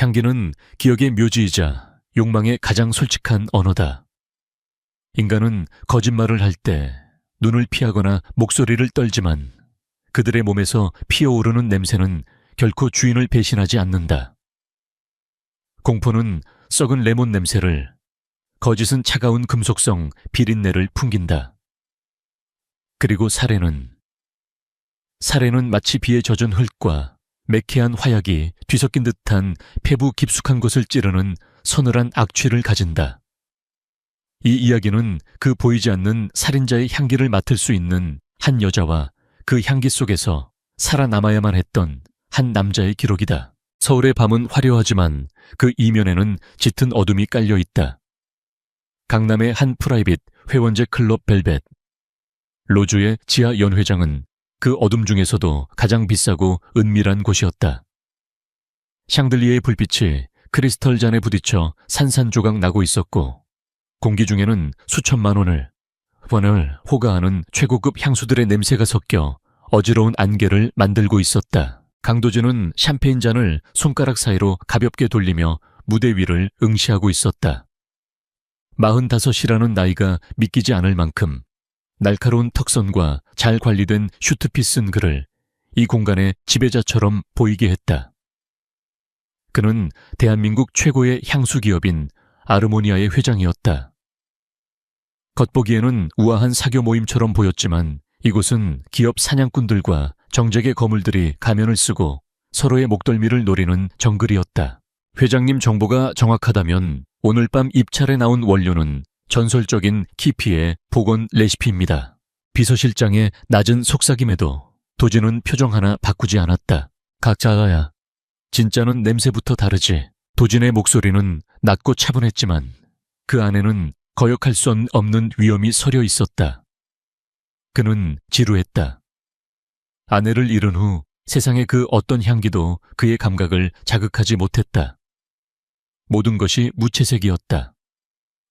향기는 기억의 묘지이자 욕망의 가장 솔직한 언어다. 인간은 거짓말을 할 때 눈을 피하거나 목소리를 떨지만 그들의 몸에서 피어오르는 냄새는 결코 주인을 배신하지 않는다. 공포는 썩은 레몬 냄새를, 거짓은 차가운 금속성 비린내를 풍긴다. 그리고 사례는 마치 비에 젖은 흙과 매캐한 화약이 뒤섞인 듯한 폐부 깊숙한 곳을 찌르는 서늘한 악취를 가진다. 이 이야기는 그 보이지 않는 살인자의 향기를 맡을 수 있는 한 여자와 그 향기 속에서 살아남아야만 했던 한 남자의 기록이다. 서울의 밤은 화려하지만 그 이면에는 짙은 어둠이 깔려 있다. 강남의 한 프라이빗 회원제 클럽 벨벳. 로주의 지하 연회장은 그 어둠 중에서도 가장 비싸고 은밀한 곳이었다. 샹들리에의 불빛이 크리스털 잔에 부딪혀 산산조각 나고 있었고, 공기 중에는 수천만 원을 호가하는 최고급 향수들의 냄새가 섞여 어지러운 안개를 만들고 있었다. 강도진은 샴페인 잔을 손가락 사이로 가볍게 돌리며 무대 위를 응시하고 있었다. 45이라는 나이가 믿기지 않을 만큼 날카로운 턱선과 잘 관리된 슈트핏은 그를 이 공간의 지배자처럼 보이게 했다. 그는 대한민국 최고의 향수 기업인 아르모니아의 회장이었다. 겉보기에는 우아한 사교 모임처럼 보였지만 이곳은 기업 사냥꾼들과 정적의 거물들이 가면을 쓰고 서로의 목덜미를 노리는 정글이었다. 회장님 정보가 정확하다면 오늘 밤 입찰에 나온 원료는 전설적인 키피의 복원 레시피입니다. 비서실장의 낮은 속삭임에도 도진은 표정 하나 바꾸지 않았다. 각자야, 진짜는 냄새부터 다르지. 도진의 목소리는 낮고 차분했지만 그 안에는 거역할 수 없는 위험이 서려 있었다. 그는 지루했다. 아내를 잃은 후 세상의 그 어떤 향기도 그의 감각을 자극하지 못했다. 모든 것이 무채색이었다.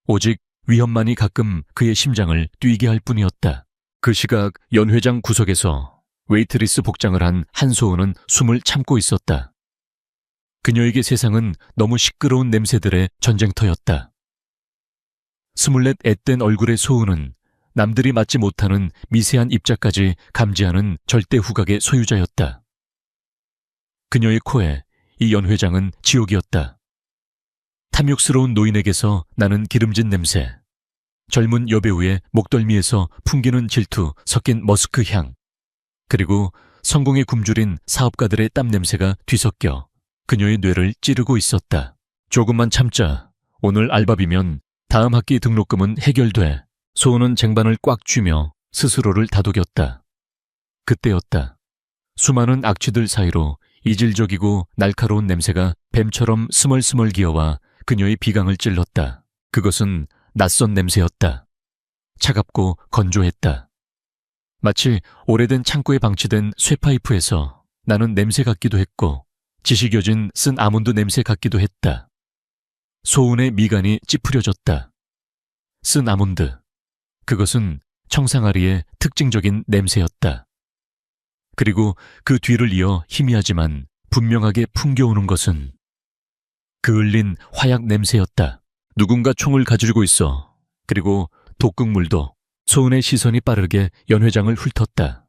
오직 위험만이 가끔 그의 심장을 뛰게 할 뿐이었다. 그 시각 연회장 구석에서 웨이트리스 복장을 한 한소은은 숨을 참고 있었다. 그녀에게 세상은 너무 시끄러운 냄새들의 전쟁터였다. 24 앳된 얼굴의 소은은 남들이 맡지 못하는 미세한 입자까지 감지하는 절대 후각의 소유자였다. 그녀의 코에 이 연회장은 지옥이었다. 탐욕스러운 노인에게서 나는 기름진 냄새, 젊은 여배우의 목덜미에서 풍기는 질투 섞인 머스크 향, 그리고 성공에 굶주린 사업가들의 땀 냄새가 뒤섞여 그녀의 뇌를 찌르고 있었다. 조금만 참자. 오늘 알바비면 다음 학기 등록금은 해결돼. 소은은 쟁반을 꽉 쥐며 스스로를 다독였다. 그때였다. 수많은 악취들 사이로 이질적이고 날카로운 냄새가 뱀처럼 스멀스멀 기어와 그녀의 비강을 찔렀다. 그것은 낯선 냄새였다. 차갑고 건조했다. 마치 오래된 창고에 방치된 쇠파이프에서 나는 냄새 같기도 했고 지식여진 쓴 아몬드 냄새 같기도 했다. 소은의 미간이 찌푸려졌다. 쓴 아몬드. 그것은 청상아리의 특징적인 냄새였다. 그리고 그 뒤를 이어 희미하지만 분명하게 풍겨오는 것은 그을린 화약 냄새였다. 누군가 총을 가지고 있어. 그리고 독극물도. 소은의 시선이 빠르게 연회장을 훑었다.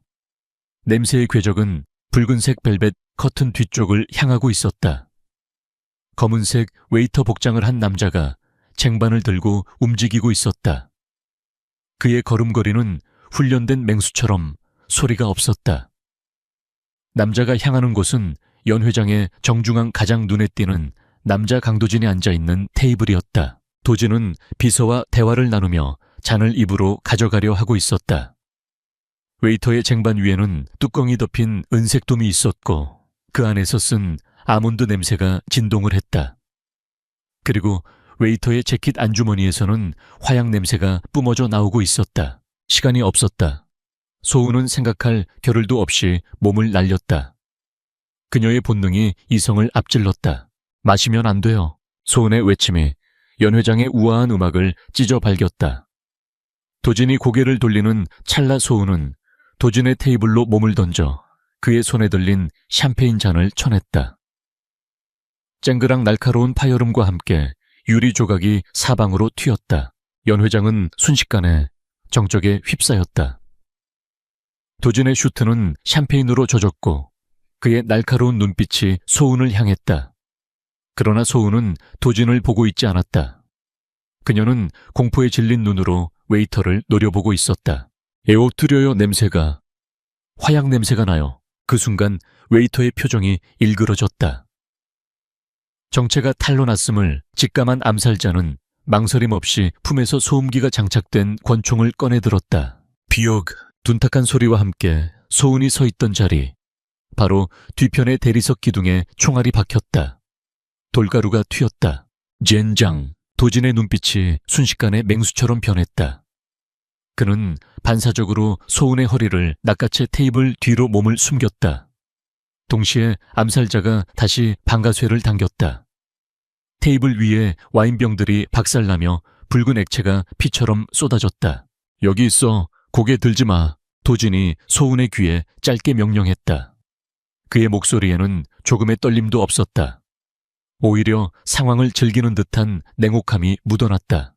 냄새의 궤적은 붉은색 벨벳 커튼 뒤쪽을 향하고 있었다. 검은색 웨이터 복장을 한 남자가 쟁반을 들고 움직이고 있었다. 그의 걸음걸이는 훈련된 맹수처럼 소리가 없었다. 남자가 향하는 곳은 연회장의 정중앙 가장 눈에 띄는 남자 강도진이 앉아있는 테이블이었다. 도진은 비서와 대화를 나누며 잔을 입으로 가져가려 하고 있었다. 웨이터의 쟁반 위에는 뚜껑이 덮인 은색 돔이 있었고 그 안에서 쓴 아몬드 냄새가 진동을 했다. 그리고 웨이터의 재킷 안주머니에서는 화약 냄새가 뿜어져 나오고 있었다. 시간이 없었다. 소은은 생각할 겨를도 없이 몸을 날렸다. 그녀의 본능이 이성을 앞질렀다. 마시면 안 돼요. 소은의 외침이 연회장의 우아한 음악을 찢어 발겼다. 도진이 고개를 돌리는 찰나 소은은 도진의 테이블로 몸을 던져 그의 손에 들린 샴페인 잔을 쳐냈다. 쨍그랑 날카로운 파열음과 함께 유리 조각이 사방으로 튀었다. 연 회장은 순식간에 정적에 휩싸였다. 도진의 슈트는 샴페인으로 젖었고 그의 날카로운 눈빛이 소은을 향했다. 그러나 소은은 도진을 보고 있지 않았다. 그녀는 공포에 질린 눈으로 웨이터를 노려보고 있었다. 에오뜨려요 냄새가, 화약 냄새가 나요. 그 순간 웨이터의 표정이 일그러졌다. 정체가 탄로났음을 직감한 암살자는 망설임 없이 품에서 소음기가 장착된 권총을 꺼내들었다. 비옥, 둔탁한 소리와 함께 소은이 서 있던 자리, 바로 뒤편의 대리석 기둥에 총알이 박혔다. 돌가루가 튀었다. 젠장, 도진의 눈빛이 순식간에 맹수처럼 변했다. 그는 반사적으로 소은의 허리를 낚아채 테이블 뒤로 몸을 숨겼다. 동시에 암살자가 다시 방가쇠를 당겼다. 테이블 위에 와인병들이 박살나며 붉은 액체가 피처럼 쏟아졌다. 여기 있어, 고개 들지 마. 도진이 소은의 귀에 짧게 명령했다. 그의 목소리에는 조금의 떨림도 없었다. 오히려 상황을 즐기는 듯한 냉혹함이 묻어났다.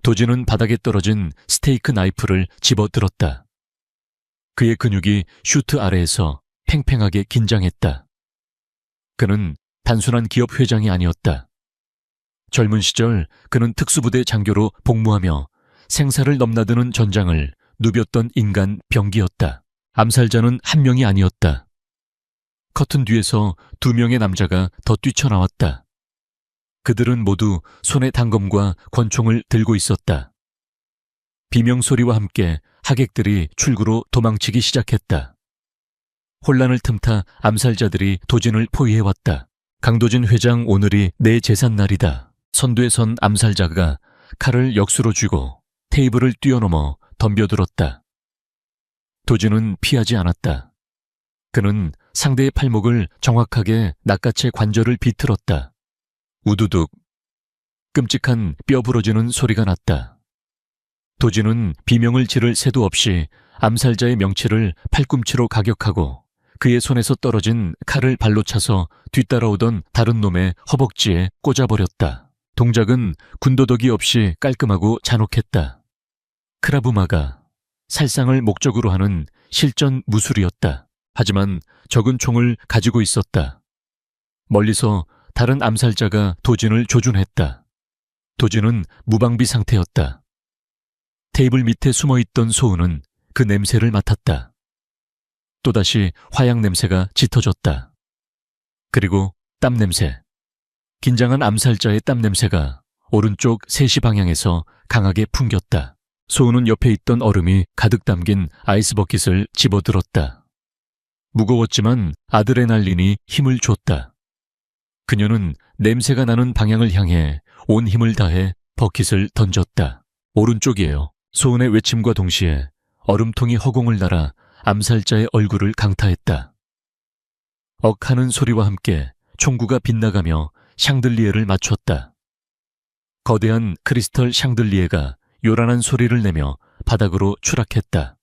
도진은 바닥에 떨어진 스테이크 나이프를 집어들었다. 그의 근육이 슈트 아래에서 팽팽하게 긴장했다. 그는 단순한 기업 회장이 아니었다. 젊은 시절 그는 특수부대 장교로 복무하며 생사를 넘나드는 전장을 누볐던 인간 병기였다. 암살자는 한 명이 아니었다. 커튼 뒤에서 2명의 남자가 더 뛰쳐나왔다. 그들은 모두 손에 단검과 권총을 들고 있었다. 비명소리와 함께 하객들이 출구로 도망치기 시작했다. 혼란을 틈타 암살자들이 도진을 포위해왔다. 강도진 회장, 오늘이 내 제삿날이다. 선두에 선 암살자가 칼을 역수로 쥐고 테이블을 뛰어넘어 덤벼들었다. 도진은 피하지 않았다. 그는 상대의 팔목을 정확하게 낚아채 관절을 비틀었다. 우두둑, 끔찍한 뼈 부러지는 소리가 났다. 도진은 비명을 지를 새도 없이 암살자의 명치를 팔꿈치로 가격하고 그의 손에서 떨어진 칼을 발로 차서 뒤따라오던 다른 놈의 허벅지에 꽂아버렸다. 동작은 군더더기 없이 깔끔하고 잔혹했다. 크라브마가, 살상을 목적으로 하는 실전 무술이었다. 하지만 적은 총을 가지고 있었다. 멀리서 다른 암살자가 도진을 조준했다. 도진은 무방비 상태였다. 테이블 밑에 숨어있던 소은은 그 냄새를 맡았다. 또다시 화약 냄새가 짙어졌다. 그리고 땀 냄새. 긴장한 암살자의 땀 냄새가 오른쪽 3시 방향에서 강하게 풍겼다. 소은은 옆에 있던 얼음이 가득 담긴 아이스버킷을 집어들었다. 무거웠지만 아드레날린이 힘을 줬다. 그녀는 냄새가 나는 방향을 향해 온 힘을 다해 버킷을 던졌다. 오른쪽이에요. 소은의 외침과 동시에 얼음통이 허공을 날아 암살자의 얼굴을 강타했다. 억하는 소리와 함께 총구가 빗나가며 샹들리에를 맞췄다. 거대한 크리스털 샹들리에가 요란한 소리를 내며 바닥으로 추락했다.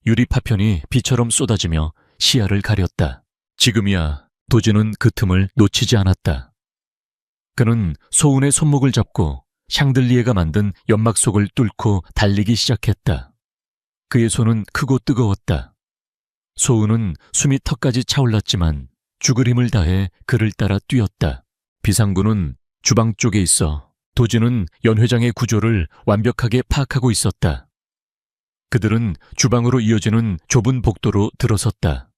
유리 파편이 비처럼 쏟아지며 시야를 가렸다. 지금이야. 도진은 그 틈을 놓치지 않았다. 그는 소은의 손목을 잡고 샹들리에가 만든 연막 속을 뚫고 달리기 시작했다. 그의 손은 크고 뜨거웠다. 소은은 숨이 턱까지 차올랐지만 죽을 힘을 다해 그를 따라 뛰었다. 비상구는 주방 쪽에 있어 도진은 연 회장의 구조를 완벽하게 파악하고 있었다. 그들은 주방으로 이어지는 좁은 복도로 들어섰다.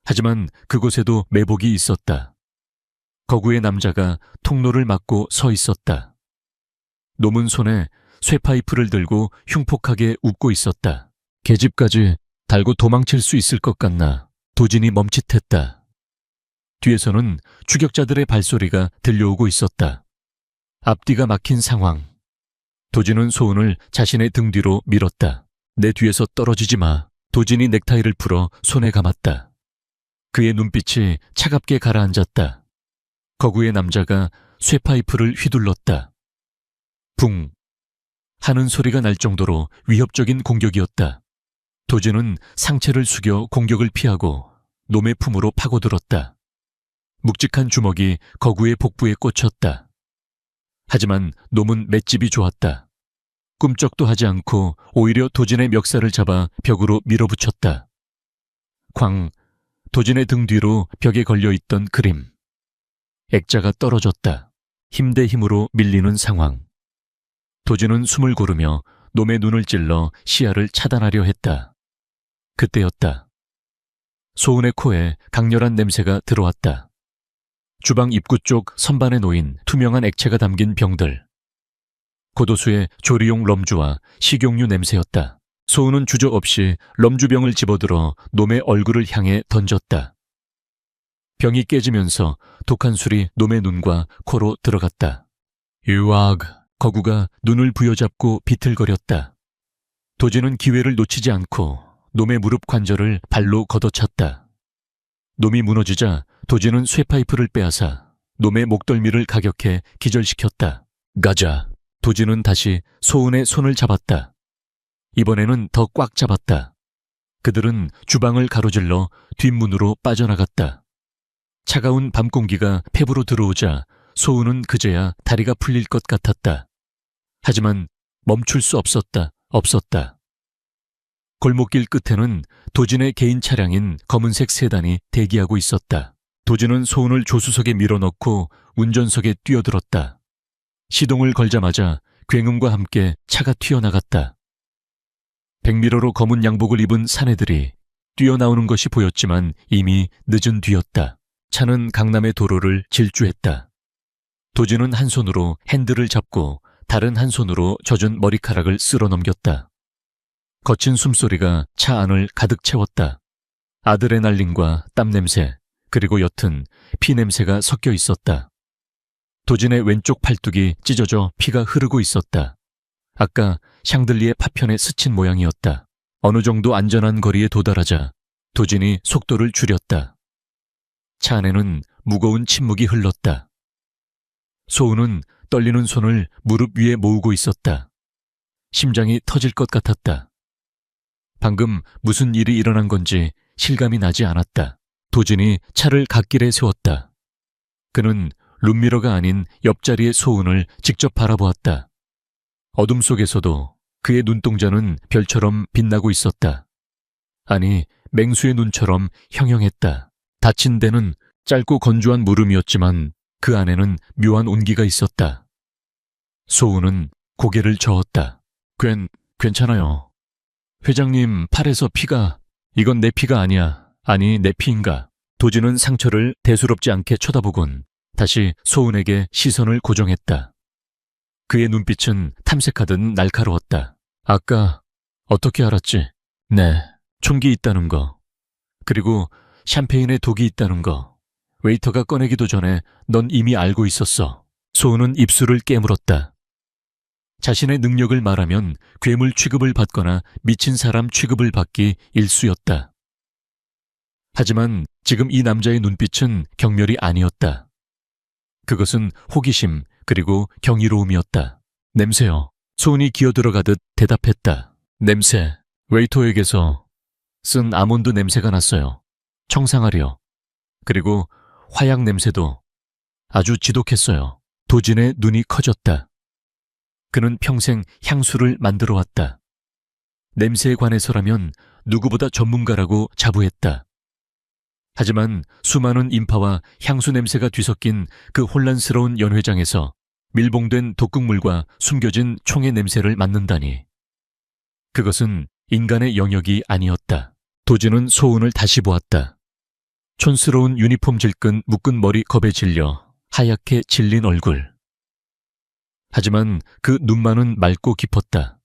하지만 그곳에도 매복이 있었다. 거구의 남자가 통로를 막고 서 있었다. 놈은 손에 쇠파이프를 들고 흉폭하게 웃고 있었다. 계집까지 달고 도망칠 수 있을 것 같나. 도진이 멈칫했다. 뒤에서는 추격자들의 발소리가 들려오고 있었다. 앞뒤가 막힌 상황. 도진은 소은을 자신의 등 뒤로 밀었다. 내 뒤에서 떨어지지 마. 도진이 넥타이를 풀어 손에 감았다. 그의 눈빛이 차갑게 가라앉았다. 거구의 남자가 쇠파이프를 휘둘렀다. 붕 하는 소리가 날 정도로 위협적인 공격이었다. 도진은 상체를 숙여 공격을 피하고 놈의 품으로 파고들었다. 묵직한 주먹이 거구의 복부에 꽂혔다. 하지만 놈은 맷집이 좋았다. 꿈쩍도 하지 않고 오히려 도진의 멱살을 잡아 벽으로 밀어붙였다. 쾅! 도진의 등 뒤로 벽에 걸려있던 그림. 액자가 떨어졌다. 힘 대 힘으로 밀리는 상황. 도진은 숨을 고르며 놈의 눈을 찔러 시야를 차단하려 했다. 그때였다. 소은의 코에 강렬한 냄새가 들어왔다. 주방 입구 쪽 선반에 놓인 투명한 액체가 담긴 병들. 고도수의 조리용 럼주와 식용유 냄새였다. 소은은 주저없이 럼주병을 집어들어 놈의 얼굴을 향해 던졌다. 병이 깨지면서 독한 술이 놈의 눈과 코로 들어갔다. 유악! 거구가 눈을 부여잡고 비틀거렸다. 도진은 기회를 놓치지 않고 놈의 무릎 관절을 발로 걷어찼다. 놈이 무너지자 도진은 쇠파이프를 빼앗아 놈의 목덜미를 가격해 기절시켰다. 가자! 도진은 다시 소은의 손을 잡았다. 이번에는 더 꽉 잡았다. 그들은 주방을 가로질러 뒷문으로 빠져나갔다. 차가운 밤 공기가 폐부로 들어오자 소은은 그제야 다리가 풀릴 것 같았다. 하지만 멈출 수 없었다. 골목길 끝에는 도진의 개인 차량인 검은색 세단이 대기하고 있었다. 도진은 소은을 조수석에 밀어넣고 운전석에 뛰어들었다. 시동을 걸자마자 굉음과 함께 차가 튀어나갔다. 백미러로 검은 양복을 입은 사내들이 뛰어나오는 것이 보였지만 이미 늦은 뒤였다. 차는 강남의 도로를 질주했다. 도진은 한 손으로 핸들을 잡고 다른 한 손으로 젖은 머리카락을 쓸어 넘겼다. 거친 숨소리가 차 안을 가득 채웠다. 아드레날린과 땀 냄새, 그리고 옅은 피 냄새가 섞여 있었다. 도진의 왼쪽 팔뚝이 찢어져 피가 흐르고 있었다. 아까 샹들리의 파편에 스친 모양이었다. 어느 정도 안전한 거리에 도달하자 도진이 속도를 줄였다. 차 안에는 무거운 침묵이 흘렀다. 소은은 떨리는 손을 무릎 위에 모으고 있었다. 심장이 터질 것 같았다. 방금 무슨 일이 일어난 건지 실감이 나지 않았다. 도진이 차를 갓길에 세웠다. 그는 룸미러가 아닌 옆자리의 소은을 직접 바라보았다. 어둠 속에서도 그의 눈동자는 별처럼 빛나고 있었다. 아니, 맹수의 눈처럼 형형했다. 다친 데는 짧고 건조한 물음이었지만 그 안에는 묘한 온기가 있었다. 소은은 고개를 저었다. 괜찮아요. 회장님 팔에서 피가, 이건 내 피가 아니야. 아니, 내 피인가. 도진은 상처를 대수롭지 않게 쳐다보곤 다시 소은에게 시선을 고정했다. 그의 눈빛은 탐색하듯 날카로웠다. 아까 어떻게 알았지? 네, 총기 있다는 거. 그리고 샴페인에 독이 있다는 거. 웨이터가 꺼내기도 전에 넌 이미 알고 있었어. 소은은 입술을 깨물었다. 자신의 능력을 말하면 괴물 취급을 받거나 미친 사람 취급을 받기 일쑤였다. 하지만 지금 이 남자의 눈빛은 경멸이 아니었다. 그것은 호기심 그리고 경이로움이었다. 냄새요. 소은이 기어들어가듯 대답했다. 냄새. 웨이터에게서 쓴 아몬드 냄새가 났어요. 청상하려. 그리고 화약 냄새도 아주 지독했어요. 도진의 눈이 커졌다. 그는 평생 향수를 만들어 왔다. 냄새에 관해서라면 누구보다 전문가라고 자부했다. 하지만 수많은 인파와 향수 냄새가 뒤섞인 그 혼란스러운 연회장에서 밀봉된 독극물과 숨겨진 총의 냄새를 맡는다니. 그것은 인간의 영역이 아니었다. 도진은 소은을 다시 보았다. 촌스러운 유니폼 질끈 묶은 머리 겁에 질려 하얗게 질린 얼굴. 하지만 그 눈만은 맑고 깊었다.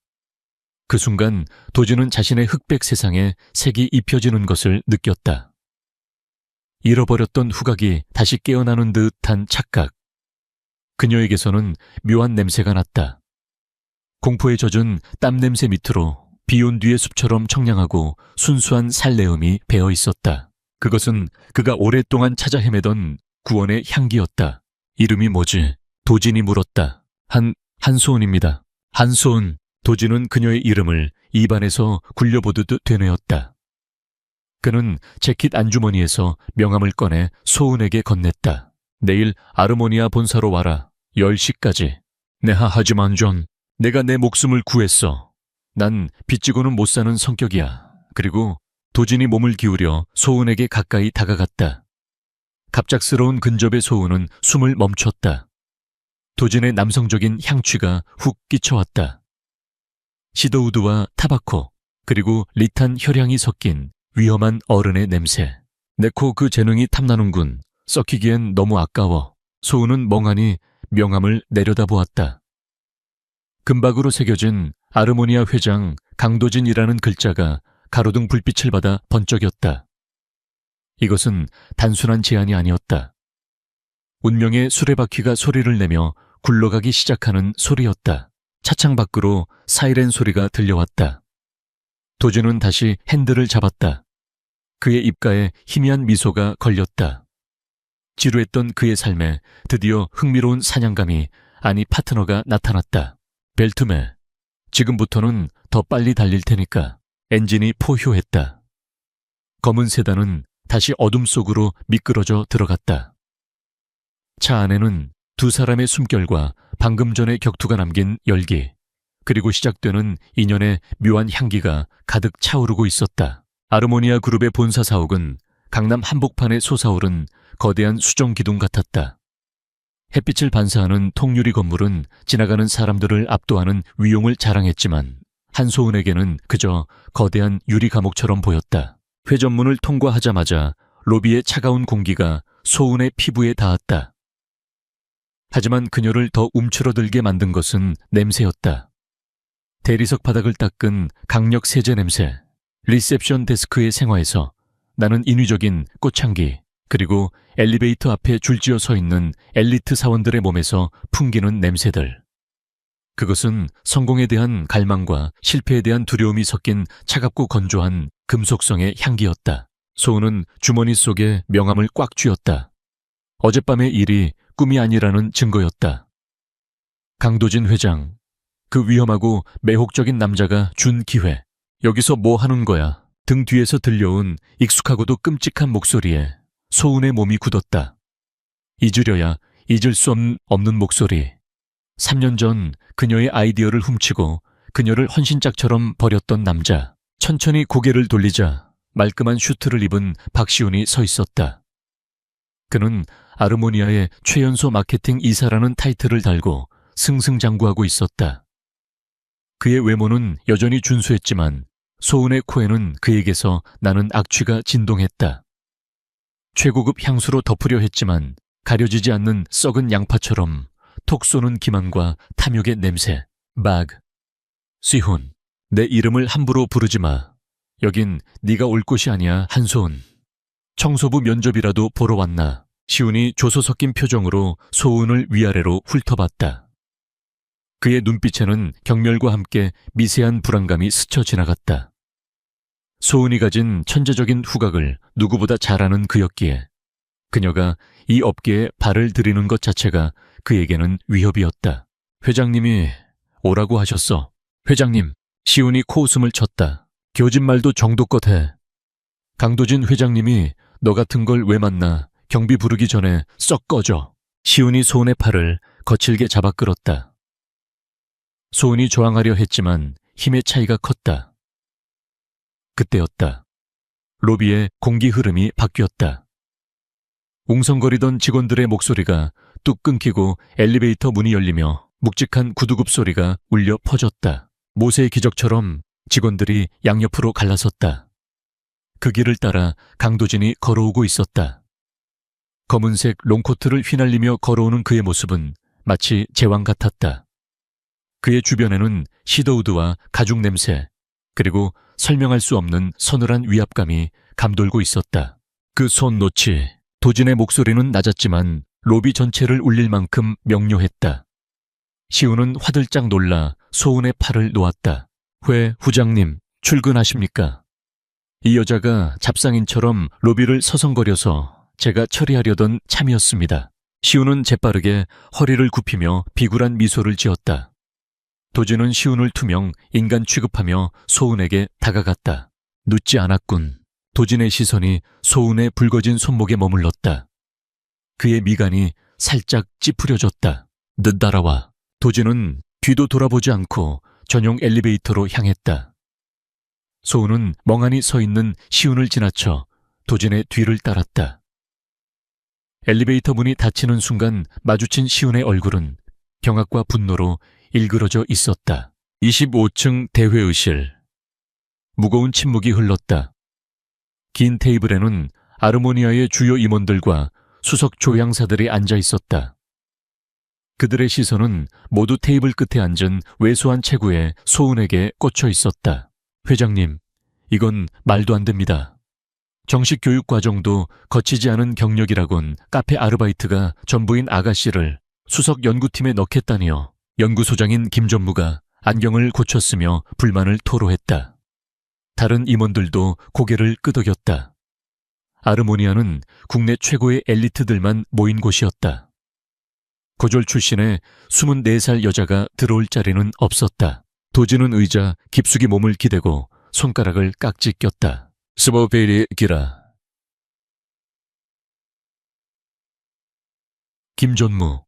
그 순간 도진은 자신의 흑백 세상에 색이 입혀지는 것을 느꼈다. 잃어버렸던 후각이 다시 깨어나는 듯한 착각. 그녀에게서는 묘한 냄새가 났다. 공포에 젖은 땀 냄새 밑으로 비온 뒤의 숲처럼 청량하고 순수한 살내음이 배어 있었다. 그것은 그가 오랫동안 찾아 헤매던 구원의 향기였다. 이름이 뭐지? 도진이 물었다. 한소은입니다. 한소은. 도진은 그녀의 이름을 입안에서 굴려보듯 되뇌었다. 그는 재킷 안주머니에서 명함을 꺼내 소은에게 건넸다. 내일 아르모니아 본사로 와라. 10시까지. 내하 하지만 존, 내가 내 목숨을 구했어. 난 빚지고는 못 사는 성격이야. 그리고 도진이 몸을 기울여 소은에게 가까이 다가갔다. 갑작스러운 근접의 소은은 숨을 멈췄다. 도진의 남성적인 향취가 훅 끼쳐왔다. 시더우드와 타바코, 그리고 리탄 혈향이 섞인 위험한 어른의 냄새. 내 코 그 재능이 탐나는군. 썩히기엔 너무 아까워. 소은은 멍하니 명함을 내려다보았다. 금박으로 새겨진 아르모니아 회장 강도진이라는 글자가 가로등 불빛을 받아 번쩍였다. 이것은 단순한 제안이 아니었다. 운명의 수레바퀴가 소리를 내며 굴러가기 시작하는 소리였다. 차창 밖으로 사이렌 소리가 들려왔다. 도준은 다시 핸들을 잡았다. 그의 입가에 희미한 미소가 걸렸다. 지루했던 그의 삶에 드디어 흥미로운 사냥감이, 아니 파트너가 나타났다. 벨트매, 지금부터는 더 빨리 달릴 테니까. 엔진이 포효했다. 검은 세단은 다시 어둠 속으로 미끄러져 들어갔다. 차 안에는 두 사람의 숨결과 방금 전의 격투가 남긴 열기, 그리고 시작되는 인연의 묘한 향기가 가득 차오르고 있었다. 아르모니아 그룹의 본사 사옥은 강남 한복판에 솟아오른 거대한 수정 기둥 같았다. 햇빛을 반사하는 통유리 건물은 지나가는 사람들을 압도하는 위용을 자랑했지만 한소은에게는 그저 거대한 유리 감옥처럼 보였다. 회전문을 통과하자마자 로비의 차가운 공기가 소은의 피부에 닿았다. 하지만 그녀를 더 움츠러들게 만든 것은 냄새였다. 대리석 바닥을 닦은 강력 세제 냄새, 리셉션 데스크의 생화에서 나는 인위적인 꽃향기, 그리고 엘리베이터 앞에 줄지어 서 있는 엘리트 사원들의 몸에서 풍기는 냄새들. 그것은 성공에 대한 갈망과 실패에 대한 두려움이 섞인 차갑고 건조한 금속성의 향기였다. 소은은 주머니 속에 명함을 꽉 쥐었다. 어젯밤의 일이 꿈이 아니라는 증거였다. 강도진 회장, 그 위험하고 매혹적인 남자가 준 기회. 여기서 뭐 하는 거야? 등 뒤에서 들려온 익숙하고도 끔찍한 목소리에 소은의 몸이 굳었다. 잊으려야 잊을 수 없는 목소리. 3년 전 그녀의 아이디어를 훔치고 그녀를 헌신짝처럼 버렸던 남자. 천천히 고개를 돌리자 말끔한 슈트를 입은 박시훈이 서 있었다. 그는 아르모니아의 최연소 마케팅 이사라는 타이틀을 달고 승승장구하고 있었다. 그의 외모는 여전히 준수했지만 소은의 코에는 그에게서 나는 악취가 진동했다. 최고급 향수로 덮으려 했지만 가려지지 않는 썩은 양파처럼 톡 쏘는 기만과 탐욕의 냄새. 마그, 시훈, 내 이름을 함부로 부르지 마. 여긴 네가 올 곳이 아니야, 한소은. 청소부 면접이라도 보러 왔나. 시훈이 조소 섞인 표정으로 소은을 위아래로 훑어봤다. 그의 눈빛에는 경멸과 함께 미세한 불안감이 스쳐 지나갔다. 소은이 가진 천재적인 후각을 누구보다 잘 아는 그였기에 그녀가 이 업계에 발을 들이는 것 자체가 그에게는 위협이었다. 회장님이 오라고 하셨어. 회장님. 시훈이 코웃음을 쳤다. 교진말도 정도껏 해. 강도진 회장님이 너 같은 걸 왜 만나. 경비 부르기 전에 썩 꺼져. 시훈이 소은의 팔을 거칠게 잡아 끌었다. 소은이 저항하려 했지만 힘의 차이가 컸다. 그때였다. 로비의 공기 흐름이 바뀌었다. 웅성거리던 직원들의 목소리가 뚝 끊기고 엘리베이터 문이 열리며 묵직한 구두굽 소리가 울려 퍼졌다. 모세의 기적처럼 직원들이 양옆으로 갈라섰다. 그 길을 따라 강도진이 걸어오고 있었다. 검은색 롱코트를 휘날리며 걸어오는 그의 모습은 마치 제왕 같았다. 그의 주변에는 시더우드와 가죽 냄새, 그리고 설명할 수 없는 서늘한 위압감이 감돌고 있었다. 그 손 놓지. 도진의 목소리는 낮았지만 로비 전체를 울릴 만큼 명료했다. 시훈은 화들짝 놀라 소은의 팔을 놓았다. 회 후장님, 출근하십니까? 이 여자가 잡상인처럼 로비를 서성거려서 제가 처리하려던 참이었습니다. 시훈은 재빠르게 허리를 굽히며 비굴한 미소를 지었다. 도진은 시훈을 투명 인간 취급하며 소은에게 다가갔다. 늦지 않았군. 도진의 시선이 소은의 붉어진 손목에 머물렀다. 그의 미간이 살짝 찌푸려졌다. 따라와. 도진은 뒤도 돌아보지 않고 전용 엘리베이터로 향했다. 소은은 멍하니 서 있는 시운을 지나쳐 도진의 뒤를 따랐다. 엘리베이터 문이 닫히는 순간 마주친 시운의 얼굴은 경악과 분노로 일그러져 있었다. 25층 대회의실. 무거운 침묵이 흘렀다. 긴 테이블에는 아르모니아의 주요 임원들과 수석 조향사들이 앉아 있었다. 그들의 시선은 모두 테이블 끝에 앉은 왜소한 체구에 소은에게 꽂혀 있었다. 회장님, 이건 말도 안 됩니다. 정식 교육 과정도 거치지 않은 경력이라곤 카페 아르바이트가 전부인 아가씨를 수석 연구팀에 넣겠다니요. 연구소장인 김전무가 안경을 고쳤으며 불만을 토로했다. 다른 임원들도 고개를 끄덕였다. 아르모니아는 국내 최고의 엘리트들만 모인 곳이었다. 고졸 출신의 24살 여자가 들어올 자리는 없었다. 도진은 의자 깊숙이 몸을 기대고 손가락을 깍지 꼈다. 스버베리 기라. 김전무.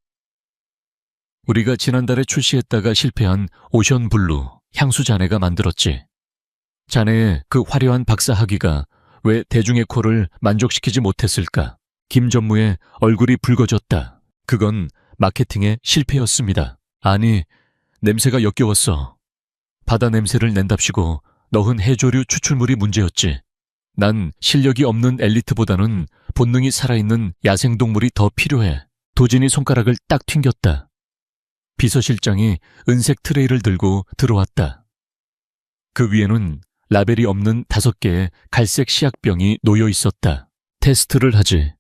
우리가 지난달에 출시했다가 실패한 오션 블루 향수 자네가 만들었지. 자네의 그 화려한 박사 학위가 왜 대중의 코를 만족시키지 못했을까? 김전무의 얼굴이 붉어졌다. 그건 마케팅의 실패였습니다. 아니, 냄새가 역겨웠어. 바다 냄새를 낸답시고 너흔 해조류 추출물이 문제였지. 난 실력이 없는 엘리트보다는 본능이 살아있는 야생동물이 더 필요해. 도진이 손가락을 딱 튕겼다. 비서실장이 은색 트레이를 들고 들어왔다. 그 위에는 라벨이 없는 5개의 갈색 시약병이 놓여 있었다. 테스트를 하지.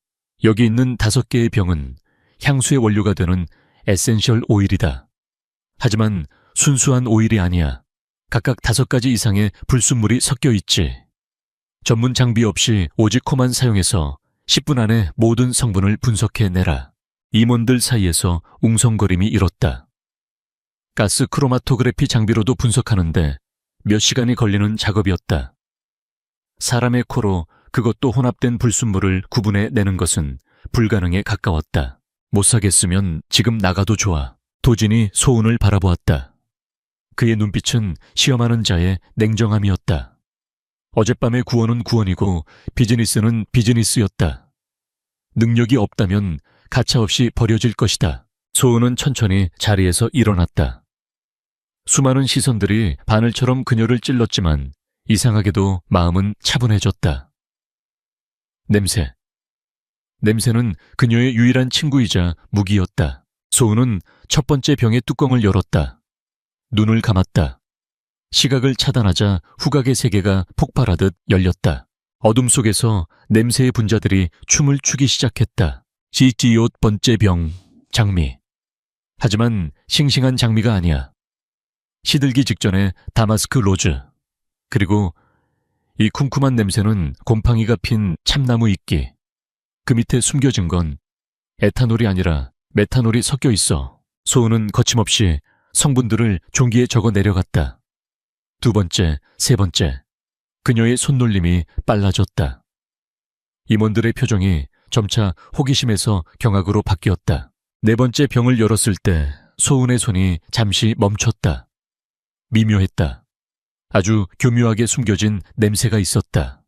여기 있는 5개의 병은 향수의 원료가 되는 에센셜 오일이다. 하지만 순수한 오일이 아니야. 각각 5가지 이상의 불순물이 섞여 있지. 전문 장비 없이 오직 코만 사용해서 10분 안에 모든 성분을 분석해내라. 임원들 사이에서 웅성거림이 일었다. 가스 크로마토그래피 장비로도 분석하는데 몇 시간이 걸리는 작업이었다. 사람의 코로 그것도 혼합된 불순물을 구분해내는 것은 불가능에 가까웠다. 못 사겠으면 지금 나가도 좋아. 도진이 소은을 바라보았다. 그의 눈빛은 시험하는 자의 냉정함이었다. 어젯밤의 구원은 구원이고 비즈니스는 비즈니스였다. 능력이 없다면 가차없이 버려질 것이다. 소은은 천천히 자리에서 일어났다. 수많은 시선들이 바늘처럼 그녀를 찔렀지만 이상하게도 마음은 차분해졌다. 냄새. 냄새는 그녀의 유일한 친구이자 무기였다. 소은은 첫 번째 병의 뚜껑을 열었다. 눈을 감았다. 시각을 차단하자 후각의 세계가 폭발하듯 열렸다. 어둠 속에서 냄새의 분자들이 춤을 추기 시작했다. 시찌옷 번째 병, 장미. 하지만 싱싱한 장미가 아니야. 시들기 직전에 다마스크 로즈. 그리고 이 쿰쿰한 냄새는 곰팡이가 핀 참나무 이끼. 그 밑에 숨겨진 건 에탄올이 아니라 메탄올이 섞여 있어. 소은은 거침없이 성분들을 종기에 적어 내려갔다. 2번째, 3번째. 그녀의 손놀림이 빨라졌다. 임원들의 표정이 점차 호기심에서 경악으로 바뀌었다. 4번째 병을 열었을 때 소은의 손이 잠시 멈췄다. 미묘했다. 아주 교묘하게 숨겨진 냄새가 있었다.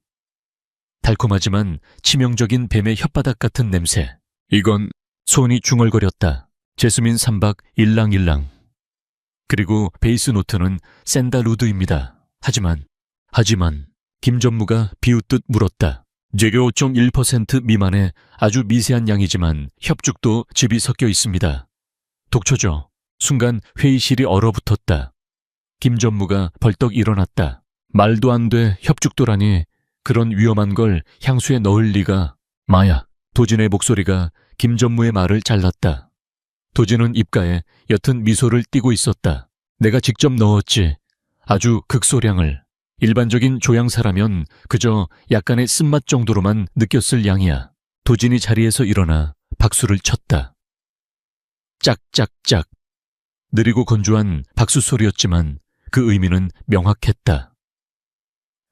달콤하지만 치명적인 뱀의 혓바닥 같은 냄새. 이건 손이 중얼거렸다. 제스민 삼박 일랑일랑. 그리고 베이스 노트는 샌달우드입니다. 하지만 김전무가 비웃듯 물었다. 재료 5.1% 미만의 아주 미세한 양이지만 협죽도 즙이 섞여 있습니다. 독초죠. 순간 회의실이 얼어붙었다. 김전무가 벌떡 일어났다. 말도 안 돼. 협죽도라니. 그런 위험한 걸 향수에 넣을 리가. 마야. 도진의 목소리가 김전무의 말을 잘랐다. 도진은 입가에 옅은 미소를 띠고 있었다. 내가 직접 넣었지. 아주 극소량을. 일반적인 조향사라면 그저 약간의 쓴맛 정도로만 느꼈을 양이야. 도진이 자리에서 일어나 박수를 쳤다. 짝짝짝. 느리고 건조한 박수 소리였지만 그 의미는 명확했다.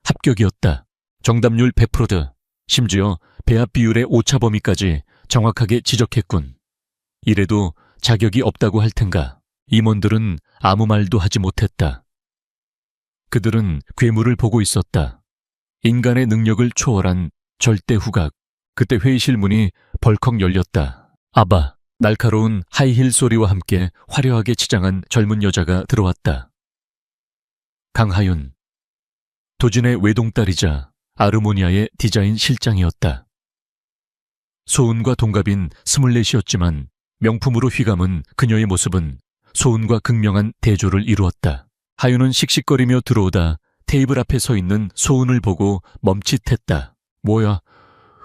합격이었다. 정답률 100%드. 심지어 배합 비율의 오차 범위까지 정확하게 지적했군. 이래도 자격이 없다고 할 텐가. 임원들은 아무 말도 하지 못했다. 그들은 괴물을 보고 있었다. 인간의 능력을 초월한 절대 후각. 그때 회의실 문이 벌컥 열렸다. 아바, 날카로운 하이힐 소리와 함께 화려하게 치장한 젊은 여자가 들어왔다. 강하윤. 도진의 외동딸이자 아르모니아의 디자인 실장이었다. 소은과 동갑인 24이었지만 명품으로 휘감은 그녀의 모습은 소은과 극명한 대조를 이루었다. 하윤은 씩씩거리며 들어오다 테이블 앞에 서 있는 소은을 보고 멈칫했다. 뭐야,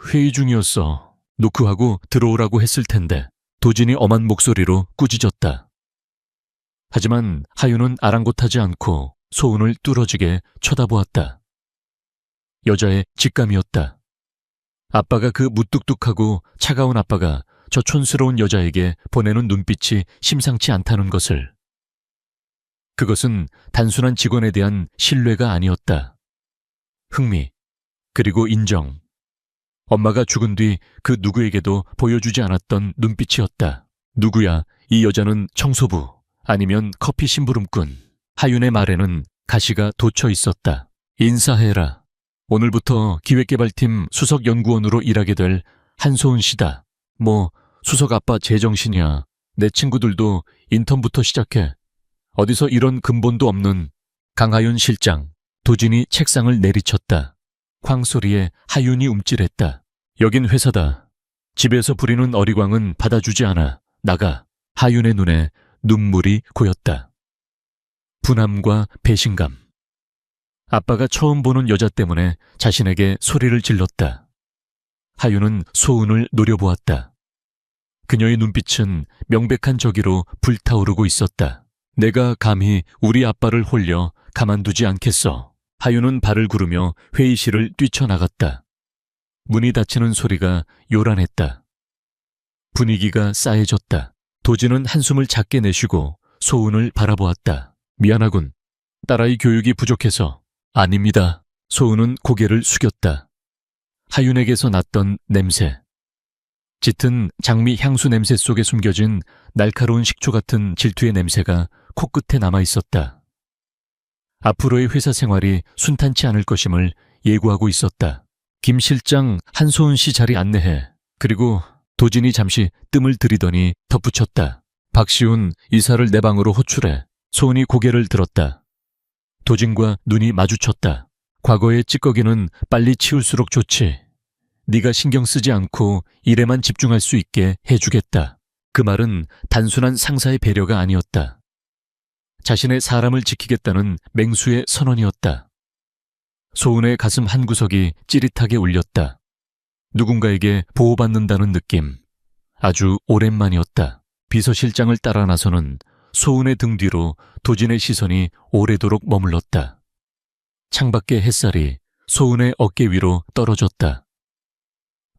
회의 중이었어. 노크하고 들어오라고 했을 텐데. 도진이 엄한 목소리로 꾸짖었다. 하지만 하윤은 아랑곳하지 않고 소은을 뚫어지게 쳐다보았다. 여자의 직감이었다. 아빠가 그 무뚝뚝하고 차가운 아빠가 저 촌스러운 여자에게 보내는 눈빛이 심상치 않다는 것을. 그것은 단순한 직원에 대한 신뢰가 아니었다. 흥미, 그리고 인정. 엄마가 죽은 뒤 그 누구에게도 보여주지 않았던 눈빛이었다. 누구야, 이 여자는 청소부, 아니면 커피 심부름꾼. 하윤의 말에는 가시가 돋쳐 있었다. 인사해라. 오늘부터 기획개발팀 수석연구원으로 일하게 될 한소은 씨다. 뭐 수석 아빠 제정신이야. 내 친구들도 인턴부터 시작해. 어디서 이런 근본도 없는. 강하윤 실장. 도진이 책상을 내리쳤다. 쾅소리에 하윤이 움찔했다. 여긴 회사다. 집에서 부리는 어리광은 받아주지 않아. 나가. 하윤의 눈에 눈물이 고였다. 분함과 배신감. 아빠가 처음 보는 여자 때문에 자신에게 소리를 질렀다. 하윤은 소은을 노려보았다. 그녀의 눈빛은 명백한 저기로 불타오르고 있었다. 내가 감히 우리 아빠를 홀려 가만두지 않겠어. 하윤은 발을 구르며 회의실을 뛰쳐나갔다. 문이 닫히는 소리가 요란했다. 분위기가 싸해졌다. 도진은 한숨을 작게 내쉬고 소은을 바라보았다. 미안하군. 딸아이 교육이 부족해서. 아닙니다. 소은은 고개를 숙였다. 하윤에게서 났던 냄새. 짙은 장미 향수 냄새 속에 숨겨진 날카로운 식초 같은 질투의 냄새가 코끝에 남아있었다. 앞으로의 회사 생활이 순탄치 않을 것임을 예고하고 있었다. 김 실장, 한소은 씨 자리 안내해. 그리고 도진이 잠시 뜸을 들이더니 덧붙였다. 박시훈, 이사를 내 방으로 호출해. 소은이 고개를 들었다. 도진과 눈이 마주쳤다. 과거의 찌꺼기는 빨리 치울수록 좋지. 네가 신경 쓰지 않고 일에만 집중할 수 있게 해주겠다. 그 말은 단순한 상사의 배려가 아니었다. 자신의 사람을 지키겠다는 맹수의 선언이었다. 소은의 가슴 한구석이 찌릿하게 울렸다. 누군가에게 보호받는다는 느낌. 아주 오랜만이었다. 비서실장을 따라 나서는 소은의 등 뒤로 도진의 시선이 오래도록 머물렀다. 창밖의 햇살이 소은의 어깨 위로 떨어졌다.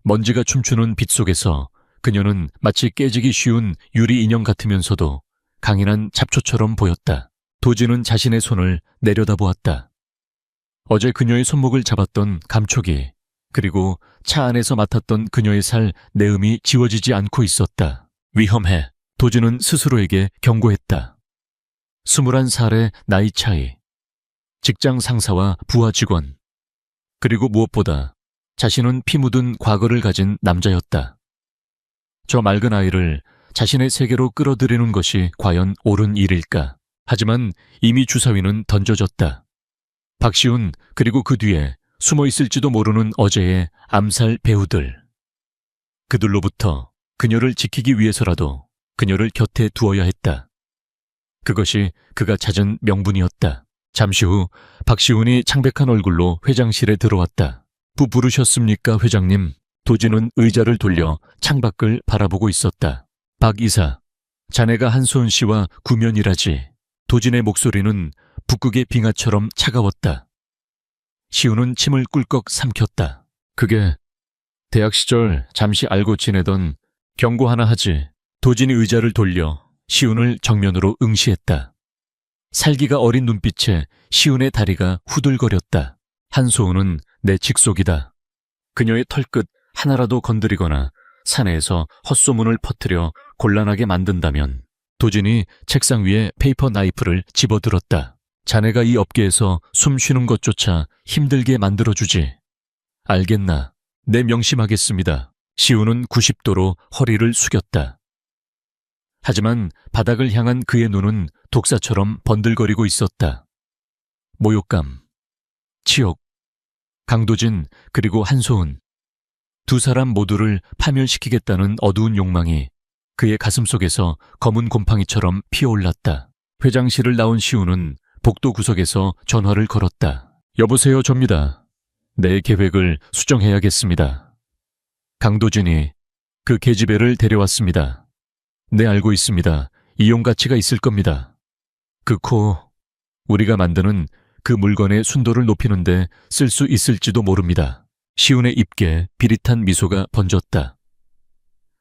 먼지가 춤추는 빛 속에서 그녀는 마치 깨지기 쉬운 유리 인형 같으면서도 강인한 잡초처럼 보였다. 도진은 자신의 손을 내려다보았다. 어제 그녀의 손목을 잡았던 감촉이, 그리고 차 안에서 맡았던 그녀의 살 내음이 지워지지 않고 있었다. 위험해. 도진은 스스로에게 경고했다. 21살의 나이 차이, 직장 상사와 부하 직원, 그리고 무엇보다 자신은 피 묻은 과거를 가진 남자였다. 저 맑은 아이를 자신의 세계로 끌어들이는 것이 과연 옳은 일일까? 하지만 이미 주사위는 던져졌다. 박시훈, 그리고 그 뒤에 숨어 있을지도 모르는 어제의 암살 배우들. 그들로부터 그녀를 지키기 위해서라도 그녀를 곁에 두어야 했다. 그것이 그가 찾은 명분이었다. 잠시 후 박시훈이 창백한 얼굴로 회장실에 들어왔다. 부르셨습니까, 회장님? 도진은 의자를 돌려 창밖을 바라보고 있었다. 박 이사, 자네가 한소은 씨와 구면이라지. 도진의 목소리는 북극의 빙하처럼 차가웠다. 시우는 침을 꿀꺽 삼켰다. 그게 대학 시절 잠시 알고 지내던 경고 하나 하지. 도진이 의자를 돌려 시운을 정면으로 응시했다. 살기가 어린 눈빛에 시운의 다리가 후들거렸다. 한소은은 내 직속이다. 그녀의 털끝 하나라도 건드리거나 사내에서 헛소문을 퍼뜨려 곤란하게 만든다면 도진이 책상 위에 페이퍼 나이프를 집어들었다. 자네가 이 업계에서 숨 쉬는 것조차 힘들게 만들어주지. 알겠나? 내 명심하겠습니다. 시우는 90도로 허리를 숙였다. 하지만 바닥을 향한 그의 눈은 독사처럼 번들거리고 있었다. 모욕감, 치욕, 강도진 그리고 한소은. 두 사람 모두를 파멸시키겠다는 어두운 욕망이 그의 가슴속에서 검은 곰팡이처럼 피어올랐다. 회장실을 나온 시우는 복도 구석에서 전화를 걸었다. 여보세요, 접니다. 내 계획을 수정해야겠습니다. 강도진이 그 계집애를 데려왔습니다. 네, 알고 있습니다. 이용 가치가 있을 겁니다. 그 코, 우리가 만드는 그 물건의 순도를 높이는데 쓸 수 있을지도 모릅니다. 시운의 입에 비릿한 미소가 번졌다.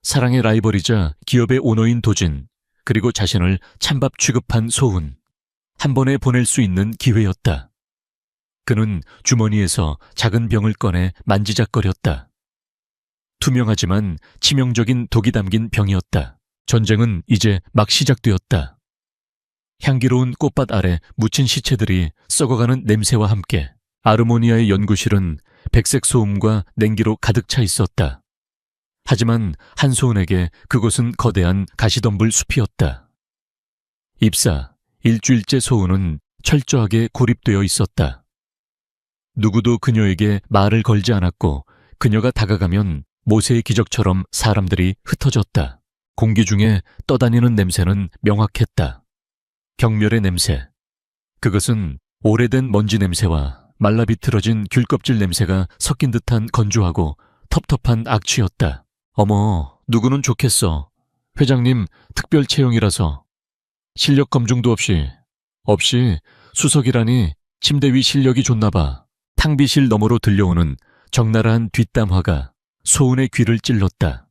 사랑의 라이벌이자 기업의 오너인 도진, 그리고 자신을 찬밥 취급한 소은. 한 번에 보낼 수 있는 기회였다. 그는 주머니에서 작은 병을 꺼내 만지작거렸다. 투명하지만 치명적인 독이 담긴 병이었다. 전쟁은 이제 막 시작되었다. 향기로운 꽃밭 아래 묻힌 시체들이 썩어가는 냄새와 함께 아르모니아의 연구실은 백색 소음과 냉기로 가득 차 있었다. 하지만 한소은에게 그곳은 거대한 가시덤불 숲이었다. 입사, 일주일째 소은은 철저하게 고립되어 있었다. 누구도 그녀에게 말을 걸지 않았고 그녀가 다가가면 모세의 기적처럼 사람들이 흩어졌다. 공기 중에 떠다니는 냄새는 명확했다. 경멸의 냄새. 그것은 오래된 먼지 냄새와 말라비틀어진 귤껍질 냄새가 섞인 듯한 건조하고 텁텁한 악취였다. 어머, 누구는 좋겠어. 회장님 특별 채용이라서. 실력 검증도 없이 수석이라니 침대 위 실력이 좋나 봐. 탕비실 너머로 들려오는 적나라한 뒷담화가 소은의 귀를 찔렀다.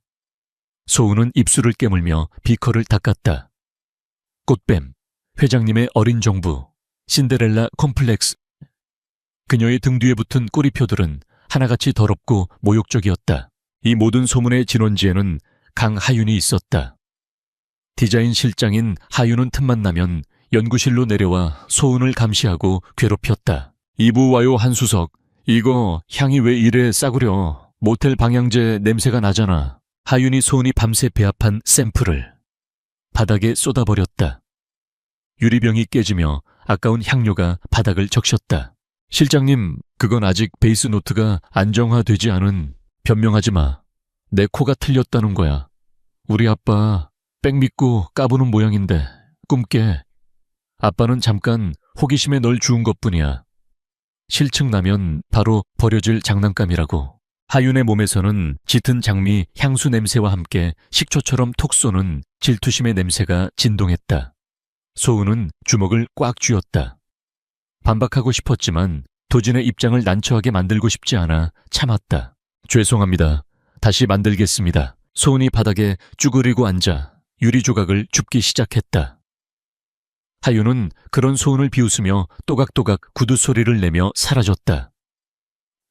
소은은 입술을 깨물며 비커를 닦았다. 꽃뱀, 회장님의 어린 정부, 신데렐라 콤플렉스. 그녀의 등 뒤에 붙은 꼬리표들은 하나같이 더럽고 모욕적이었다. 이 모든 소문의 진원지에는 강하윤이 있었다. 디자인 실장인 하윤은 틈만 나면 연구실로 내려와 소은을 감시하고 괴롭혔다. 이부 와요, 한수석. 이거 향이 왜 이래 싸구려. 모텔 방향제 냄새가 나잖아. 하윤이 소은이 밤새 배합한 샘플을 바닥에 쏟아버렸다. 유리병이 깨지며 아까운 향료가 바닥을 적셨다. 실장님, 그건 아직 베이스 노트가 안정화되지 않은. 변명하지 마. 내 코가 틀렸다는 거야. 우리 아빠 백 믿고 까부는 모양인데 꿈깨. 아빠는 잠깐 호기심에 널 주운 것뿐이야. 실증 나면 바로 버려질 장난감이라고. 하윤의 몸에서는 짙은 장미 향수 냄새와 함께 식초처럼 톡 쏘는 질투심의 냄새가 진동했다. 소은은 주먹을 꽉 쥐었다. 반박하고 싶었지만 도진의 입장을 난처하게 만들고 싶지 않아 참았다. 죄송합니다. 다시 만들겠습니다. 소은이 바닥에 쭈그리고 앉아 유리 조각을 줍기 시작했다. 하윤은 그런 소은을 비웃으며 또각또각 구두 소리를 내며 사라졌다.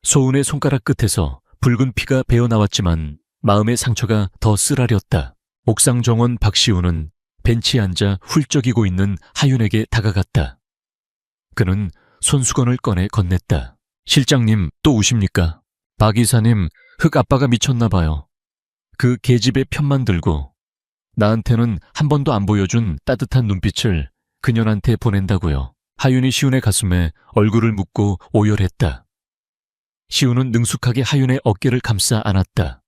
소은의 손가락 끝에서 붉은 피가 배어나왔지만 마음의 상처가 더 쓰라렸다. 옥상 정원 박시우는 벤치에 앉아 훌쩍이고 있는 하윤에게 다가갔다. 그는 손수건을 꺼내 건넸다. 실장님, 또 우십니까? 박 이사님, 흑 아빠가 미쳤나 봐요. 그 계집의 편만 들고 나한테는 한 번도 안 보여준 따뜻한 눈빛을 그녀한테 보낸다고요. 하윤이 시운의 가슴에 얼굴을 묻고 오열했다. 시운은 능숙하게 하윤의 어깨를 감싸 안았다.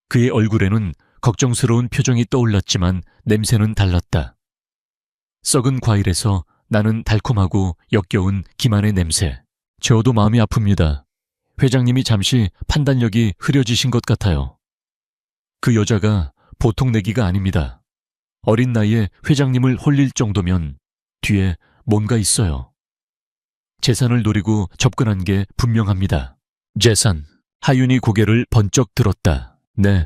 그의 얼굴에는 걱정스러운 표정이 떠올랐지만 냄새는 달랐다. 썩은 과일에서 나는 달콤하고 역겨운 기만의 냄새. 저도 마음이 아픕니다. 회장님이 잠시 판단력이 흐려지신 것 같아요. 그 여자가 보통 내기가 아닙니다. 어린 나이에 회장님을 홀릴 정도면 뒤에 뭔가 있어요. 재산을 노리고 접근한 게 분명합니다. 재산. 하윤이 고개를 번쩍 들었다. 네.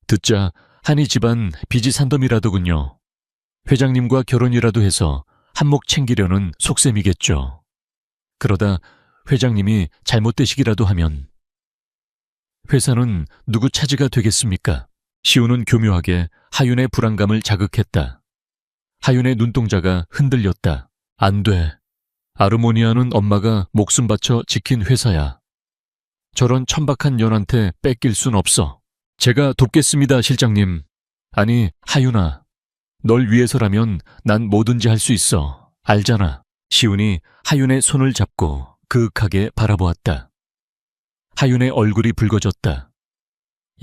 듣자 한이 집안 빚이 산더미라더군요. 회장님과 결혼이라도 해서 한몫 챙기려는 속셈이겠죠. 그러다 회장님이 잘못되시기라도 하면 회사는 누구 차지가 되겠습니까? 시우는 교묘하게 하윤의 불안감을 자극했다. 하윤의 눈동자가 흔들렸다. 안 돼. 아르모니아는 엄마가 목숨 바쳐 지킨 회사야. 저런 천박한 년한테 뺏길 순 없어. 제가 돕겠습니다, 실장님. 아니, 하윤아. 널 위해서라면 난 뭐든지 할 수 있어. 알잖아. 시훈이 하윤의 손을 잡고 그윽하게 바라보았다. 하윤의 얼굴이 붉어졌다.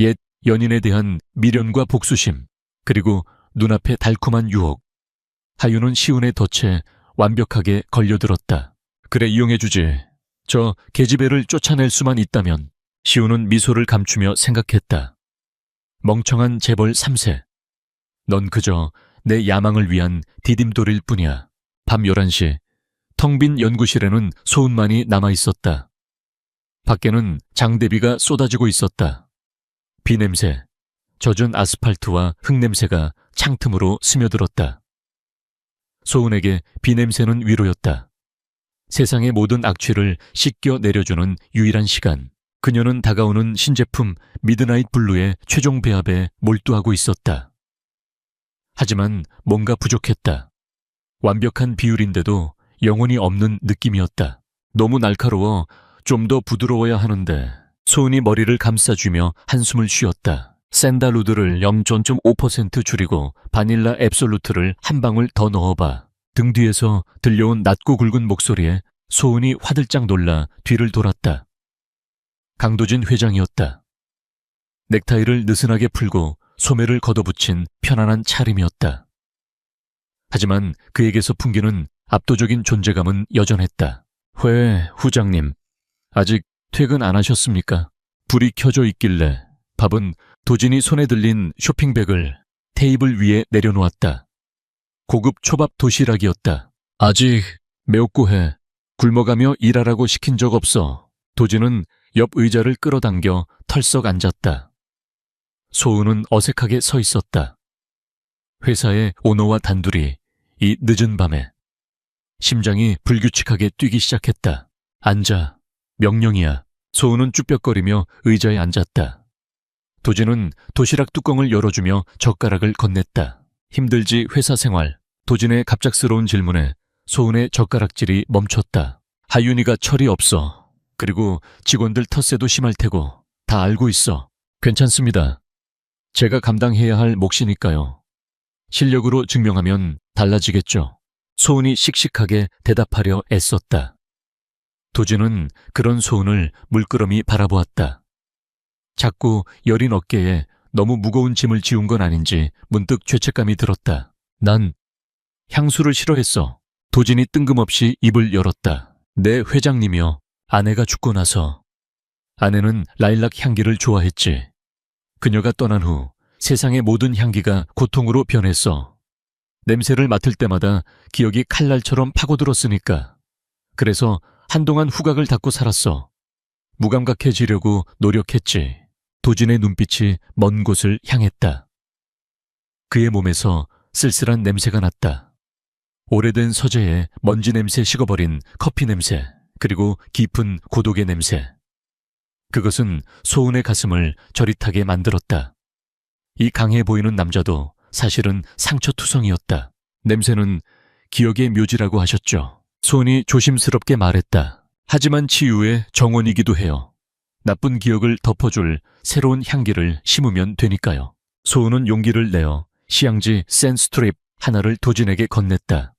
옛 연인에 대한 미련과 복수심, 그리고 눈앞의 달콤한 유혹. 하윤은 시훈의 덫에 완벽하게 걸려들었다. 그래, 이용해주지. 저 계집애를 쫓아낼 수만 있다면. 시훈은 미소를 감추며 생각했다. 멍청한 재벌 3세. 넌 그저 내 야망을 위한 디딤돌일 뿐이야. 밤 11시, 텅 빈 연구실에는 소은만이 남아있었다. 밖에는 장대비가 쏟아지고 있었다. 비냄새, 젖은 아스팔트와 흙냄새가 창틈으로 스며들었다. 소은에게 비냄새는 위로였다. 세상의 모든 악취를 씻겨 내려주는 유일한 시간. 그녀는 다가오는 신제품 미드나잇 블루의 최종 배합에 몰두하고 있었다. 하지만 뭔가 부족했다. 완벽한 비율인데도 영혼이 없는 느낌이었다. 너무 날카로워 좀 더 부드러워야 하는데. 소은이 머리를 감싸주며 한숨을 쉬었다. 샌달우드를 0.5% 줄이고 바닐라 앱솔루트를 한 방울 더 넣어봐. 등 뒤에서 들려온 낮고 굵은 목소리에 소은이 화들짝 놀라 뒤를 돌았다. 강도진 회장이었다. 넥타이를 느슨하게 풀고 소매를 걷어붙인 편안한 차림이었다. 하지만 그에게서 풍기는 압도적인 존재감은 여전했다. 후장님, 아직 퇴근 안 하셨습니까? 불이 켜져 있길래 밥은 도진이 손에 들린 쇼핑백을 테이블 위에 내려놓았다. 고급 초밥 도시락이었다. 아직 매웠고 해. 굶어가며 일하라고 시킨 적 없어. 도진은 옆 의자를 끌어당겨 털썩 앉았다. 소은은 어색하게 서 있었다. 회사의 오너와 단둘이 이 늦은 밤에. 심장이 불규칙하게 뛰기 시작했다. 앉아. 명령이야. 소은은 쭈뼛거리며 의자에 앉았다. 도진은 도시락 뚜껑을 열어주며 젓가락을 건넸다. 힘들지 회사 생활. 도진의 갑작스러운 질문에 소은의 젓가락질이 멈췄다. 하윤이가 철이 없어. 그리고 직원들 텃세도 심할 테고 다 알고 있어. 괜찮습니다. 제가 감당해야 할 몫이니까요. 실력으로 증명하면 달라지겠죠. 소은이 씩씩하게 대답하려 애썼다. 도진은 그런 소은을 물끄러미 바라보았다. 작고 여린 어깨에 너무 무거운 짐을 지운 건 아닌지 문득 죄책감이 들었다. 난 향수를 싫어했어. 도진이 뜬금없이 입을 열었다. 내 회장님이여. 아내가 죽고 나서 아내는 라일락 향기를 좋아했지. 그녀가 떠난 후 세상의 모든 향기가 고통으로 변했어. 냄새를 맡을 때마다 기억이 칼날처럼 파고들었으니까. 그래서 한동안 후각을 닫고 살았어. 무감각해지려고 노력했지. 도진의 눈빛이 먼 곳을 향했다. 그의 몸에서 쓸쓸한 냄새가 났다. 오래된 서재에 먼지 냄새 식어버린 커피 냄새, 그리고 깊은 고독의 냄새. 그것은 소은의 가슴을 저릿하게 만들었다. 이 강해 보이는 남자도 사실은 상처투성이었다. 냄새는 기억의 묘지라고 하셨죠. 소은이 조심스럽게 말했다. 하지만 치유의 정원이기도 해요. 나쁜 기억을 덮어줄 새로운 향기를 심으면 되니까요. 소은은 용기를 내어 시향지 센스트립 하나를 도진에게 건넸다.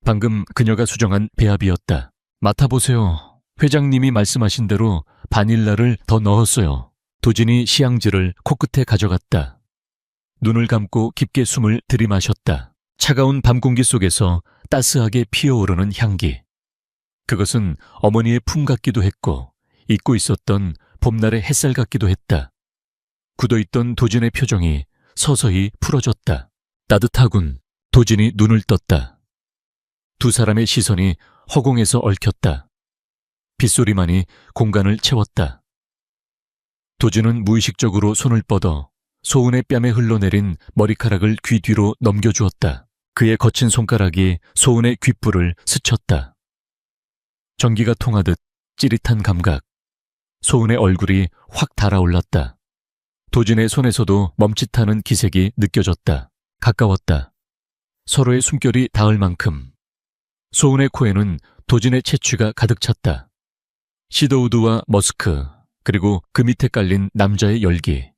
방금 그녀가 수정한 배합이었다. 맡아보세요. 회장님이 말씀하신 대로 바닐라를 더 넣었어요. 도진이 시향지를 코끝에 가져갔다. 눈을 감고 깊게 숨을 들이마셨다. 차가운 밤 공기 속에서 따스하게 피어오르는 향기. 그것은 어머니의 품 같기도 했고 잊고 있었던 봄날의 햇살 같기도 했다. 굳어있던 도진의 표정이 서서히 풀어졌다. 따뜻하군. 도진이 눈을 떴다. 두 사람의 시선이 허공에서 얽혔다. 빗소리만이 공간을 채웠다. 도진은 무의식적으로 손을 뻗어 소은의 뺨에 흘러내린 머리카락을 귀 뒤로 넘겨주었다. 그의 거친 손가락이 소은의 귓불을 스쳤다. 전기가 통하듯 찌릿한 감각. 소은의 얼굴이 확 달아올랐다. 도진의 손에서도 멈칫하는 기색이 느껴졌다. 가까웠다. 서로의 숨결이 닿을 만큼. 소은의 코에는 도진의 채취가 가득 찼다. 시더우드와 머스크, 그리고 그 밑에 깔린 남자의 열기.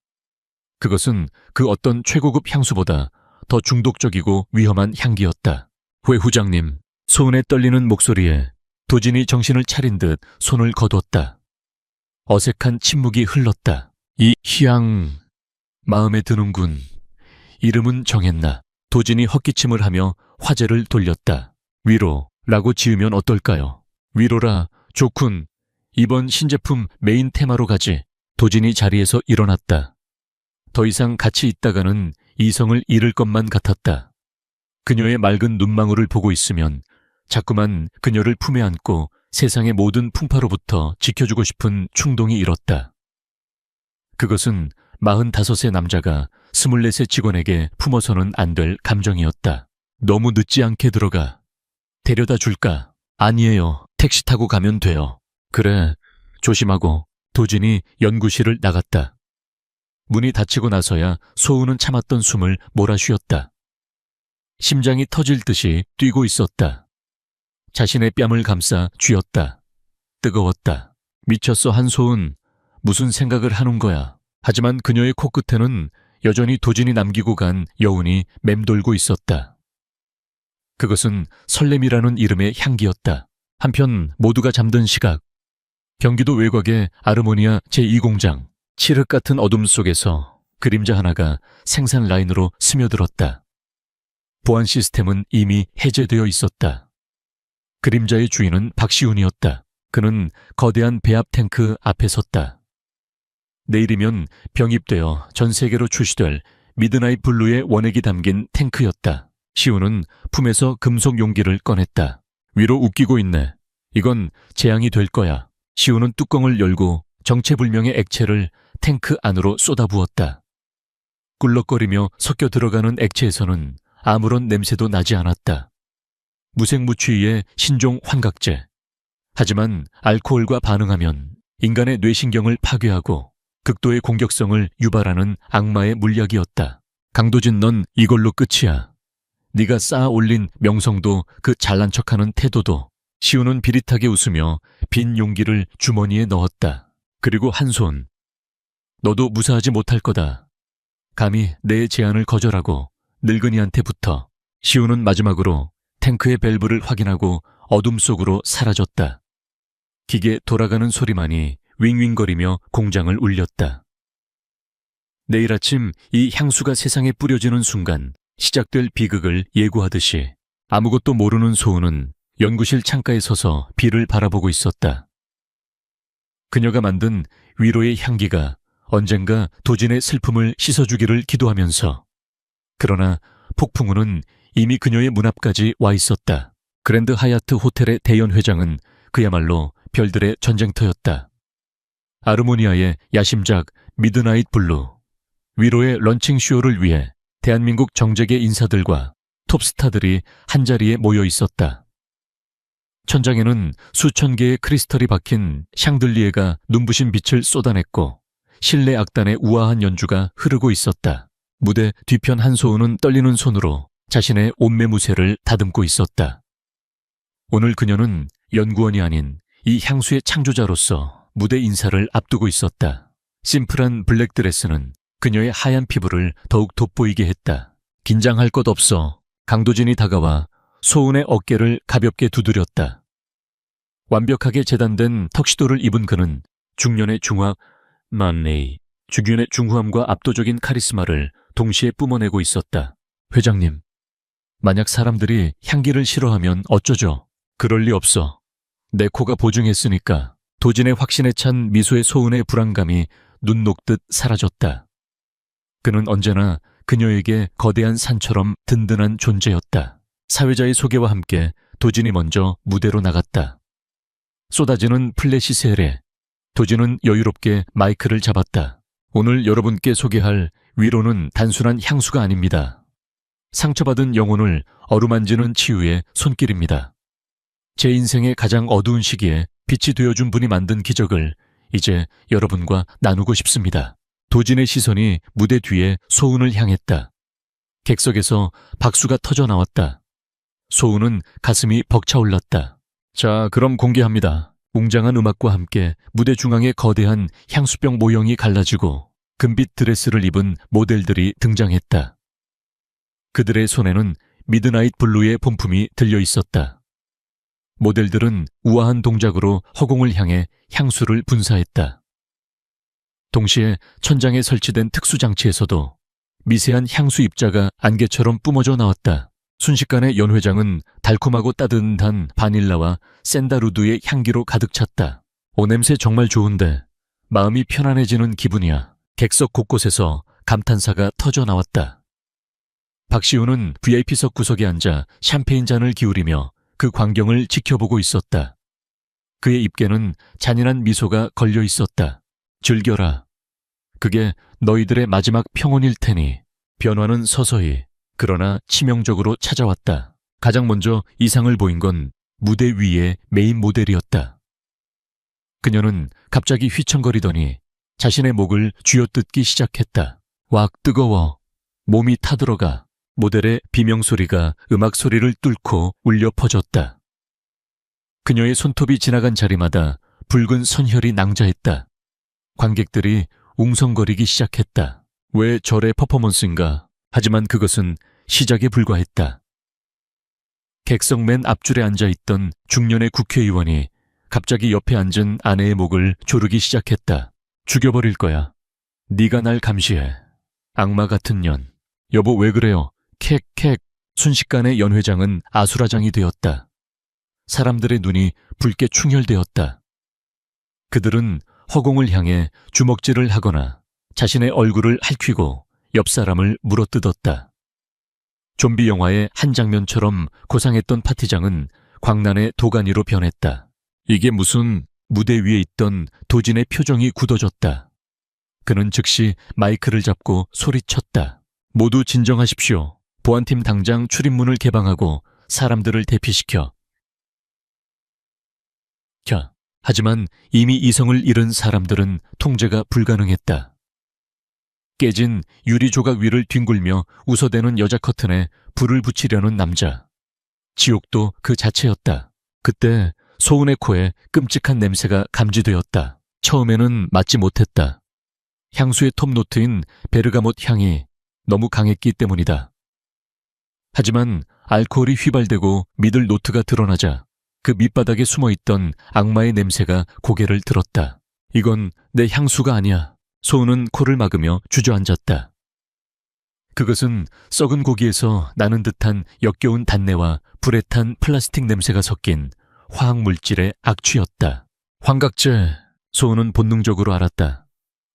그것은 그 어떤 최고급 향수보다 더 중독적이고 위험한 향기였다. 회 후장님, 소은의 떨리는 목소리에 도진이 정신을 차린 듯 손을 거뒀다. 어색한 침묵이 흘렀다. 이 향, 마음에 드는군. 이름은 정했나. 도진이 헛기침을 하며 화제를 돌렸다. 위로라고 지으면 어떨까요? 위로라, 좋군. 이번 신제품 메인 테마로 가지. 도진이 자리에서 일어났다. 더 이상 같이 있다가는 이성을 잃을 것만 같았다. 그녀의 맑은 눈망울을 보고 있으면 자꾸만 그녀를 품에 안고 세상의 모든 풍파로부터 지켜주고 싶은 충동이 일었다. 그것은 45의 남자가 24의 직원에게 품어서는 안 될 감정이었다. 너무 늦지 않게 들어가. 데려다 줄까? 아니에요. 택시 타고 가면 돼요. 그래, 조심하고. 도진이 연구실을 나갔다. 문이 닫히고 나서야 소은은 참았던 숨을 몰아쉬었다. 심장이 터질 듯이 뛰고 있었다. 자신의 뺨을 감싸 쥐었다. 뜨거웠다. 미쳤어, 한소은. 무슨 생각을 하는 거야. 하지만 그녀의 코끝에는 여전히 도진이 남기고 간 여운이 맴돌고 있었다. 그것은 설렘이라는 이름의 향기였다. 한편 모두가 잠든 시각. 경기도 외곽의 아르모니아 제2공장. 칠흑 같은 어둠 속에서 그림자 하나가 생산 라인으로 스며들었다. 보안 시스템은 이미 해제되어 있었다. 그림자의 주인은 박시훈이었다. 그는 거대한 배합 탱크 앞에 섰다. 내일이면 병입되어 전 세계로 출시될 미드나잇 블루의 원액이 담긴 탱크였다. 시훈은 품에서 금속 용기를 꺼냈다. 위로 웃기고 있네. 이건 재앙이 될 거야. 시훈은 뚜껑을 열고 정체불명의 액체를 탱크 안으로 쏟아부었다. 꿀럭거리며 섞여 들어가는 액체에서는 아무런 냄새도 나지 않았다. 무색무취의 신종 환각제. 하지만 알코올과 반응하면 인간의 뇌신경을 파괴하고 극도의 공격성을 유발하는 악마의 물약이었다. 강도진, 넌 이걸로 끝이야. 네가 쌓아 올린 명성도 그 잘난 척하는 태도도. 시우는 비릿하게 웃으며 빈 용기를 주머니에 넣었다. 그리고 한 손. 너도 무사하지 못할 거다. 감히 내 제안을 거절하고 늙은이한테 붙어. 시우는 마지막으로 탱크의 밸브를 확인하고 어둠 속으로 사라졌다. 기계 돌아가는 소리만이 윙윙거리며 공장을 울렸다. 내일 아침 이 향수가 세상에 뿌려지는 순간 시작될 비극을 예고하듯이 아무것도 모르는 소은은 연구실 창가에 서서 비를 바라보고 있었다. 그녀가 만든 위로의 향기가 언젠가 도진의 슬픔을 씻어주기를 기도하면서. 그러나 폭풍우는 이미 그녀의 문 앞까지 와 있었다. 그랜드 하얏트 호텔의 대연 회장은 그야말로 별들의 전쟁터였다. 아르모니아의 야심작 미드나잇 블루, 위로의 런칭 쇼를 위해 대한민국 정재계 인사들과 톱스타들이 한자리에 모여 있었다. 천장에는 수천 개의 크리스털이 박힌 샹들리에가 눈부신 빛을 쏟아냈고 실내 악단의 우아한 연주가 흐르고 있었다. 무대 뒤편 한소은은 떨리는 손으로 자신의 옷매무새를 다듬고 있었다. 오늘 그녀는 연구원이 아닌 이 향수의 창조자로서 무대 인사를 앞두고 있었다. 심플한 블랙 드레스는 그녀의 하얀 피부를 더욱 돋보이게 했다. 긴장할 것 없어. 강도진이 다가와 소은의 어깨를 가볍게 두드렸다. 완벽하게 재단된 턱시도를 입은 그는 중년의 중화 만레이, 주균의 중후함과 압도적인 카리스마를 동시에 뿜어내고 있었다. 회장님, 만약 사람들이 향기를 싫어하면 어쩌죠? 그럴 리 없어. 내 코가 보증했으니까. 도진의 확신에 찬 미소의 소은의 불안감이 눈 녹듯 사라졌다. 그는 언제나 그녀에게 거대한 산처럼 든든한 존재였다. 사회자의 소개와 함께 도진이 먼저 무대로 나갔다. 쏟아지는 플래시 셀에 도진은 여유롭게 마이크를 잡았다. 오늘 여러분께 소개할 위로는 단순한 향수가 아닙니다. 상처받은 영혼을 어루만지는 치유의 손길입니다. 제 인생의 가장 어두운 시기에 빛이 되어준 분이 만든 기적을 이제 여러분과 나누고 싶습니다. 도진의 시선이 무대 뒤에 소은을 향했다. 객석에서 박수가 터져 나왔다. 소은은 가슴이 벅차올랐다. 자, 그럼 공개합니다. 웅장한 음악과 함께 무대 중앙에 거대한 향수병 모형이 갈라지고 금빛 드레스를 입은 모델들이 등장했다. 그들의 손에는 미드나잇 블루의 본품이 들려 있었다. 모델들은 우아한 동작으로 허공을 향해 향수를 분사했다. 동시에 천장에 설치된 특수장치에서도 미세한 향수 입자가 안개처럼 뿜어져 나왔다. 순식간에 연 회장은 달콤하고 따뜻한 바닐라와 샌다루드의 향기로 가득 찼다. 냄새 정말 좋은데 마음이 편안해지는 기분이야. 객석 곳곳에서 감탄사가 터져 나왔다. 박시우는 VIP석 구석에 앉아 샴페인 잔을 기울이며 그 광경을 지켜보고 있었다. 그의 입에는 잔인한 미소가 걸려 있었다. 즐겨라. 그게 너희들의 마지막 평온일 테니. 변화는 서서히 그러나 치명적으로 찾아왔다. 가장 먼저 이상을 보인 건 무대 위의 메인 모델이었다. 그녀는 갑자기 휘청거리더니 자신의 목을 쥐어뜯기 시작했다. 왁 뜨거워. 몸이 타들어가. 모델의 비명소리가 음악 소리를 뚫고 울려 퍼졌다. 그녀의 손톱이 지나간 자리마다 붉은 선혈이 낭자했다. 관객들이 웅성거리기 시작했다. 왜 저래 퍼포먼스인가? 하지만 그것은 시작에 불과했다. 객석 맨 앞줄에 앉아있던 중년의 국회의원이 갑자기 옆에 앉은 아내의 목을 조르기 시작했다. 죽여버릴 거야. 네가 날 감시해. 악마 같은 년. 여보 왜 그래요? 캑캑. 순식간에 연 회장은 아수라장이 되었다. 사람들의 눈이 붉게 충혈되었다. 그들은 허공을 향해 주먹질을 하거나 자신의 얼굴을 핥히고 옆 사람을 물어뜯었다. 좀비 영화의 한 장면처럼 고상했던 파티장은 광란의 도가니로 변했다. 이게 무슨... 무대 위에 있던 도진의 표정이 굳어졌다. 그는 즉시 마이크를 잡고 소리쳤다. 모두 진정하십시오. 보안팀 당장 출입문을 개방하고 사람들을 대피시켜. 하지만 이미 이성을 잃은 사람들은 통제가 불가능했다. 깨진 유리 조각 위를 뒹굴며 웃어대는 여자 커튼에 불을 붙이려는 남자. 지옥도 그 자체였다. 그때 소은의 코에 끔찍한 냄새가 감지되었다. 처음에는 맡지 못했다. 향수의 톱노트인 베르가못 향이 너무 강했기 때문이다. 하지만 알코올이 휘발되고 미들 노트가 드러나자 그 밑바닥에 숨어있던 악마의 냄새가 고개를 들었다. 이건 내 향수가 아니야. 소은은 코를 막으며 주저앉았다. 그것은 썩은 고기에서 나는 듯한 역겨운 단내와 불에 탄 플라스틱 냄새가 섞인 화학물질의 악취였다. 환각제. 소은은 본능적으로 알았다.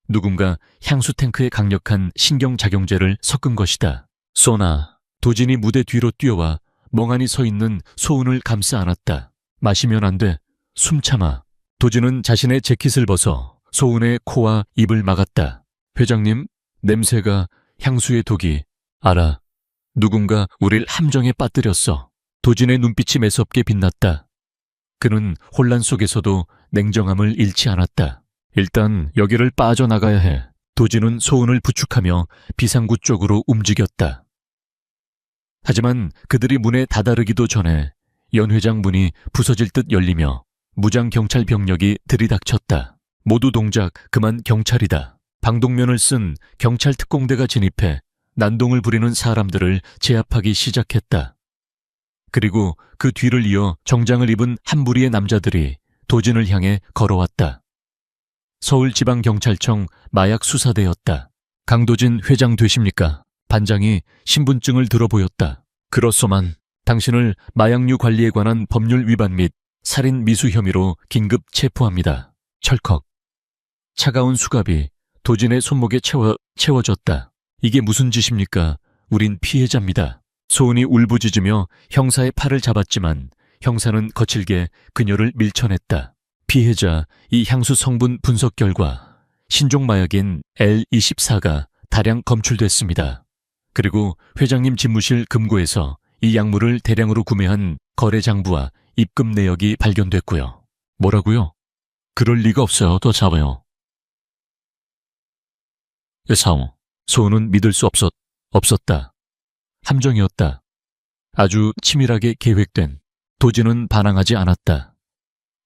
누군가 향수 탱크에 강력한 신경작용제를 섞은 것이다. 소나. 도진이 무대 뒤로 뛰어와 멍하니 서 있는 소은을 감싸 안았다. 마시면 안 돼. 숨 참아. 도진은 자신의 재킷을 벗어 소은의 코와 입을 막았다. 회장님, 냄새가... 향수의 독이... 알아. 누군가 우릴 함정에 빠뜨렸어. 도진의 눈빛이 매섭게 빛났다. 그는 혼란 속에서도 냉정함을 잃지 않았다. 일단 여기를 빠져나가야 해. 도진은 소은을 부축하며 비상구 쪽으로 움직였다. 하지만 그들이 문에 다다르기도 전에 연 회장 문이 부서질 듯 열리며 무장 경찰 병력이 들이닥쳤다. 모두 동작, 그만 경찰이다. 방독면을 쓴 경찰 특공대가 진입해 난동을 부리는 사람들을 제압하기 시작했다. 그리고 그 뒤를 이어 정장을 입은 한 무리의 남자들이 도진을 향해 걸어왔다. 서울지방경찰청 마약수사대였다. 강도진 회장 되십니까? 반장이 신분증을 들어 보였다. 그렇소만. 당신을 마약류 관리에 관한 법률 위반 및 살인 미수 혐의로 긴급 체포합니다. 철컥. 차가운 수갑이 도진의 손목에 채워졌다. 이게 무슨 짓입니까? 우린 피해자입니다. 소은이 울부짖으며 형사의 팔을 잡았지만 형사는 거칠게 그녀를 밀쳐냈다. 피해자, 이 향수 성분 분석 결과 신종 마약인 L24가 다량 검출됐습니다. 그리고 회장님 집무실 금고에서 이 약물을 대량으로 구매한 거래 장부와 입금 내역이 발견됐고요. 뭐라고요? 그럴 리가 없어요. 더 잡아요. 사오, 소은은 믿을 수 없었다. 함정이었다. 아주 치밀하게 계획된. 도진은 반항하지 않았다.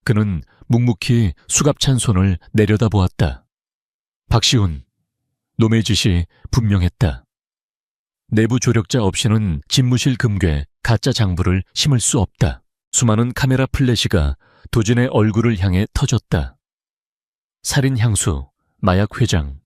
그는 묵묵히 수갑찬 손을 내려다보았다. 박시훈, 놈의 짓이 분명했다. 내부 조력자 없이는 집무실 금괴, 가짜 장부를 심을 수 없다. 수많은 카메라 플래시가 도진의 얼굴을 향해 터졌다. 살인 향수, 마약 회장.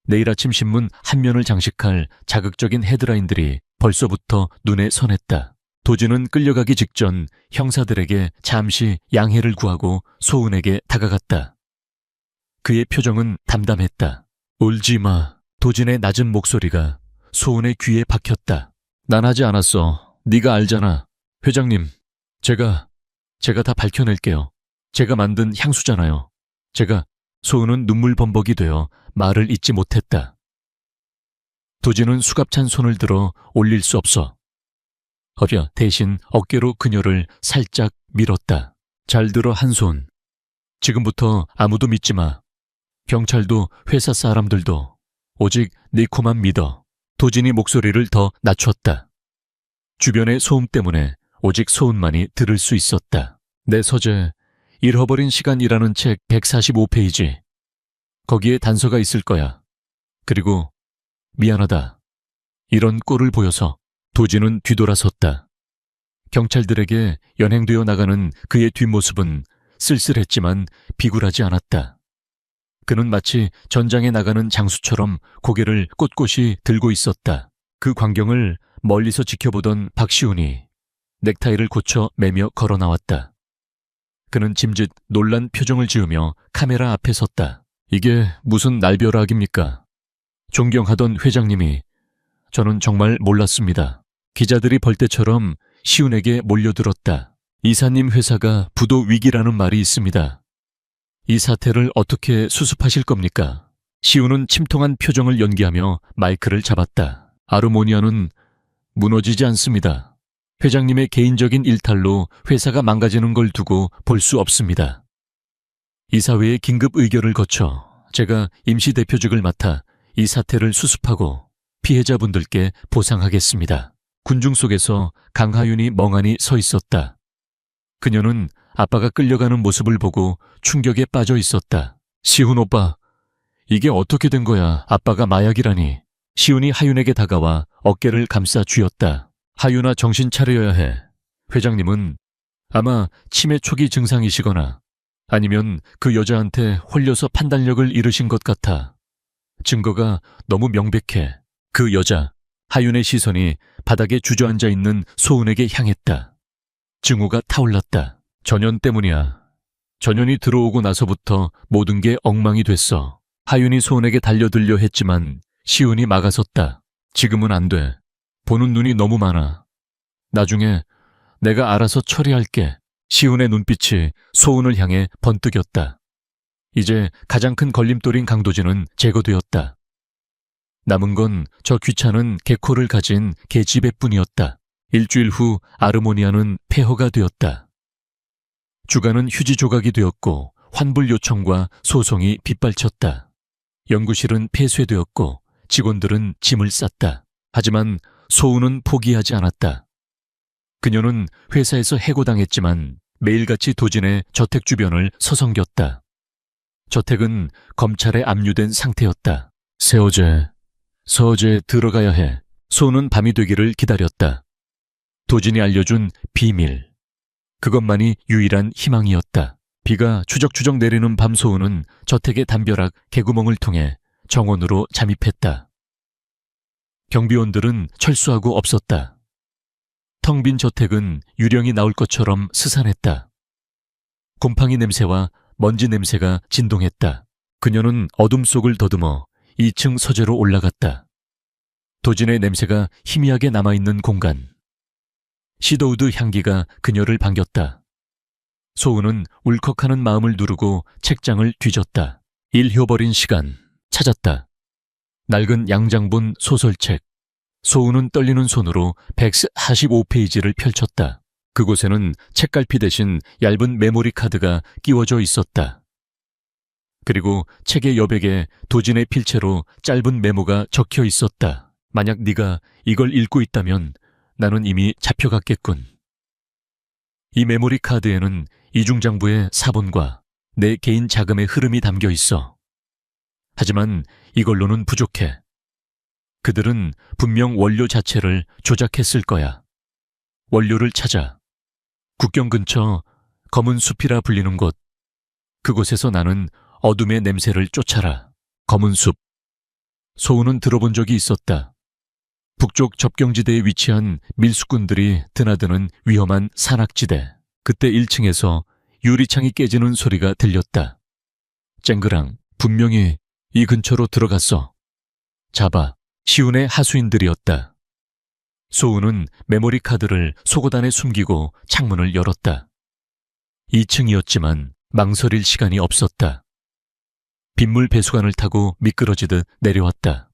내일 아침 신문 한 면을 장식할 자극적인 헤드라인들이 벌써부터 눈에 선했다. 도진은 끌려가기 직전 형사들에게 잠시 양해를 구하고 소은에게 다가갔다. 그의 표정은 담담했다. 울지 마. 도진의 낮은 목소리가 소은의 귀에 박혔다. 난 하지 않았어. 네가 알잖아. 회장님, 제가 다 밝혀낼게요. 제가 만든 향수잖아요. 소은은 눈물 범벅이 되어 말을 잇지 못했다. 도진은 수갑찬 손을 들어 올릴 수 없어. 대신 어깨로 그녀를 살짝 밀었다. 잘 들어 한 손. 지금부터 아무도 믿지 마. 경찰도 회사 사람들도. 오직 네 코만 믿어. 도진이 목소리를 더 낮췄다. 주변의 소음 때문에 오직 소은만이 들을 수 있었다. 내 서재, 잃어버린 시간이라는 책 145페이지. 거기에 단서가 있을 거야. 그리고 미안하다. 이런 꼴을 보여서. 도진은 뒤돌아섰다. 경찰들에게 연행되어 나가는 그의 뒷모습은 쓸쓸했지만 비굴하지 않았다. 그는 마치 전장에 나가는 장수처럼 고개를 꼿꼿이 들고 있었다. 그 광경을 멀리서 지켜보던 박시훈이 넥타이를 고쳐 매며 걸어 나왔다. 그는 짐짓 놀란 표정을 지으며 카메라 앞에 섰다. 이게 무슨 날벼락입니까? 존경하던 회장님이. 저는 정말 몰랐습니다. 기자들이 벌떼처럼 시훈에게 몰려들었다. 이사님 회사가 부도 위기라는 말이 있습니다. 이 사태를 어떻게 수습하실 겁니까? 시훈은 침통한 표정을 연기하며 마이크를 잡았다. 아르모니아는 무너지지 않습니다. 회장님의 개인적인 일탈로 회사가 망가지는 걸 두고 볼 수 없습니다. 이사회의 긴급 의결을 거쳐 제가 임시 대표직을 맡아 이 사태를 수습하고 피해자분들께 보상하겠습니다. 군중 속에서 강하윤이 멍하니 서 있었다. 그녀는 아빠가 끌려가는 모습을 보고 충격에 빠져 있었다. 시훈 오빠, 이게 어떻게 된 거야? 아빠가 마약이라니. 시훈이 하윤에게 다가와 어깨를 감싸 쥐었다. 하윤아, 정신 차려야 해. 회장님은 아마 치매 초기 증상이시거나 아니면 그 여자한테 홀려서 판단력을 잃으신 것 같아. 증거가 너무 명백해. 그 여자. 하윤의 시선이 바닥에 주저앉아 있는 소은에게 향했다. 증오가 타올랐다. 전현 때문이야. 전현이 들어오고 나서부터 모든 게 엉망이 됐어. 하윤이 소은에게 달려들려 했지만 시훈이 막아섰다. 지금은 안 돼. 보는 눈이 너무 많아. 나중에 내가 알아서 처리할게. 시훈의 눈빛이 소은을 향해 번뜩였다. 이제 가장 큰 걸림돌인 강도진은 제거되었다. 남은 건 저 귀찮은 개코를 가진 계집애뿐이었다. 일주일 후 아르모니아는 폐허가 되었다. 주가는 휴지 조각이 되었고 환불 요청과 소송이 빗발쳤다. 연구실은 폐쇄되었고 직원들은 짐을 쌌다. 하지만 소은은 포기하지 않았다. 그녀는 회사에서 해고당했지만 매일같이 도진의 저택 주변을 서성겼다. 저택은 검찰에 압류된 상태였다. 서재에 들어가야 해. 소는 밤이 되기를 기다렸다. 도진이 알려준 비밀. 그것만이 유일한 희망이었다. 비가 추적추적 내리는 밤 소은은 저택의 담벼락 개구멍을 통해 정원으로 잠입했다. 경비원들은 철수하고 없었다. 텅 빈 저택은 유령이 나올 것처럼 스산했다. 곰팡이 냄새와 먼지 냄새가 진동했다. 그녀는 어둠 속을 더듬어 2층 서재로 올라갔다. 도진의 냄새가 희미하게 남아있는 공간. 시더우드 향기가 그녀를 반겼다. 소은은 울컥하는 마음을 누르고 책장을 뒤졌다. 잃혀버린 시간. 찾았다. 낡은 양장본 소설책. 소은은 떨리는 손으로 145페이지를 펼쳤다. 그곳에는 책갈피 대신 얇은 메모리 카드가 끼워져 있었다. 그리고 책의 여백에 도진의 필체로 짧은 메모가 적혀 있었다. 만약 네가 이걸 읽고 있다면 나는 이미 잡혀갔겠군. 이 메모리 카드에는 이중장부의 사본과 내 개인 자금의 흐름이 담겨 있어. 하지만 이걸로는 부족해. 그들은 분명 원료 자체를 조작했을 거야. 원료를 찾아. 국경 근처 검은 숲이라 불리는 곳. 그곳에서 나는 어둠의 냄새를 쫓아라. 검은 숲. 소우는 들어본 적이 있었다. 북쪽 접경지대에 위치한 밀수꾼들이 드나드는 위험한 산악지대. 그때 1층에서 유리창이 깨지는 소리가 들렸다. 쨍그랑 분명히 이 근처로 들어갔어. 잡아. 시운의 하수인들이었다. 소우는 메모리 카드를 속옷 안에 숨기고 창문을 열었다. 2층이었지만 망설일 시간이 없었다. 빗물 배수관을 타고 미끄러지듯 내려왔다.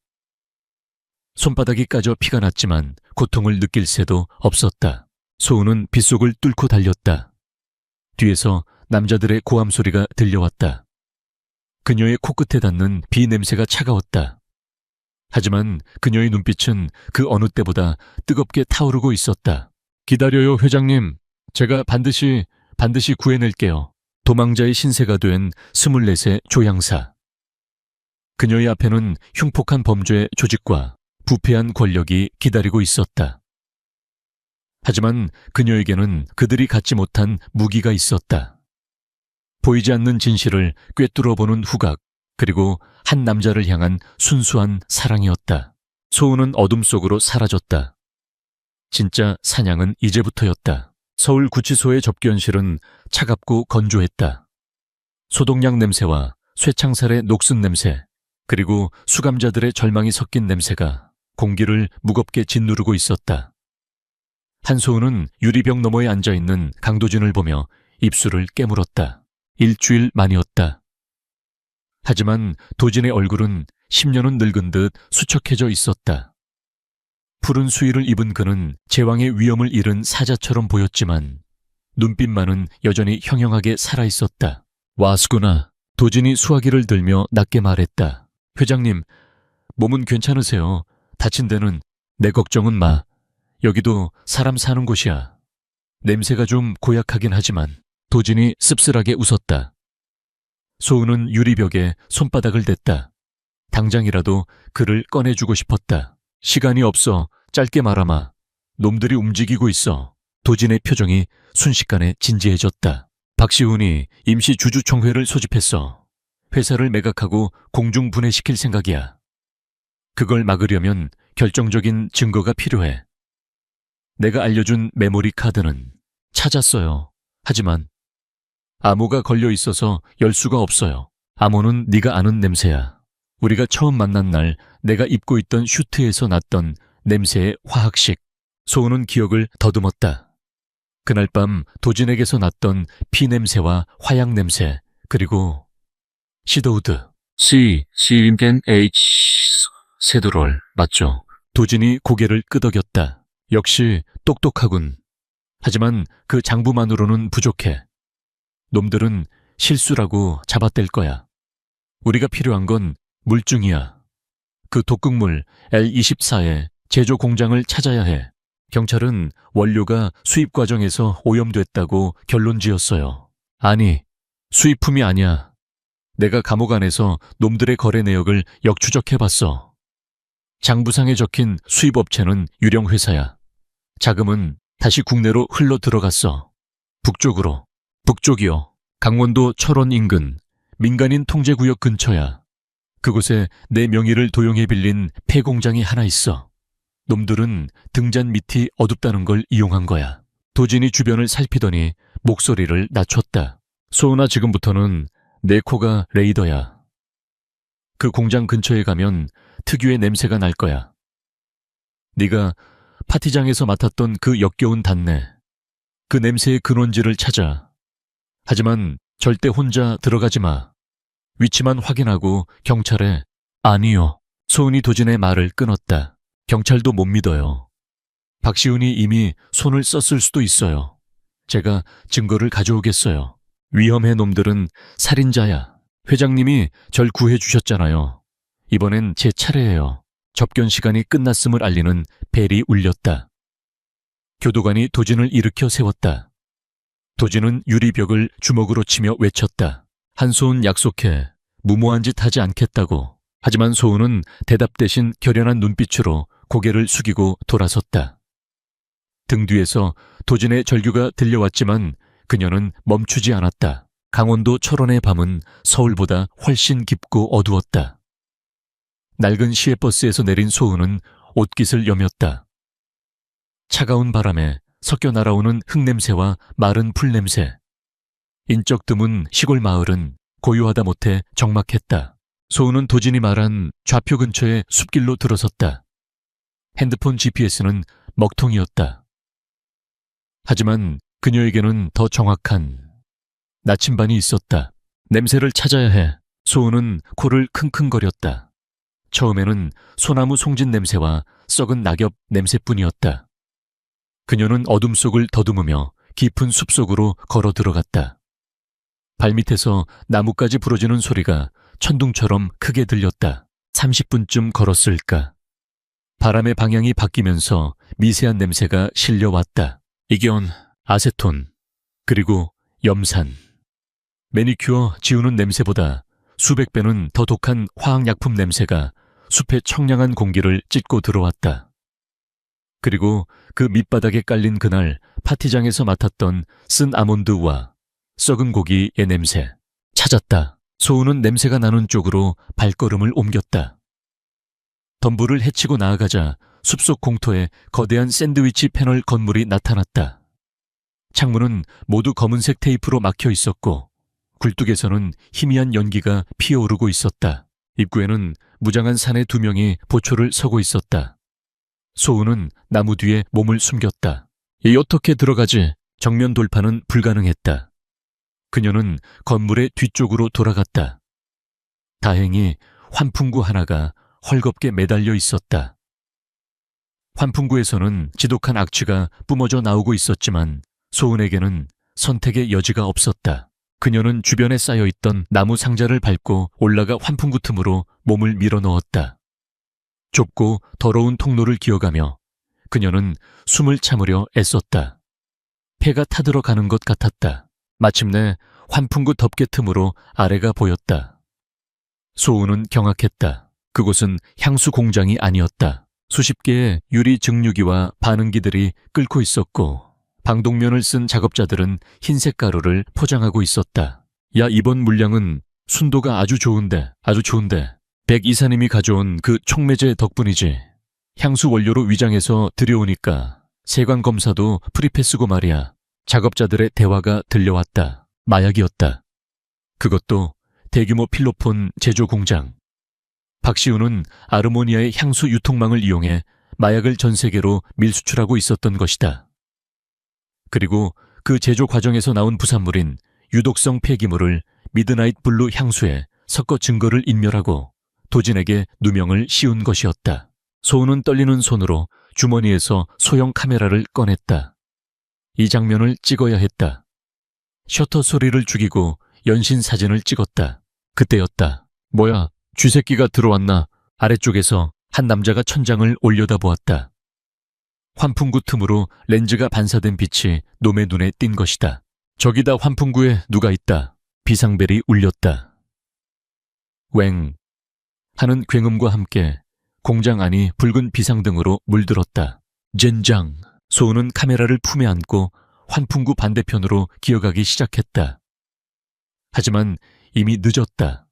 손바닥이 까져 피가 났지만 고통을 느낄 새도 없었다. 소우는 빗속을 뚫고 달렸다. 뒤에서 남자들의 고함 소리가 들려왔다. 그녀의 코끝에 닿는 비 냄새가 차가웠다. 하지만 그녀의 눈빛은 그 어느 때보다 뜨겁게 타오르고 있었다. 기다려요, 회장님. 제가 반드시 구해낼게요. 도망자의 신세가 된 24세 조향사. 그녀의 앞에는 흉폭한 범죄 조직과 부패한 권력이 기다리고 있었다. 하지만 그녀에게는 그들이 갖지 못한 무기가 있었다. 보이지 않는 진실을 꿰뚫어보는 후각, 그리고 한 남자를 향한 순수한 사랑이었다. 소우는 어둠 속으로 사라졌다. 진짜 사냥은 이제부터였다. 서울 구치소의 접견실은 차갑고 건조했다. 소독약 냄새와 쇠창살의 녹슨 냄새, 그리고 수감자들의 절망이 섞인 냄새가 공기를 무겁게 짓누르고 있었다. 한소우는 유리병 너머에 앉아있는 강도진을 보며 입술을 깨물었다. 일주일 만이었다. 하지만 도진의 얼굴은 10년은 늙은 듯 수척해져 있었다. 푸른 수의를 입은 그는 제왕의 위엄을 잃은 사자처럼 보였지만 눈빛만은 여전히 형형하게 살아있었다. 와수구나. 도진이 수화기를 들며 낮게 말했다. 회장님, 몸은 괜찮으세요. 다친 데는 내 걱정은 마. 여기도 사람 사는 곳이야. 냄새가 좀 고약하긴 하지만. 도진이 씁쓸하게 웃었다. 소우는 유리벽에 손바닥을 댔다. 당장이라도 그를 꺼내주고 싶었다. 시간이 없어. 짧게 말아마. 놈들이 움직이고 있어. 도진의 표정이 순식간에 진지해졌다. 박시훈이 임시 주주총회를 소집했어. 회사를 매각하고 공중 분해시킬 생각이야. 그걸 막으려면 결정적인 증거가 필요해. 내가 알려준 메모리 카드는 찾았어요. 하지만 암호가 걸려 있어서 열 수가 없어요. 암호는 네가 아는 냄새야. 우리가 처음 만난 날 내가 입고 있던 슈트에서 났던 냄새의 화학식. 소우는 기억을 더듬었다. 그날 밤 도진에게서 났던 피 냄새와 화약 냄새, 그리고 시더우드. 세도롤 맞죠? 도진이 고개를 끄덕였다. 역시 똑똑하군. 하지만 그 장부만으로는 부족해. 놈들은 실수라고 잡아댈 거야. 우리가 필요한 건 물증이야. 그 독극물 L24의 제조 공장을 찾아야 해. 경찰은 원료가 수입 과정에서 오염됐다고 결론 지었어요. 아니, 수입품이 아니야. 내가 감옥 안에서 놈들의 거래 내역을 역추적해봤어. 장부상에 적힌 수입업체는 유령 회사야. 자금은 다시 국내로 흘러 들어갔어. 북쪽으로. 북쪽이요. 강원도 철원 인근 민간인 통제구역 근처야. 그곳에 내 명의를 도용해 빌린 폐공장이 하나 있어. 놈들은 등잔 밑이 어둡다는 걸 이용한 거야. 도진이 주변을 살피더니 목소리를 낮췄다. 소은아, 지금부터는 내 코가 레이더야. 그 공장 근처에 가면 특유의 냄새가 날 거야. 네가 파티장에서 맡았던 그 역겨운 단내, 그 냄새의 근원지를 찾아. 하지만 절대 혼자 들어가지 마. 위치만 확인하고 경찰에. 아니요. 소은이 도진의 말을 끊었다. 경찰도 못 믿어요. 박시훈이 이미 손을 썼을 수도 있어요. 제가 증거를 가져오겠어요. 위험해 놈들은 살인자야. 회장님이 절 구해주셨잖아요. 이번엔 제 차례예요. 접견 시간이 끝났음을 알리는 벨이 울렸다. 교도관이 도진을 일으켜 세웠다. 도진은 유리벽을 주먹으로 치며 외쳤다. 한소은 약속해. 무모한 짓 하지 않겠다고. 하지만 소은은 대답 대신 결연한 눈빛으로 고개를 숙이고 돌아섰다. 등 뒤에서 도진의 절규가 들려왔지만 그녀는 멈추지 않았다. 강원도 철원의 밤은 서울보다 훨씬 깊고 어두웠다. 낡은 시외버스에서 내린 소은은 옷깃을 여몄다. 차가운 바람에 섞여 날아오는 흙냄새와 마른 풀냄새. 인적 드문 시골 마을은 고요하다 못해 적막했다. 소은은 도진이 말한 좌표 근처의 숲길로 들어섰다. 핸드폰 GPS는 먹통이었다. 하지만 그녀에게는 더 정확한 나침반이 있었다. 냄새를 찾아야 해. 소은은 코를 킁킁거렸다. 처음에는 소나무 송진 냄새와 썩은 낙엽 냄새뿐이었다. 그녀는 어둠 속을 더듬으며 깊은 숲속으로 걸어 들어갔다. 발밑에서 나뭇가지 부러지는 소리가 천둥처럼 크게 들렸다. 30분쯤 걸었을까. 바람의 방향이 바뀌면서 미세한 냄새가 실려왔다. 이견, 아세톤, 그리고 염산. 매니큐어 지우는 냄새보다 수백 배는 더 독한 화학약품 냄새가 숲의 청량한 공기를 찢고 들어왔다. 그리고 그 밑바닥에 깔린 그날 파티장에서 맡았던 쓴 아몬드와 썩은 고기의 냄새. 찾았다. 소은은 냄새가 나는 쪽으로 발걸음을 옮겼다. 덤불을 헤치고 나아가자 숲속 공터에 거대한 샌드위치 패널 건물이 나타났다. 창문은 모두 검은색 테이프로 막혀 있었고 굴뚝에서는 희미한 연기가 피어오르고 있었다. 입구에는 무장한 사내 2명이 보초를 서고 있었다. 소은은 나무 뒤에 몸을 숨겼다. 어떻게 들어가지? 정면 돌파는 불가능했다. 그녀는 건물의 뒤쪽으로 돌아갔다. 다행히 환풍구 하나가 헐겁게 매달려 있었다. 환풍구에서는 지독한 악취가 뿜어져 나오고 있었지만 소은에게는 선택의 여지가 없었다. 그녀는 주변에 쌓여있던 나무 상자를 밟고 올라가 환풍구 틈으로 몸을 밀어 넣었다. 좁고 더러운 통로를 기어가며 그녀는 숨을 참으려 애썼다. 폐가 타들어가는 것 같았다. 마침내 환풍구 덮개 틈으로 아래가 보였다. 소은은 경악했다. 그곳은 향수 공장이 아니었다. 수십 개의 유리 증류기와 반응기들이 끓고 있었고 방독면을 쓴 작업자들은 흰색 가루를 포장하고 있었다. 야, 이번 물량은 순도가 아주 좋은데. 백 이사님이 가져온 그 촉매제 덕분이지. 향수 원료로 위장해서 들여오니까 세관 검사도 프리패스고 말이야. 작업자들의 대화가 들려왔다. 마약이었다. 그것도 대규모 필로폰 제조 공장. 박시우는 아르모니아의 향수 유통망을 이용해 마약을 전 세계로 밀수출하고 있었던 것이다. 그리고 그 제조 과정에서 나온 부산물인 유독성 폐기물을 미드나잇 블루 향수에 섞어 증거를 인멸하고 도진에게 누명을 씌운 것이었다. 소은은 떨리는 손으로 주머니에서 소형 카메라를 꺼냈다. 이 장면을 찍어야 했다. 셔터 소리를 죽이고 연신 사진을 찍었다. 그때였다. 뭐야, 쥐새끼가 들어왔나? 아래쪽에서 한 남자가 천장을 올려다보았다. 환풍구 틈으로 렌즈가 반사된 빛이 놈의 눈에 띈 것이다. 저기다 환풍구에 누가 있다. 비상벨이 울렸다. 웽 하는 굉음과 함께 공장 안이 붉은 비상등으로 물들었다. 젠장. 소은은 카메라를 품에 안고 환풍구 반대편으로 기어가기 시작했다. 하지만 이미 늦었다.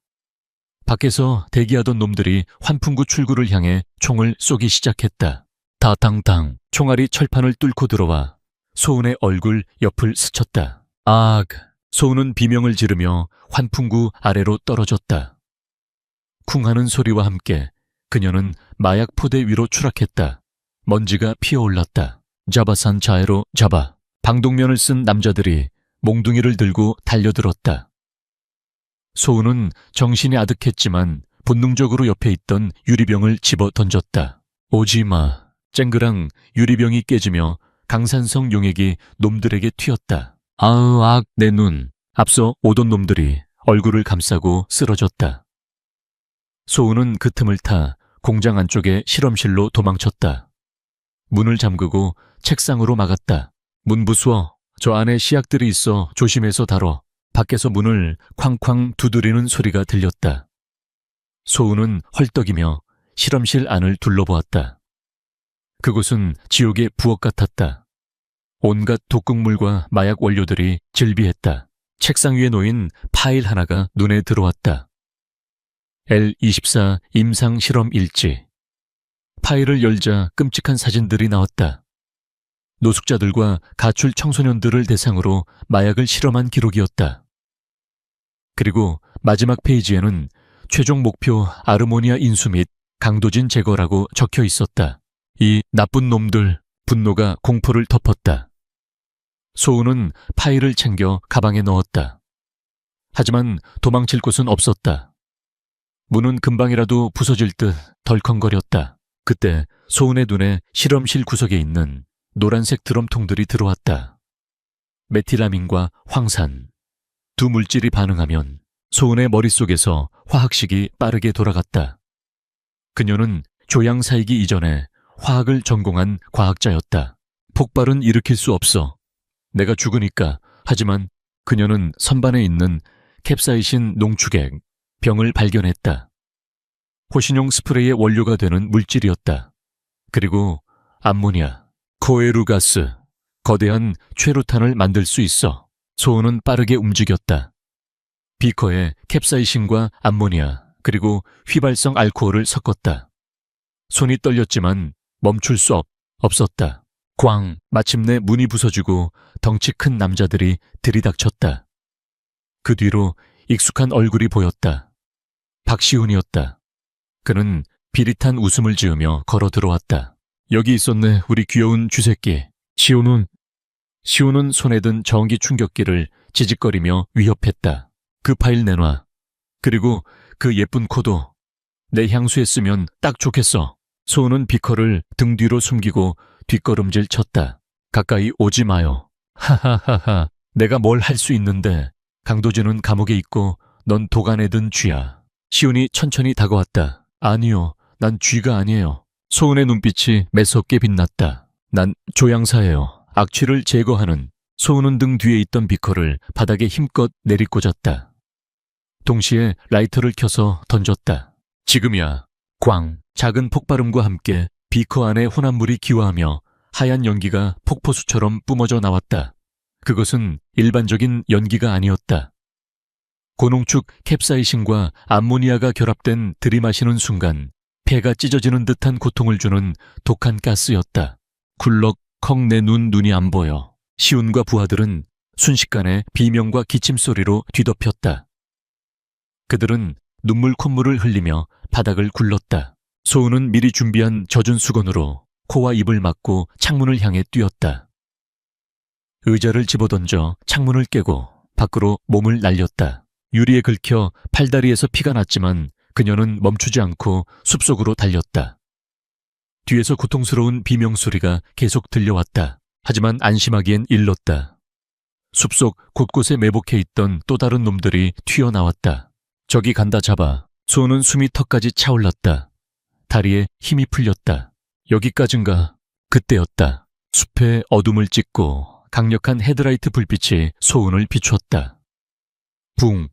밖에서 대기하던 놈들이 환풍구 출구를 향해 총을 쏘기 시작했다. 다당당. 총알이 철판을 뚫고 들어와 소은의 얼굴 옆을 스쳤다. 악. 소은은 비명을 지르며 환풍구 아래로 떨어졌다. 쿵 하는 소리와 함께 그녀는 마약 포대 위로 추락했다. 먼지가 피어올랐다. 자바산 자에로 자바. 방독면을 쓴 남자들이 몽둥이를 들고 달려들었다. 소은은 정신이 아득했지만 본능적으로 옆에 있던 유리병을 집어 던졌다. 오지마. 쨍그랑 유리병이 깨지며 강산성 용액이 놈들에게 튀었다. 아으 악 내 눈. 앞서 오던 놈들이 얼굴을 감싸고 쓰러졌다. 소우는 그 틈을 타 공장 안쪽의 실험실로 도망쳤다. 문을 잠그고 책상으로 막았다. 문 부수어. 저 안에 시약들이 있어 조심해서 다뤄. 밖에서 문을 쾅쾅 두드리는 소리가 들렸다. 소우는 헐떡이며 실험실 안을 둘러보았다. 그곳은 지옥의 부엌 같았다. 온갖 독극물과 마약 원료들이 질비했다. 책상 위에 놓인 파일 하나가 눈에 들어왔다. L24 임상 실험 일지. 파일을 열자 끔찍한 사진들이 나왔다. 노숙자들과 가출 청소년들을 대상으로 마약을 실험한 기록이었다. 그리고 마지막 페이지에는 최종 목표 아르모니아 인수 및 강도진 제거라고 적혀 있었다. 이 나쁜 놈들, 분노가 공포를 덮었다. 소우는 파일을 챙겨 가방에 넣었다. 하지만 도망칠 곳은 없었다. 문은 금방이라도 부서질 듯 덜컹거렸다. 그때 소은의 눈에 실험실 구석에 있는 노란색 드럼통들이 들어왔다. 메틸아민과 황산. 두 물질이 반응하면 소은의 머릿속에서 화학식이 빠르게 돌아갔다. 그녀는 조향사이기 이전에 화학을 전공한 과학자였다. 폭발은 일으킬 수 없어. 내가 죽으니까. 하지만 그녀는 선반에 있는 캡사이신 농축액, 병을 발견했다. 호신용 스프레이의 원료가 되는 물질이었다. 그리고 암모니아, 코에루가스, 거대한 최루탄을 만들 수 있어. 소은은 빠르게 움직였다. 비커에 캡사이신과 암모니아, 그리고 휘발성 알코올을 섞었다. 손이 떨렸지만 멈출 수 없었다. 꽝! 마침내 문이 부서지고 덩치 큰 남자들이 들이닥쳤다. 그 뒤로 익숙한 얼굴이 보였다. 박시훈이었다. 그는 비릿한 웃음을 지으며 걸어 들어왔다. 여기 있었네, 우리 귀여운 쥐새끼. 시훈은 손에 든 전기 충격기를 지직거리며 위협했다. 그 파일 내놔. 그리고 그 예쁜 코도. 내 향수에 쓰면 딱 좋겠어. 소은은 비커를 등 뒤로 숨기고 뒷걸음질 쳤다. 가까이 오지 마요. 하하하하. 내가 뭘 할 수 있는데. 강도진은 감옥에 있고 넌 도간에 든 쥐야. 시훈이 천천히 다가왔다. 아니요, 난 쥐가 아니에요. 소은의 눈빛이 매섭게 빛났다. 난 조향사예요. 악취를 제거하는. 소은은 등 뒤에 있던 비커를 바닥에 힘껏 내리꽂았다. 동시에 라이터를 켜서 던졌다. 지금이야. 꽝! 작은 폭발음과 함께 비커 안에 혼합물이 기화하며 하얀 연기가 폭포수처럼 뿜어져 나왔다. 그것은 일반적인 연기가 아니었다. 고농축 캡사이신과 암모니아가 결합된 들이마시는 순간 폐가 찢어지는 듯한 고통을 주는 독한 가스였다. 굴럭컥 내 눈이 안 보여. 시훈과 부하들은 순식간에 비명과 기침소리로 뒤덮였다. 그들은 눈물 콧물을 흘리며 바닥을 굴렀다. 소은은 미리 준비한 젖은 수건으로 코와 입을 막고 창문을 향해 뛰었다. 의자를 집어던져 창문을 깨고 밖으로 몸을 날렸다. 유리에 긁혀 팔다리에서 피가 났지만 그녀는 멈추지 않고 숲속으로 달렸다. 뒤에서 고통스러운 비명소리가 계속 들려왔다. 하지만 안심하기엔 일렀다. 숲속 곳곳에 매복해 있던 또 다른 놈들이 튀어나왔다. 저기 간다 잡아. 소은은 숨이 턱까지 차올랐다. 다리에 힘이 풀렸다. 여기까진가. 그때였다. 숲의 어둠을 찢고 강력한 헤드라이트 불빛이 소은을 비추었다. 붕!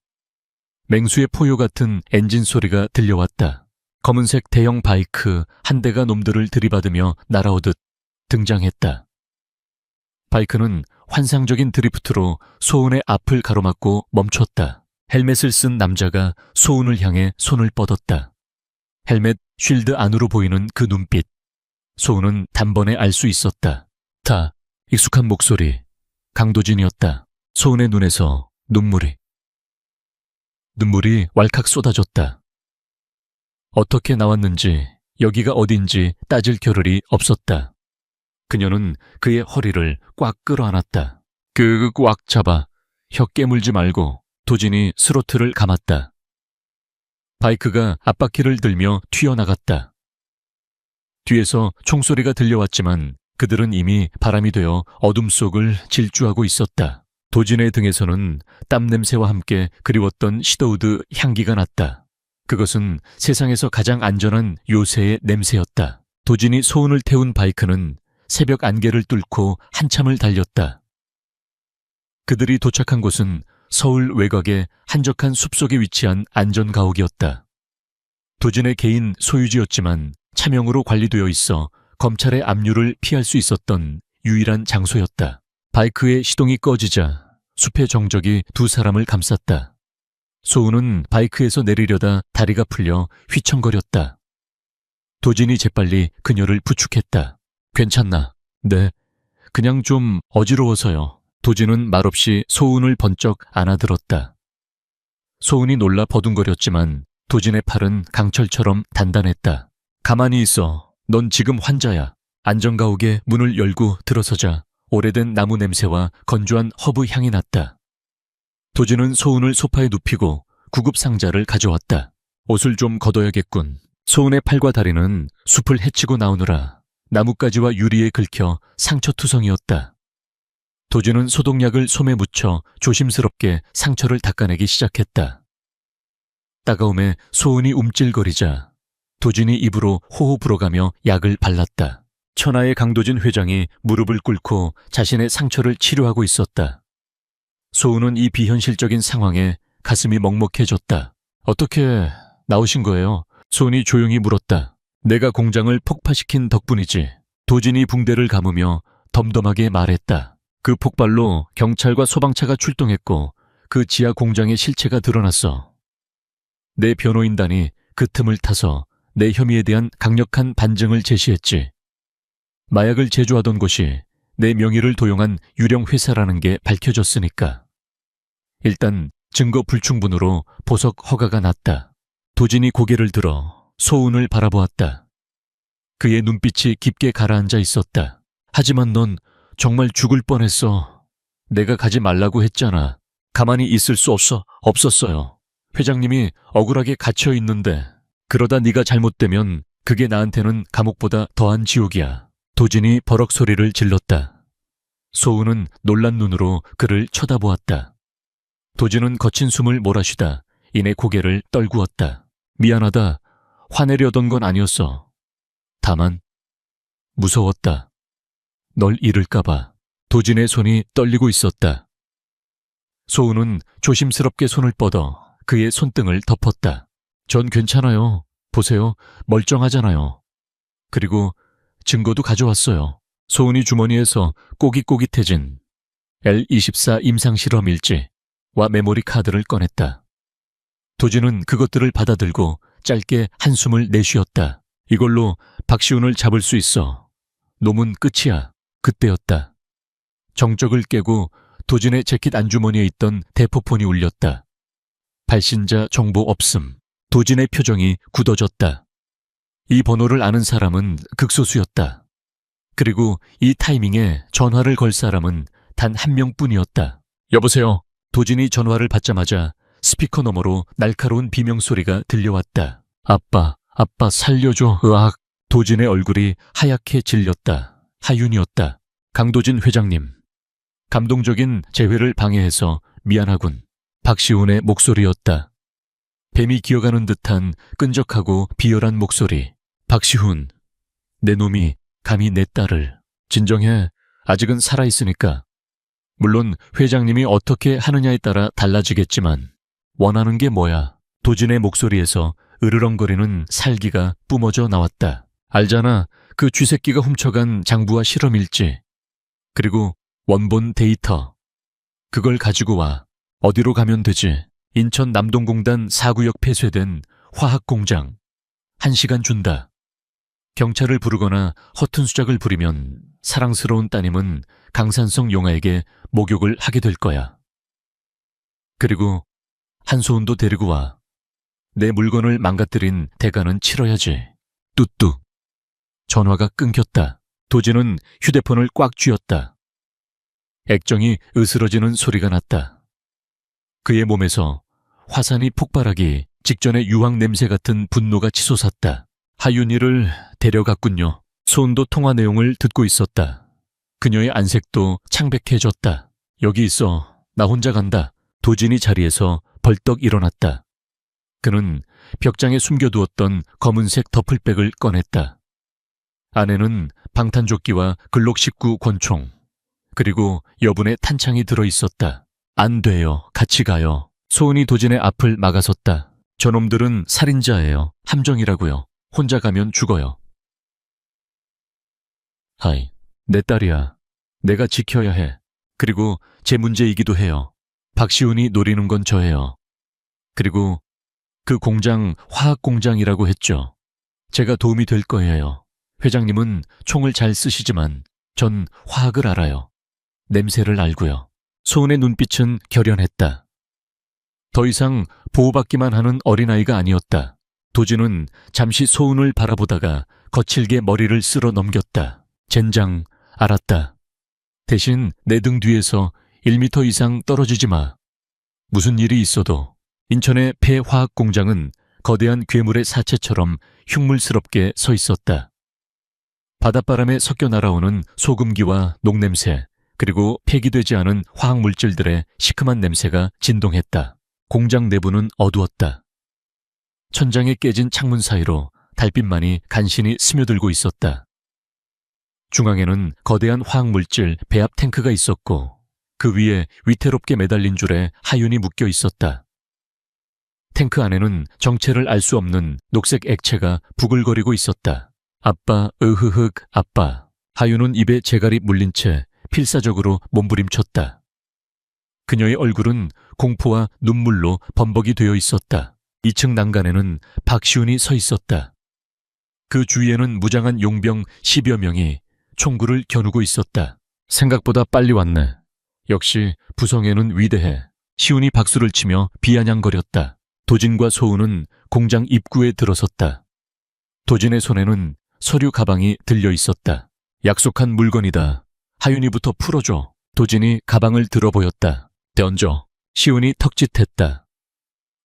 맹수의 포효 같은 엔진 소리가 들려왔다. 검은색 대형 바이크 한 대가 놈들을 들이받으며 날아오듯 등장했다. 바이크는 환상적인 드리프트로 소은의 앞을 가로막고 멈췄다. 헬멧을 쓴 남자가 소은을 향해 손을 뻗었다. 헬멧 쉴드 안으로 보이는 그 눈빛. 소은은 단번에 알 수 있었다. 다 익숙한 목소리. 강도진이었다. 소은의 눈에서 눈물이 왈칵 쏟아졌다. 어떻게 나왔는지 여기가 어딘지 따질 겨를이 없었다. 그녀는 그의 허리를 꽉 끌어안았다. 꽉 잡아. 혀 깨물지 말고. 도진이 스로틀을 감았다. 바이크가 앞바퀴를 들며 튀어나갔다. 뒤에서 총소리가 들려왔지만 그들은 이미 바람이 되어 어둠 속을 질주하고 있었다. 도진의 등에서는 땀 냄새와 함께 그리웠던 시더우드 향기가 났다. 그것은 세상에서 가장 안전한 요새의 냄새였다. 도진이 소운을 태운 바이크는 새벽 안개를 뚫고 한참을 달렸다. 그들이 도착한 곳은 서울 외곽의 한적한 숲속에 위치한 안전가옥이었다. 도진의 개인 소유지였지만 차명으로 관리되어 있어 검찰의 압류를 피할 수 있었던 유일한 장소였다. 바이크의 시동이 꺼지자 숲의 정적이 두 사람을 감쌌다. 소운은 바이크에서 내리려다 다리가 풀려 휘청거렸다. 도진이 재빨리 그녀를 부축했다. 괜찮나? 네, 그냥 좀 어지러워서요. 도진은 말없이 소운을 번쩍 안아들었다. 소운이 놀라 버둥거렸지만 도진의 팔은 강철처럼 단단했다. 가만히 있어. 넌 지금 환자야. 안전가옥의 문을 열고 들어서자 오래된 나무 냄새와 건조한 허브 향이 났다. 도진은 소운을 소파에 눕히고 구급 상자를 가져왔다. 옷을 좀 걷어야겠군. 소운의 팔과 다리는 숲을 헤치고 나오느라 나뭇가지와 유리에 긁혀 상처투성이었다. 도진은 소독약을 솜에 묻혀 조심스럽게 상처를 닦아내기 시작했다. 따가움에 소운이 움찔거리자 도진이 입으로 호호 불어가며 약을 발랐다. 천하의 강도진 회장이 무릎을 꿇고 자신의 상처를 치료하고 있었다. 소운은 이 비현실적인 상황에 가슴이 먹먹해졌다. 어떻게 나오신 거예요? 소운이 조용히 물었다. 내가 공장을 폭파시킨 덕분이지. 도진이 붕대를 감으며 덤덤하게 말했다. 그 폭발로 경찰과 소방차가 출동했고 그 지하 공장의 실체가 드러났어. 내 변호인단이 그 틈을 타서 내 혐의에 대한 강력한 반증을 제시했지. 마약을 제조하던 곳이 내 명의를 도용한 유령 회사라는 게 밝혀졌으니까. 일단 증거 불충분으로 보석 허가가 났다. 도진이 고개를 들어 소운을 바라보았다. 그의 눈빛이 깊게 가라앉아 있었다. 하지만 넌 정말 죽을 뻔했어. 내가 가지 말라고 했잖아. 가만히 있을 수 없었어요. 회장님이 억울하게 갇혀 있는데 그러다 네가 잘못되면 그게 나한테는 감옥보다 더한 지옥이야. 도진이 버럭 소리를 질렀다. 소운은 놀란 눈으로 그를 쳐다보았다. 도진은 거친 숨을 몰아쉬다 이내 고개를 떨구었다. 미안하다. 화내려던 건 아니었어. 다만 무서웠다. 널 잃을까봐. 도진의 손이 떨리고 있었다. 소운은 조심스럽게 손을 뻗어 그의 손등을 덮었다. 전 괜찮아요. 보세요. 멀쩡하잖아요. 그리고 증거도 가져왔어요. 소운이 주머니에서 꼬깃꼬깃해진 L24 임상실험 일지와 메모리 카드를 꺼냈다. 도진은 그것들을 받아들고 짧게 한숨을 내쉬었다. 이걸로 박시훈을 잡을 수 있어. 놈은 끝이야. 그때였다. 정적을 깨고 도진의 재킷 안주머니에 있던 대포폰이 울렸다. 발신자 정보 없음. 도진의 표정이 굳어졌다. 이 번호를 아는 사람은 극소수였다. 그리고 이 타이밍에 전화를 걸 사람은 단 한 명뿐이었다. 여보세요. 도진이 전화를 받자마자 스피커 너머로 날카로운 비명소리가 들려왔다. 아빠 살려줘. 으악. 도진의 얼굴이 하얗게 질렸다. 하윤이었다. 강도진 회장님. 감동적인 재회를 방해해서 미안하군. 박시훈의 목소리였다. 뱀이 기어가는 듯한 끈적하고 비열한 목소리. 박시훈, 내 놈이 감히 내 딸을. 진정해. 아직은 살아있으니까. 물론 회장님이 어떻게 하느냐에 따라 달라지겠지만 원하는 게 뭐야. 도진의 목소리에서 으르렁거리는 살기가 뿜어져 나왔다. 알잖아. 그 쥐새끼가 훔쳐간 장부와 실험일지. 그리고 원본 데이터. 그걸 가지고 와. 어디로 가면 되지? 인천 남동공단 4구역 폐쇄된 화학공장. 1시간 준다. 경찰을 부르거나 허튼 수작을 부리면 사랑스러운 따님은 강산성 용아에게 목욕을 하게 될 거야. 그리고 한소은도 데리고 와. 내 물건을 망가뜨린 대가는 치러야지. 뚜뚜. 전화가 끊겼다. 도진은 휴대폰을 꽉 쥐었다. 액정이 으스러지는 소리가 났다. 그의 몸에서 화산이 폭발하기 직전의 유황 냄새 같은 분노가 치솟았다. 하윤이를 데려갔군요. 소은도 통화 내용을 듣고 있었다. 그녀의 안색도 창백해졌다. 여기 있어. 나 혼자 간다. 도진이 자리에서 벌떡 일어났다. 그는 벽장에 숨겨두었던 검은색 더플백을 꺼냈다. 안에는 방탄조끼와 글록 19 권총, 그리고 여분의 탄창이 들어있었다. 안 돼요. 같이 가요. 소은이 도진의 앞을 막아섰다. 저놈들은 살인자예요. 함정이라고요. 혼자 가면 죽어요. 하이, 내 딸이야. 내가 지켜야 해. 그리고 제 문제이기도 해요. 박시훈이 노리는 건 저예요. 그리고 그 공장 화학공장이라고 했죠. 제가 도움이 될 거예요. 회장님은 총을 잘 쓰시지만 전 화학을 알아요. 냄새를 알고요. 소은의 눈빛은 결연했다. 더 이상 보호받기만 하는 어린아이가 아니었다. 도진은 잠시 소은을 바라보다가 거칠게 머리를 쓸어 넘겼다. 젠장, 알았다. 대신 내 등 뒤에서 1m 이상 떨어지지 마. 무슨 일이 있어도 인천의 폐화학공장은 거대한 괴물의 사체처럼 흉물스럽게 서 있었다. 바닷바람에 섞여 날아오는 소금기와 녹냄새, 그리고 폐기되지 않은 화학물질들의 시큼한 냄새가 진동했다. 공장 내부는 어두웠다. 천장에 깨진 창문 사이로 달빛만이 간신히 스며들고 있었다. 중앙에는 거대한 화학물질 배합 탱크가 있었고 그 위에 위태롭게 매달린 줄에 하윤이 묶여 있었다. 탱크 안에는 정체를 알 수 없는 녹색 액체가 부글거리고 있었다. 아빠, 으흐흑, 아빠. 하윤은 입에 재갈이 물린 채 필사적으로 몸부림쳤다. 그녀의 얼굴은 공포와 눈물로 범벅이 되어 있었다. 2층 난간에는 박시훈이 서 있었다. 그 주위에는 무장한 용병 10여 명이 총구를 겨누고 있었다. 생각보다 빨리 왔네. 역시 부성애는 위대해. 시훈이 박수를 치며 비아냥거렸다. 도진과 소은은 공장 입구에 들어섰다. 도진의 손에는 서류 가방이 들려 있었다. 약속한 물건이다. 하윤이부터 풀어줘. 도진이 가방을 들어보였다. 던져. 시훈이 턱짓했다.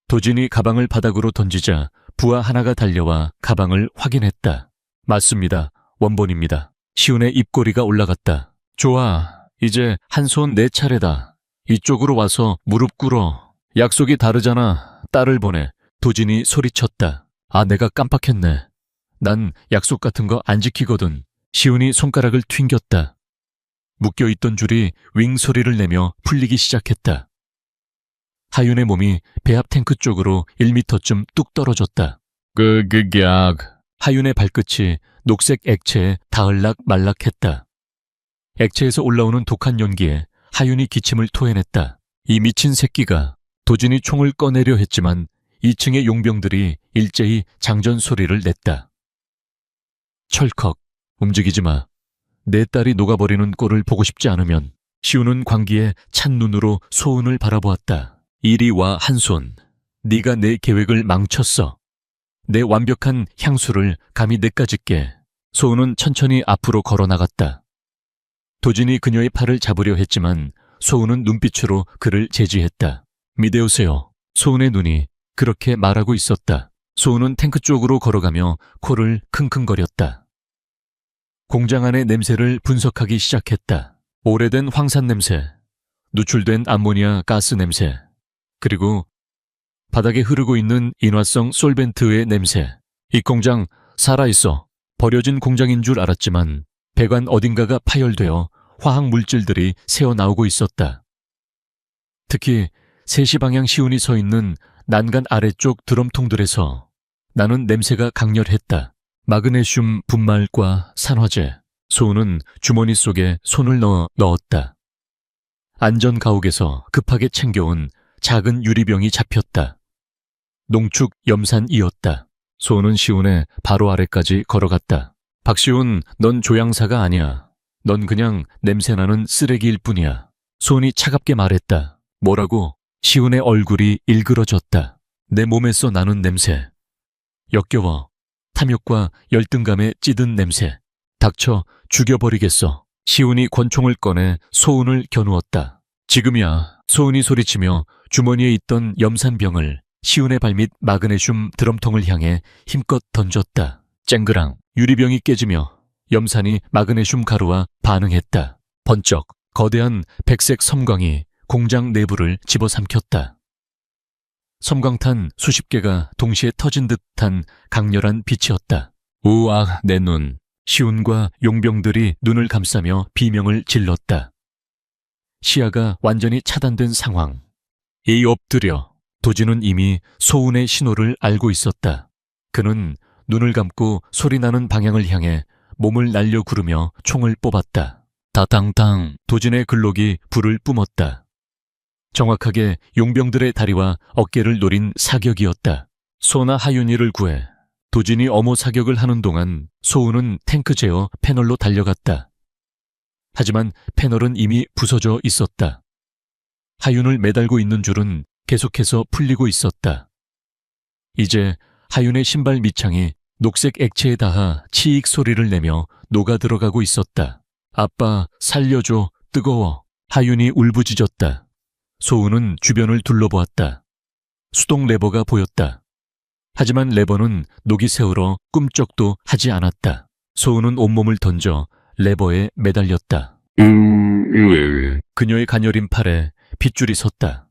도진이 가방을 바닥으로 던지자 부하 하나가 달려와 가방을 확인했다. 맞습니다. 원본입니다. 시훈의 입꼬리가 올라갔다. 좋아. 이제 한 손 내 차례다. 이쪽으로 와서 무릎 꿇어. 약속이 다르잖아. 딸을 보내. 도진이 소리쳤다. 아, 내가 깜빡했네. 난 약속 같은 거 안 지키거든. 시훈이 손가락을 튕겼다. 묶여있던 줄이 윙 소리를 내며 풀리기 시작했다. 하윤의 몸이 배합 탱크 쪽으로 1m쯤 뚝 떨어졌다. 하윤의 발끝이 녹색 액체에 닿을락 말락했다. 액체에서 올라오는 독한 연기에 하윤이 기침을 토해냈다. 이 미친 새끼가. 도진이 총을 꺼내려 했지만 2층의 용병들이 일제히 장전 소리를 냈다. 철컥. 움직이지 마. 내 딸이 녹아버리는 꼴을 보고 싶지 않으면. 시우는 광기에 찬 눈으로 소은을 바라보았다. 이리 와, 한손. 네가 내 계획을 망쳤어. 내 완벽한 향수를 감히 내까짓게. 소은은 천천히 앞으로 걸어나갔다. 도진이 그녀의 팔을 잡으려 했지만 소은은 눈빛으로 그를 제지했다. 믿으세요. 소은의 눈이 그렇게 말하고 있었다. 소은은 탱크 쪽으로 걸어가며 코를 킁킁거렸다. 공장 안의 냄새를 분석하기 시작했다. 오래된 황산 냄새, 누출된 암모니아 가스 냄새, 그리고 바닥에 흐르고 있는 인화성 솔벤트의 냄새. 이 공장 살아있어. 버려진 공장인 줄 알았지만 배관 어딘가가 파열되어 화학물질들이 새어나오고 있었다. 특히 3시 방향 시운이 서 있는 난간 아래쪽 드럼통들에서 나는 냄새가 강렬했다. 마그네슘 분말과 산화제. 소은은 주머니 속에 손을 넣었다. 안전 가옥에서 급하게 챙겨온 작은 유리병이 잡혔다. 농축 염산이었다. 소은은 시운의 바로 아래까지 걸어갔다. 박시운, 넌 조향사가 아니야. 넌 그냥 냄새나는 쓰레기일 뿐이야. 소은이 차갑게 말했다. 뭐라고? 시운의 얼굴이 일그러졌다. 내 몸에서 나는 냄새. 역겨워. 탐욕과 열등감에 찌든 냄새. 닥쳐, 죽여버리겠어. 시운이 권총을 꺼내 소은을 겨누었다. 지금이야. 소은이 소리치며 주머니에 있던 염산병을 시운의 발밑 마그네슘 드럼통을 향해 힘껏 던졌다. 쨍그랑. 유리병이 깨지며 염산이 마그네슘 가루와 반응했다. 번쩍 거대한 백색 섬광이 공장 내부를 집어삼켰다. 섬광탄 수십 개가 동시에 터진 듯한 강렬한 빛이었다. 우악, 내 눈. 시운과 용병들이 눈을 감싸며 비명을 질렀다. 시야가 완전히 차단된 상황. 이 엎드려. 도진은 이미 소운의 신호를 알고 있었다. 그는 눈을 감고 소리나는 방향을 향해 몸을 날려 구르며 총을 뽑았다. 다당당. 도진의 글록이 불을 뿜었다. 정확하게 용병들의 다리와 어깨를 노린 사격이었다. 소나 하윤이를 구해. 도진이 엄호 사격을 하는 동안 소운은 탱크 제어 패널로 달려갔다. 하지만 패널은 이미 부서져 있었다. 하윤을 매달고 있는 줄은 계속해서 풀리고 있었다. 이제 하윤의 신발 밑창이 녹색 액체에 닿아 치익 소리를 내며 녹아들어가고 있었다. 아빠, 살려줘, 뜨거워. 하윤이 울부짖었다. 소운은 주변을 둘러보았다. 수동 레버가 보였다. 하지만 레버는 녹이 새우러 꿈쩍도 하지 않았다. 소운은 온몸을 던져 레버에 매달렸다. 그녀의 가녀린 팔에 핏줄이 섰다.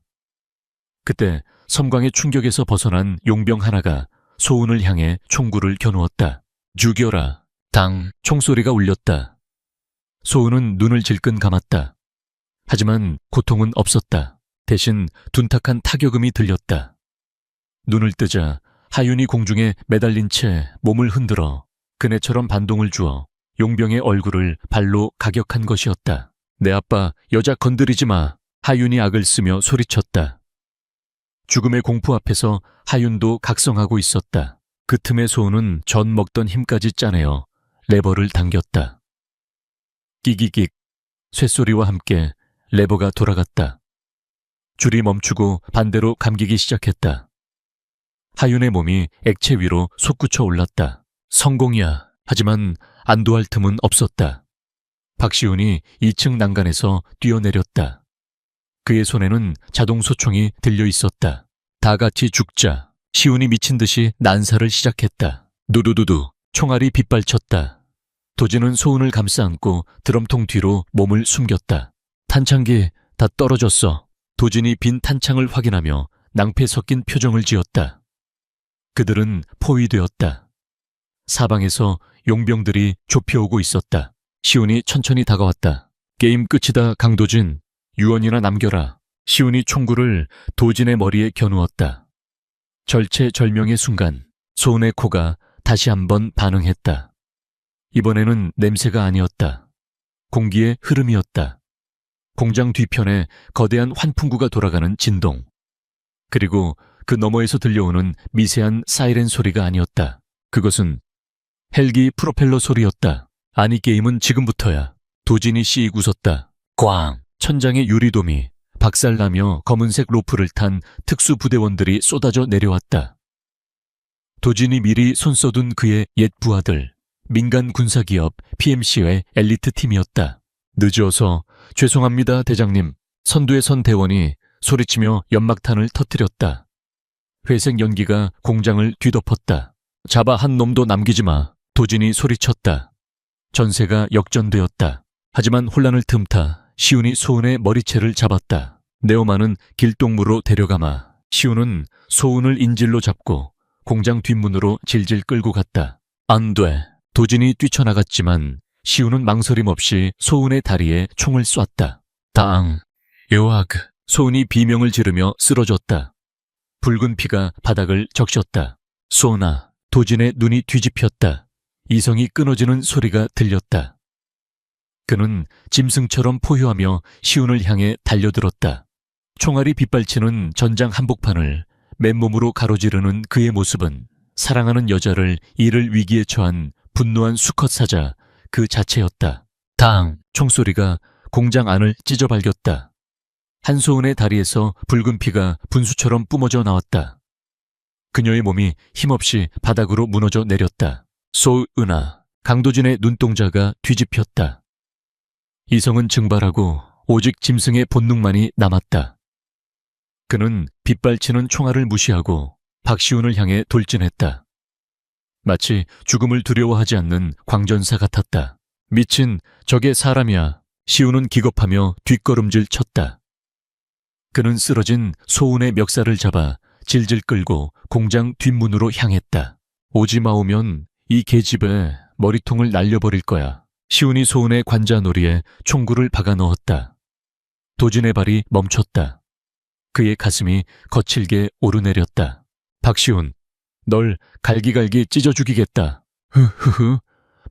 그때 섬광의 충격에서 벗어난 용병 하나가 소운을 향해 총구를 겨누었다. 죽여라. 당. 총소리가 울렸다. 소운은 눈을 질끈 감았다. 하지만 고통은 없었다. 대신 둔탁한 타격음이 들렸다. 눈을 뜨자 하윤이 공중에 매달린 채 몸을 흔들어 그네처럼 반동을 주어 용병의 얼굴을 발로 가격한 것이었다. 내 아빠, 여자 건드리지 마. 하윤이 악을 쓰며 소리쳤다. 죽음의 공포 앞에서 하윤도 각성하고 있었다. 그 틈에 소운은 전 먹던 힘까지 짜내어 레버를 당겼다. 끼기끽. 쇳소리와 함께 레버가 돌아갔다. 줄이 멈추고 반대로 감기기 시작했다. 하윤의 몸이 액체 위로 솟구쳐 올랐다. 성공이야. 하지만 안도할 틈은 없었다. 박시훈이 2층 난간에서 뛰어내렸다. 그의 손에는 자동 소총이 들려 있었다. 다 같이 죽자. 시훈이 미친 듯이 난사를 시작했다. 누두두두. 총알이 빗발쳤다. 도진은 소운을 감싸 안고 드럼통 뒤로 몸을 숨겼다. 탄창기 다 떨어졌어. 도진이 빈 탄창을 확인하며 낭패 섞인 표정을 지었다. 그들은 포위되었다. 사방에서 용병들이 좁혀오고 있었다. 시훈이 천천히 다가왔다. 게임 끝이다, 강도진. 유언이나 남겨라. 시훈이 총구를 도진의 머리에 겨누었다. 절체절명의 순간 소운의 코가 다시 한번 반응했다. 이번에는 냄새가 아니었다. 공기의 흐름이었다. 공장 뒤편에 거대한 환풍구가 돌아가는 진동. 그리고 그 너머에서 들려오는 미세한 사이렌 소리가 아니었다. 그것은 헬기 프로펠러 소리였다. 아니, 게임은 지금부터야. 도진이 씩 웃었다. 꽝! 천장의 유리돔이 박살나며 검은색 로프를 탄 특수부대원들이 쏟아져 내려왔다. 도진이 미리 손써둔 그의 옛 부하들, 민간 군사기업 PMC의 엘리트 팀이었다. 늦어서 죄송합니다, 대장님. 선두에 선 대원이 소리치며 연막탄을 터뜨렸다. 회색 연기가 공장을 뒤덮었다. 잡아 한 놈도 남기지 마. 도진이 소리쳤다. 전세가 역전되었다. 하지만 혼란을 틈타 시훈이 소운의 머리채를 잡았다. 네오마는 길동무로 데려가마 시훈은 소운을 인질로 잡고 공장 뒷문으로 질질 끌고 갔다. 안 돼. 도진이 뛰쳐나갔지만 시훈은 망설임 없이 소운의 다리에 총을 쐈다. 당! 요악! 소운이 비명을 지르며 쓰러졌다. 붉은 피가 바닥을 적셨다. 소나! 도진의 눈이 뒤집혔다. 이성이 끊어지는 소리가 들렸다. 그는 짐승처럼 포효하며 시훈을 향해 달려들었다. 총알이 빗발치는 전장 한복판을 맨몸으로 가로지르는 그의 모습은 사랑하는 여자를 잃을 위기에 처한 분노한 수컷 사자 그 자체였다. 당! 총소리가 공장 안을 찢어발겼다. 한소은의 다리에서 붉은 피가 분수처럼 뿜어져 나왔다. 그녀의 몸이 힘없이 바닥으로 무너져 내렸다. 소은아, 강도진의 눈동자가 뒤집혔다. 이성은 증발하고 오직 짐승의 본능만이 남았다. 그는 빗발치는 총알을 무시하고 박시훈을 향해 돌진했다. 마치 죽음을 두려워하지 않는 광전사 같았다. 미친, 저게 사람이야. 시우는 기겁하며 뒷걸음질 쳤다. 그는 쓰러진 소운의 멱살을 잡아 질질 끌고 공장 뒷문으로 향했다. 오지 마오면 이 계집애 머리통을 날려버릴 거야. 시운이 소운의 관자놀이에 총구를 박아 넣었다. 도진의 발이 멈췄다. 그의 가슴이 거칠게 오르내렸다. 박시운, 널 갈기갈기 찢어 죽이겠다. 흐흐흐,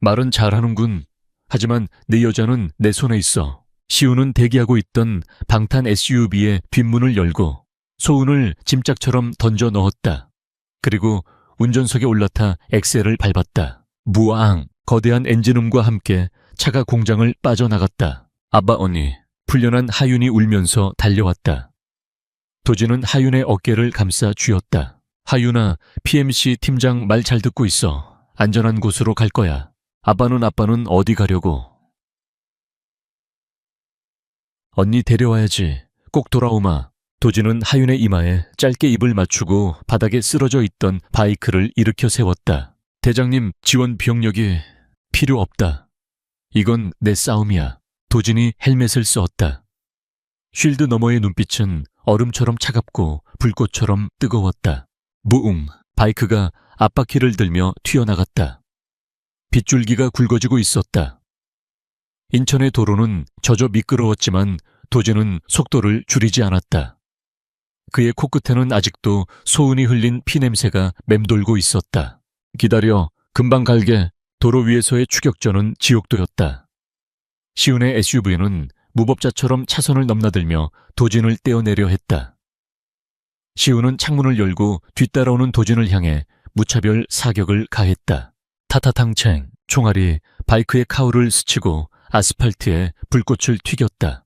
말은 잘하는군. 하지만 네 여자는 내 손에 있어. 시우는 대기하고 있던 방탄 SUV의 뒷문을 열고 소운을 짐짝처럼 던져 넣었다. 그리고 운전석에 올라타 엑셀을 밟았다. 무앙! 거대한 엔진음과 함께 차가 공장을 빠져나갔다. 아빠 언니, 풀려난 하윤이 울면서 달려왔다. 도진은 하윤의 어깨를 감싸 쥐었다. 하윤아, PMC 팀장 말 잘 듣고 있어. 안전한 곳으로 갈 거야. 아빠는 어디 가려고? 언니 데려와야지. 꼭 돌아오마. 도진은 하윤의 이마에 짧게 입을 맞추고 바닥에 쓰러져 있던 바이크를 일으켜 세웠다. 대장님, 지원 병력이 필요 없다. 이건 내 싸움이야. 도진이 헬멧을 썼다. 쉴드 너머의 눈빛은 얼음처럼 차갑고 불꽃처럼 뜨거웠다. 무웅, 바이크가 앞바퀴를 들며 튀어나갔다. 빗줄기가 굵어지고 있었다. 인천의 도로는 젖어 미끄러웠지만 도진은 속도를 줄이지 않았다. 그의 코끝에는 아직도 소은이 흘린 피냄새가 맴돌고 있었다. 기다려, 금방 갈게. 도로 위에서의 추격전은 지옥도였다. 시운의 SUV는 무법자처럼 차선을 넘나들며 도진을 떼어내려 했다. 시운은 창문을 열고 뒤따라오는 도진을 향해 무차별 사격을 가했다. 타타탕챙, 총알이 바이크의 카울을 스치고 아스팔트에 불꽃을 튀겼다.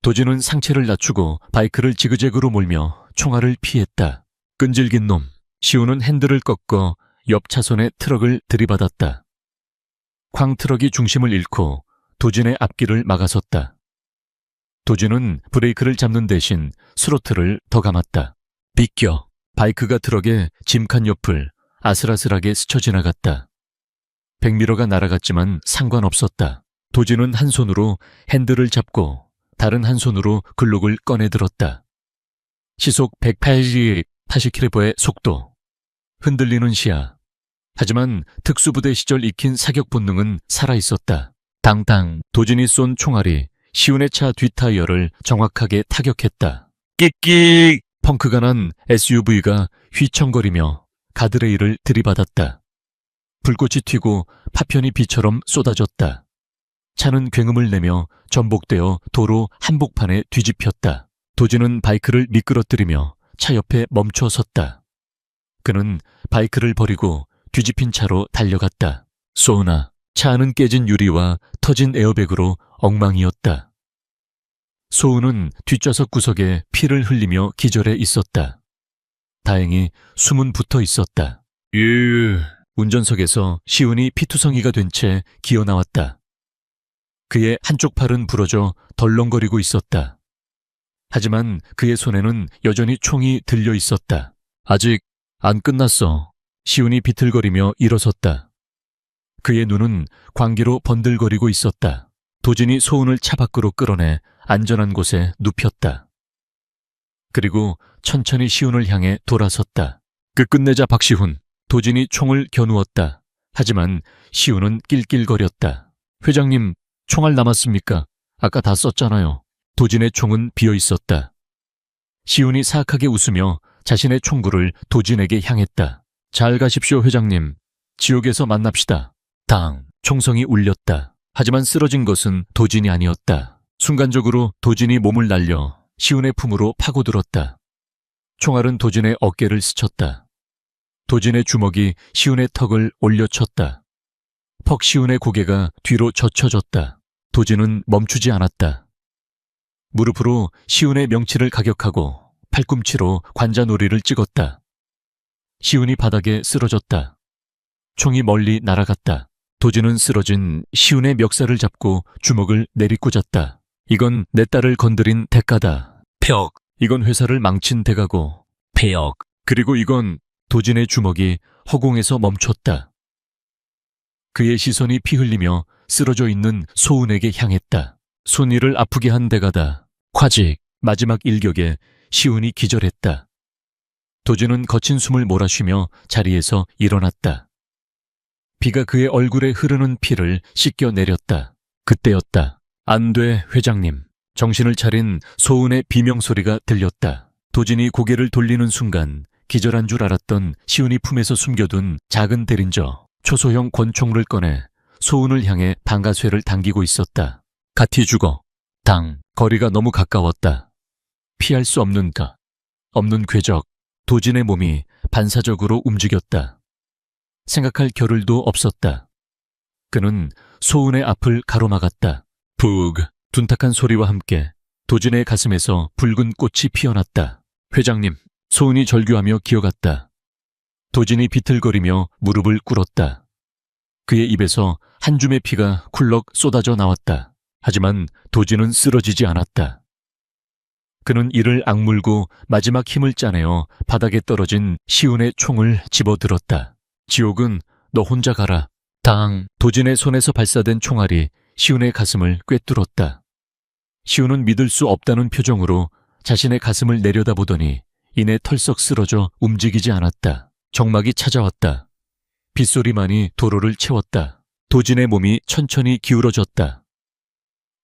도진은 상체를 낮추고 바이크를 지그재그로 몰며 총알을 피했다. 끈질긴 놈. 시우는 핸들을 꺾어 옆 차선의 트럭을 들이받았다. 쾅, 트럭이 중심을 잃고 도진의 앞길을 막아섰다. 도진은 브레이크를 잡는 대신 스로틀을 더 감았다. 비껴. 바이크가 트럭의 짐칸 옆을 아슬아슬하게 스쳐 지나갔다. 백미러가 날아갔지만 상관없었다. 도진은 한 손으로 핸들을 잡고 다른 한 손으로 글록을 꺼내들었다. 시속 180km의 속도. 흔들리는 시야. 하지만 특수부대 시절 익힌 사격 본능은 살아있었다. 당당. 도진이 쏜 총알이 시운의 차 뒷타이어를 정확하게 타격했다. 끽끽! 펑크가 난 SUV가 휘청거리며 가드레일을 들이받았다. 불꽃이 튀고 파편이 비처럼 쏟아졌다. 차는 굉음을 내며 전복되어 도로 한복판에 뒤집혔다. 도진은 바이크를 미끄러뜨리며 차 옆에 멈춰 섰다. 그는 바이크를 버리고 뒤집힌 차로 달려갔다. 소은아, 차 안은 깨진 유리와 터진 에어백으로 엉망이었다. 소은은 뒷좌석 구석에 피를 흘리며 기절해 있었다. 다행히 숨은 붙어 있었다. 운전석에서 시운이 피투성이가 된 채 기어 나왔다. 그의 한쪽 팔은 부러져 덜렁거리고 있었다. 하지만 그의 손에는 여전히 총이 들려 있었다. 아직 안 끝났어. 시운이 비틀거리며 일어섰다. 그의 눈은 광기로 번들거리고 있었다. 도진이 소운을 차 밖으로 끌어내 안전한 곳에 눕혔다. 그리고 천천히 시운을 향해 돌아섰다. 끝내자 박시훈. 도진이 총을 겨누었다. 하지만 시운은 낄낄거렸다. 회장님, 총알 남았습니까? 아까 다 썼잖아요. 도진의 총은 비어 있었다. 시운이 사악하게 웃으며 자신의 총구를 도진에게 향했다. 잘 가십시오, 회장님. 지옥에서 만납시다. 당, 총성이 울렸다. 하지만 쓰러진 것은 도진이 아니었다. 순간적으로 도진이 몸을 날려 시운의 품으로 파고들었다. 총알은 도진의 어깨를 스쳤다. 도진의 주먹이 시운의 턱을 올려쳤다. 퍽 시운의 고개가 뒤로 젖혀졌다. 도진은 멈추지 않았다. 무릎으로 시운의 명치를 가격하고 팔꿈치로 관자놀이를 찍었다. 시운이 바닥에 쓰러졌다. 총이 멀리 날아갔다. 도진은 쓰러진 시운의 멱살을 잡고 주먹을 내리꽂았다. 이건 내 딸을 건드린 대가다. 벽. 이건 회사를 망친 대가고. 폐역. 그리고 이건 도진의 주먹이 허공에서 멈췄다. 그의 시선이 피 흘리며 쓰러져 있는 소은에게 향했다. 손이를 아프게 한 대가다. 콰직 마지막 일격에 시운이 기절했다. 도진은 거친 숨을 몰아쉬며 자리에서 일어났다. 비가 그의 얼굴에 흐르는 피를 씻겨 내렸다. 그때였다. 안 돼, 회장님. 정신을 차린 소은의 비명소리가 들렸다. 도진이 고개를 돌리는 순간 기절한 줄 알았던 시운이 품에서 숨겨둔 작은 대린저, 초소형 권총을 꺼내 소은을 향해 방아쇠를 당기고 있었다. 같이 죽어. 당. 거리가 너무 가까웠다. 피할 수 없는 궤적. 도진의 몸이 반사적으로 움직였다. 생각할 겨를도 없었다. 그는 소은의 앞을 가로막았다. 푹. 둔탁한 소리와 함께 도진의 가슴에서 붉은 꽃이 피어났다. 회장님. 소은이 절규하며 기어갔다. 도진이 비틀거리며 무릎을 꿇었다. 그의 입에서 한 줌의 피가 쿨럭 쏟아져 나왔다. 하지만 도진은 쓰러지지 않았다. 그는 이를 악물고 마지막 힘을 짜내어 바닥에 떨어진 시운의 총을 집어들었다. 지옥은 너 혼자 가라. 당. 도진의 손에서 발사된 총알이 시운의 가슴을 꿰뚫었다. 시운은 믿을 수 없다는 표정으로 자신의 가슴을 내려다보더니 이내 털썩 쓰러져 움직이지 않았다. 정막이 찾아왔다. 빗소리만이 도로를 채웠다. 도진의 몸이 천천히 기울어졌다.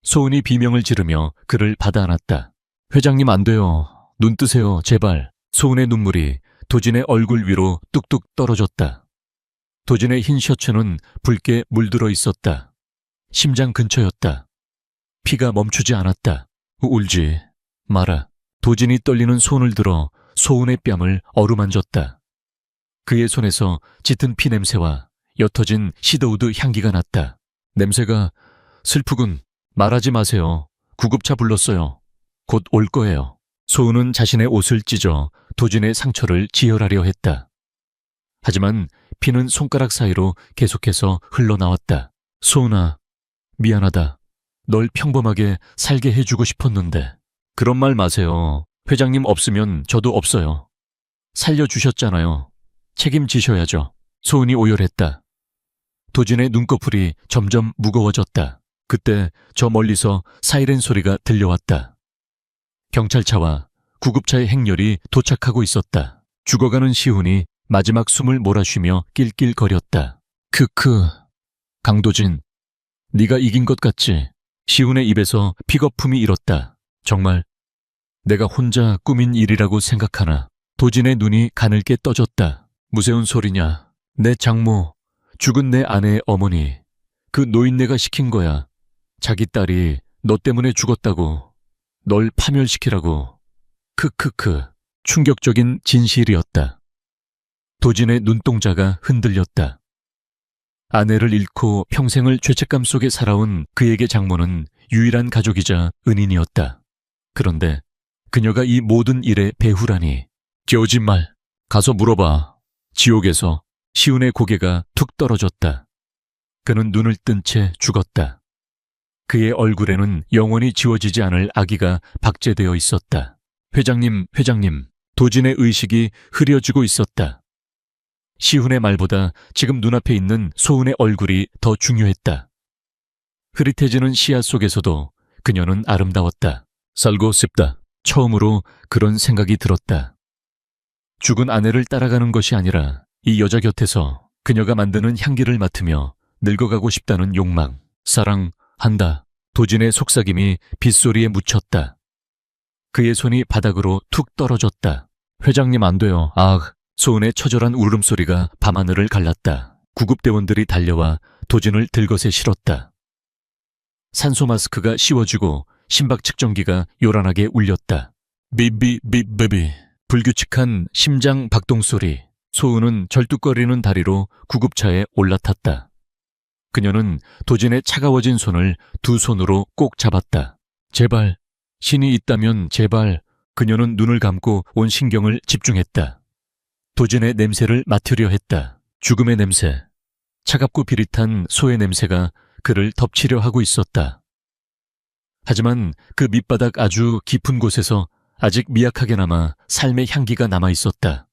소은이 비명을 지르며 그를 받아 안았다. 회장님 안 돼요. 눈 뜨세요, 제발. 소은의 눈물이 도진의 얼굴 위로 뚝뚝 떨어졌다. 도진의 흰 셔츠는 붉게 물들어 있었다. 심장 근처였다. 피가 멈추지 않았다. 울지 마라. 도진이 떨리는 손을 들어 소은의 뺨을 어루만졌다. 그의 손에서 짙은 피 냄새와 옅어진 시더우드 향기가 났다. 냄새가 슬프군. 말하지 마세요. 구급차 불렀어요. 곧 올 거예요. 소은은 자신의 옷을 찢어 도진의 상처를 지혈하려 했다. 하지만 피는 손가락 사이로 계속해서 흘러나왔다. 소은아, 미안하다. 널 평범하게 살게 해주고 싶었는데. 그런 말 마세요. 회장님 없으면 저도 없어요. 살려주셨잖아요. 책임지셔야죠. 소은이 오열했다. 도진의 눈꺼풀이 점점 무거워졌다. 그때 저 멀리서 사이렌 소리가 들려왔다. 경찰차와 구급차의 행렬이 도착하고 있었다. 죽어가는 시훈이 마지막 숨을 몰아쉬며 낄낄거렸다. 크크. 강도진, 네가 이긴 것 같지? 시훈의 입에서 픽거품이 일었다. 정말 내가 혼자 꾸민 일이라고 생각하나? 도진의 눈이 가늘게 떠졌다. 무서운 소리냐? 내 장모, 죽은 내 아내의 어머니, 그 노인네가 시킨 거야. 자기 딸이 너 때문에 죽었다고, 널 파멸시키라고. 크크크. 충격적인 진실이었다. 도진의 눈동자가 흔들렸다. 아내를 잃고 평생을 죄책감 속에 살아온 그에게 장모는 유일한 가족이자 은인이었다. 그런데 그녀가 이 모든 일의 배후라니. 거짓말. 가서 물어봐. 지옥에서. 시운의 고개가 툭 떨어졌다. 그는 눈을 뜬 채 죽었다. 그의 얼굴에는 영원히 지워지지 않을 악의가 박제되어 있었다. 회장님, 회장님. 도진의 의식이 흐려지고 있었다. 시훈의 말보다 지금 눈앞에 있는 소은의 얼굴이 더 중요했다. 흐릿해지는 시야 속에서도 그녀는 아름다웠다. 살고 싶다. 처음으로 그런 생각이 들었다. 죽은 아내를 따라가는 것이 아니라 이 여자 곁에서 그녀가 만드는 향기를 맡으며 늙어가고 싶다는 욕망. 사랑한다. 도진의 속삭임이 빗소리에 묻혔다. 그의 손이 바닥으로 툭 떨어졌다. 회장님 안 돼요. 아. 소은의 처절한 울음소리가 밤하늘을 갈랐다. 구급대원들이 달려와 도진을 들것에 실었다. 산소 마스크가 씌워지고 심박 측정기가 요란하게 울렸다. 비비비비비. 불규칙한 심장 박동소리. 소은은 절뚝거리는 다리로 구급차에 올라탔다. 그녀는 도진의 차가워진 손을 두 손으로 꼭 잡았다. 제발, 신이 있다면 제발. 그녀는 눈을 감고 온 신경을 집중했다. 도진의 냄새를 맡으려 했다. 죽음의 냄새. 차갑고 비릿한 소의 냄새가 그를 덮치려 하고 있었다. 하지만 그 밑바닥 아주 깊은 곳에서 아직 미약하게나마 삶의 향기가 남아 있었다.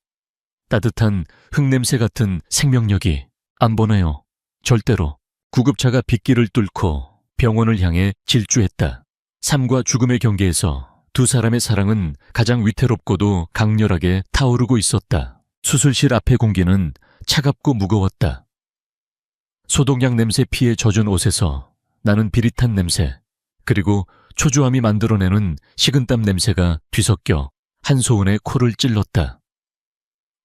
따뜻한 흙냄새 같은 생명력이 안 보내요. 절대로. 구급차가 빗길을 뚫고 병원을 향해 질주했다. 삶과 죽음의 경계에서 두 사람의 사랑은 가장 위태롭고도 강렬하게 타오르고 있었다. 수술실 앞의 공기는 차갑고 무거웠다. 소독약 냄새 피에 젖은 옷에서 나는 비릿한 냄새, 그리고 초조함이 만들어내는 식은땀 냄새가 뒤섞여 한소은의 코를 찔렀다.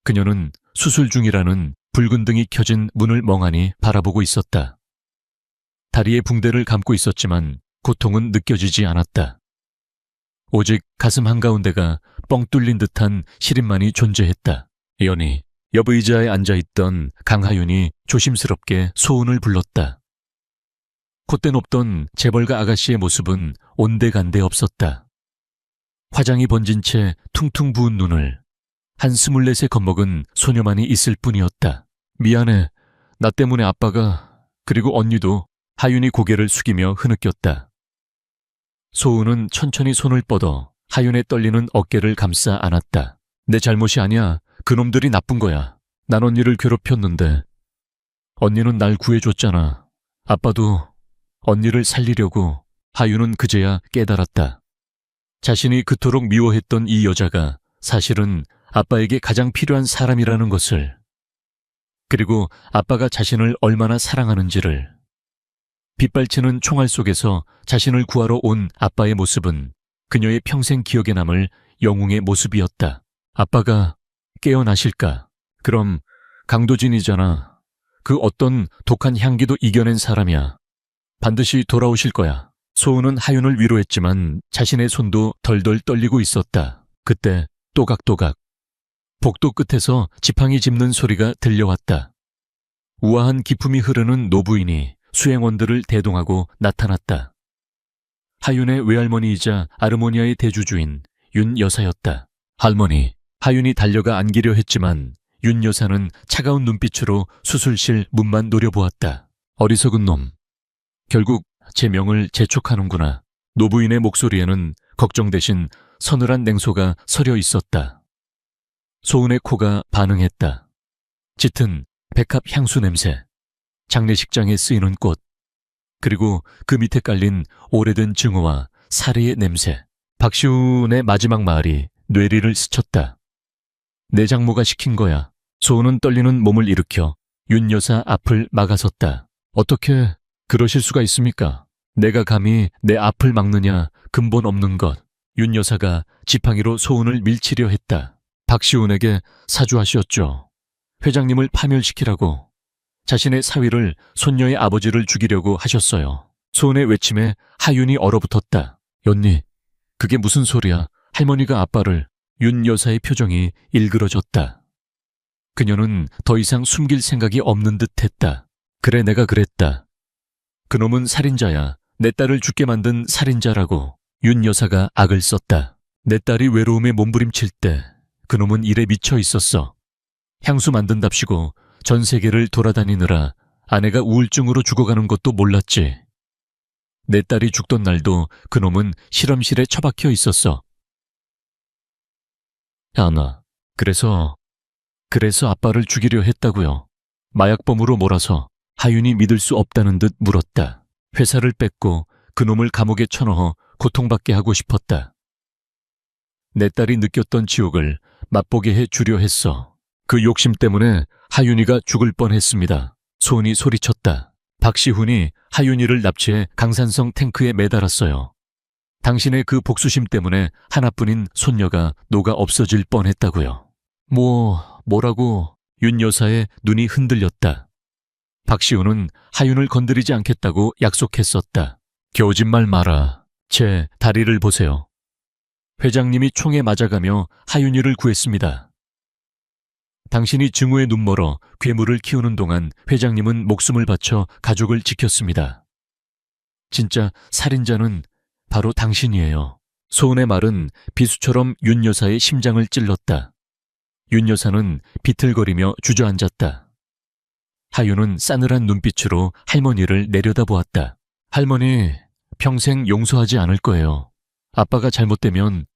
그녀는 수술 중이라는 붉은 등이 켜진 문을 멍하니 바라보고 있었다. 다리에 붕대를 감고 있었지만 고통은 느껴지지 않았다. 오직 가슴 한가운데가 뻥 뚫린 듯한 시림만이 존재했다. 연희, 옆 의자에 앉아있던 강하윤이 조심스럽게 소은을 불렀다. 콧대 높던 재벌가 아가씨의 모습은 온데간데 없었다. 화장이 번진 채 퉁퉁 부은 눈을 한 24세 겁먹은 소녀만이 있을 뿐이었다. 미안해. 나 때문에 아빠가, 그리고 언니도. 하윤이 고개를 숙이며 흐느꼈다. 소은은 천천히 손을 뻗어 하윤의 떨리는 어깨를 감싸 안았다. 내 잘못이 아니야. 그놈들이 나쁜 거야. 난 언니를 괴롭혔는데 언니는 날 구해줬잖아. 아빠도 언니를 살리려고. 하윤은 그제야 깨달았다. 자신이 그토록 미워했던 이 여자가 사실은 아빠에게 가장 필요한 사람이라는 것을, 그리고 아빠가 자신을 얼마나 사랑하는지를. 빗발치는 총알 속에서 자신을 구하러 온 아빠의 모습은 그녀의 평생 기억에 남을 영웅의 모습이었다. 아빠가 깨어나실까? 그럼 강도진이잖아. 그 어떤 독한 향기도 이겨낸 사람이야. 반드시 돌아오실 거야. 소은은 하윤을 위로했지만 자신의 손도 덜덜 떨리고 있었다. 그때 또각또각 복도 끝에서 지팡이 짚는 소리가 들려왔다. 우아한 기품이 흐르는 노부인이 수행원들을 대동하고 나타났다. 하윤의 외할머니이자 아르모니아의 대주주인 윤 여사였다. 할머니, 하윤이 달려가 안기려 했지만 윤 여사는 차가운 눈빛으로 수술실 문만 노려보았다. 어리석은 놈. 결국 제 명을 재촉하는구나. 노부인의 목소리에는 걱정 대신 서늘한 냉소가 서려 있었다. 소은의 코가 반응했다. 짙은 백합 향수 냄새. 장례식장에 쓰이는 꽃, 그리고 그 밑에 깔린 오래된 증오와 사리의 냄새. 박시훈의 마지막 말이 뇌리를 스쳤다. 내 장모가 시킨 거야. 소은은 떨리는 몸을 일으켜 윤 여사 앞을 막아섰다. 어떻게 그러실 수가 있습니까? 내가 감히 내 앞을 막느냐. 근본 없는 것. 윤 여사가 지팡이로 소은을 밀치려 했다. 박시훈에게 사주하시었죠. 회장님을 파멸시키라고. 자신의 사위를 손녀의 아버지를 죽이려고 하셨어요. 소은의 외침에 하윤이 얼어붙었다. 연니, 그게 무슨 소리야. 할머니가 아빠를. 윤 여사의 표정이 일그러졌다. 그녀는 더 이상 숨길 생각이 없는 듯 했다. 그래, 내가 그랬다. 그놈은 살인자야. 내 딸을 죽게 만든 살인자라고. 윤 여사가 악을 썼다. 내 딸이 외로움에 몸부림칠 때 그놈은 일에 미쳐 있었어. 향수 만든답시고 전 세계를 돌아다니느라 아내가 우울증으로 죽어가는 것도 몰랐지. 내 딸이 죽던 날도 그놈은 실험실에 처박혀 있었어. 아나, 그래서 아빠를 죽이려 했다고요. 마약범으로 몰아서. 하윤이 믿을 수 없다는 듯 물었다. 회사를 뺏고 그놈을 감옥에 쳐넣어 고통받게 하고 싶었다. 내 딸이 느꼈던 지옥을 맛보게 해 주려 했어. 그 욕심 때문에 하윤이가 죽을 뻔했습니다. 소은이 소리쳤다. 박시훈이 하윤이를 납치해 강산성 탱크에 매달았어요. 당신의 그 복수심 때문에 하나뿐인 손녀가 녹아 없어질 뻔했다고요. 뭐라고? 윤 여사의 눈이 흔들렸다. 박시훈은 하윤을 건드리지 않겠다고 약속했었다. 거짓말 마라. 제 다리를 보세요. 회장님이 총에 맞아가며 하윤이를 구했습니다. 당신이 증오의 눈멀어 괴물을 키우는 동안 회장님은 목숨을 바쳐 가족을 지켰습니다. 진짜 살인자는 바로 당신이에요. 소은의 말은 비수처럼 윤 여사의 심장을 찔렀다. 윤 여사는 비틀거리며 주저앉았다. 하윤은 싸늘한 눈빛으로 할머니를 내려다보았다. 할머니, 평생 용서하지 않을 거예요. 아빠가 잘못되면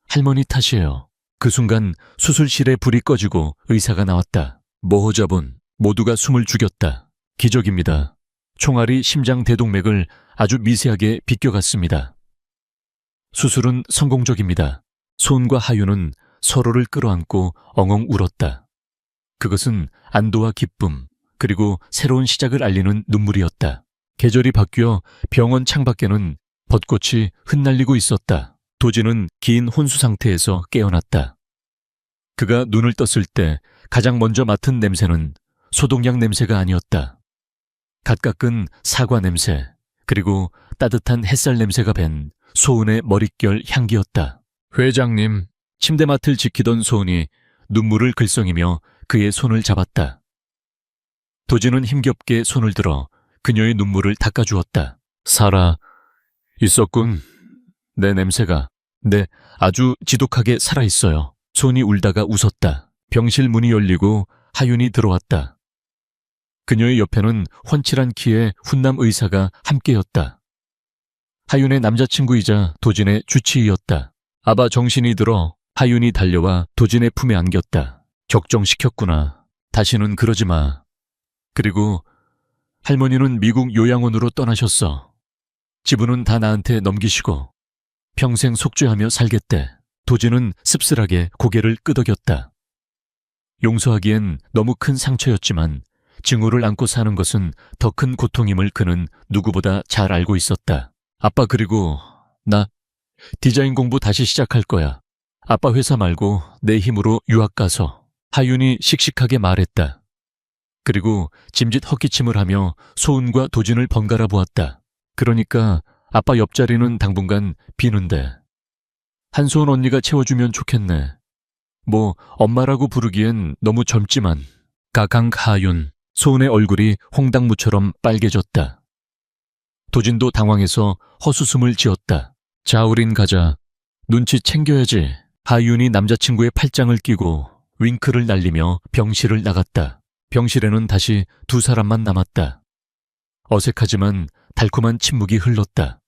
할머니 탓이에요. 그 순간 수술실에 불이 꺼지고 의사가 나왔다. 모호자분 모두가 숨을 죽였다. 기적입니다. 총알이 심장 대동맥을 아주 미세하게 비껴갔습니다. 수술은 성공적입니다. 소은과 하윤은 서로를 끌어안고 엉엉 울었다. 그것은 안도와 기쁨, 그리고 새로운 시작을 알리는 눈물이었다. 계절이 바뀌어 병원 창밖에는 벚꽃이 흩날리고 있었다. 도진은 긴 혼수 상태에서 깨어났다. 그가 눈을 떴을 때 가장 먼저 맡은 냄새는 소독약 냄새가 아니었다. 갓 깎은 사과 냄새, 그리고 따뜻한 햇살 냄새가 밴 소은의 머릿결 향기였다. 회장님, 침대맡을 지키던 소은이 눈물을 글썽이며 그의 손을 잡았다. 도진은 힘겹게 손을 들어 그녀의 눈물을 닦아주었다. 살아 있었군. 내 냄새가. 네, 아주 지독하게 살아있어요. 소은이 울다가 웃었다. 병실 문이 열리고 하윤이 들어왔다. 그녀의 옆에는 훤칠한 키의 훈남 의사가 함께였다. 하윤의 남자친구이자 도진의 주치의였다. 아바 정신이 들어 하윤이 달려와 도진의 품에 안겼다. 격정시켰구나. 다시는 그러지 마. 그리고 할머니는 미국 요양원으로 떠나셨어. 지분은 다 나한테 넘기시고 평생 속죄하며 살겠대. 도진은 씁쓸하게 고개를 끄덕였다. 용서하기엔 너무 큰 상처였지만 증오를 안고 사는 것은 더 큰 고통임을 그는 누구보다 잘 알고 있었다. 아빠, 그리고 나 디자인 공부 다시 시작할 거야. 아빠 회사 말고 내 힘으로 유학 가서. 하윤이 씩씩하게 말했다. 그리고 짐짓 헛기침을 하며 소은과 도진을 번갈아 보았다. 그러니까 아빠 옆자리는 당분간 비는데. 한소은 언니가 채워주면 좋겠네. 뭐 엄마라고 부르기엔 너무 젊지만. 가강하윤. 소은의 얼굴이 홍당무처럼 빨개졌다. 도진도 당황해서 헛웃음을 지었다. 자, 우린 가자. 눈치 챙겨야지. 하윤이 남자친구의 팔짱을 끼고 윙크를 날리며 병실을 나갔다. 병실에는 다시 두 사람만 남았다. 어색하지만 달콤한 침묵이 흘렀다.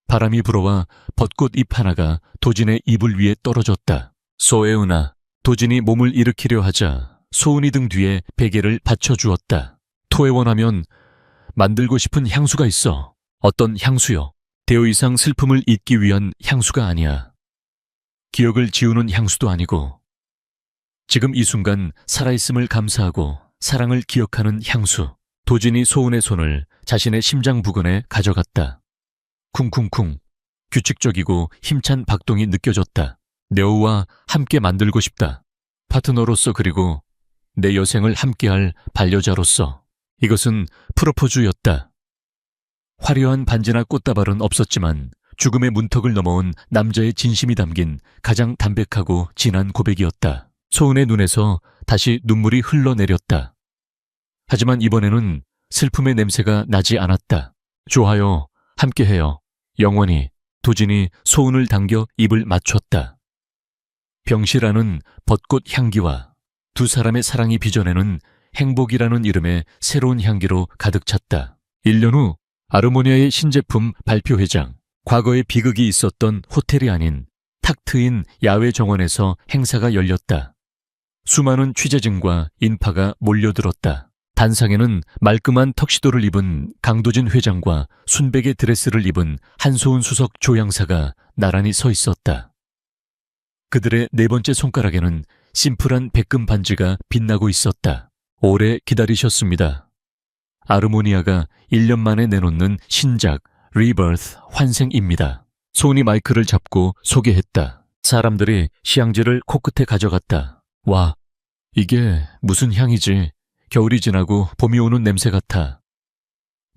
바람이 불어와 벚꽃 잎 하나가 도진의 이불 위에 떨어졌다. 소애은아. 도진이 몸을 일으키려 하자 소은이 등 뒤에 베개를 받쳐주었다. 토해원하면 만들고 싶은 향수가 있어. 어떤 향수요? 대호 이상 슬픔을 잊기 위한 향수가 아니야. 기억을 지우는 향수도 아니고 지금 이 순간 살아있음을 감사하고 사랑을 기억하는 향수. 도진이 소은의 손을 자신의 심장 부근에 가져갔다. 쿵쿵쿵. 규칙적이고 힘찬 박동이 느껴졌다. 네오와 함께 만들고 싶다. 파트너로서, 그리고 내 여생을 함께할 반려자로서. 이것은 프로포즈였다. 화려한 반지나 꽃다발은 없었지만 죽음의 문턱을 넘어온 남자의 진심이 담긴 가장 담백하고 진한 고백이었다. 소은의 눈에서 다시 눈물이 흘러내렸다. 하지만 이번에는 슬픔의 냄새가 나지 않았다. 좋아요. 함께해요. 영원히. 도진이 소은을 당겨 입을 맞췄다. 병실 안은 벚꽃 향기와 두 사람의 사랑이 빚어내는 행복이라는 이름의 새로운 향기로 가득 찼다. 1년 후 아르모니아의 신제품 발표 회장. 과거에 비극이 있었던 호텔이 아닌 탁 트인 야외 정원에서 행사가 열렸다. 수많은 취재진과 인파가 몰려들었다. 단상에는 말끔한 턱시도를 입은 강도진 회장과 순백의 드레스를 입은 한소은 수석 조향사가 나란히 서 있었다. 그들의 네 번째 손가락에는 심플한 백금 반지가 빛나고 있었다. 오래 기다리셨습니다. 아르모니아가 1년 만에 내놓는 신작 리버스 환생입니다. 소은이 마이크를 잡고 소개했다. 사람들이 시향지를 코끝에 가져갔다. 와, 이게 무슨 향이지? 겨울이 지나고 봄이 오는 냄새 같아.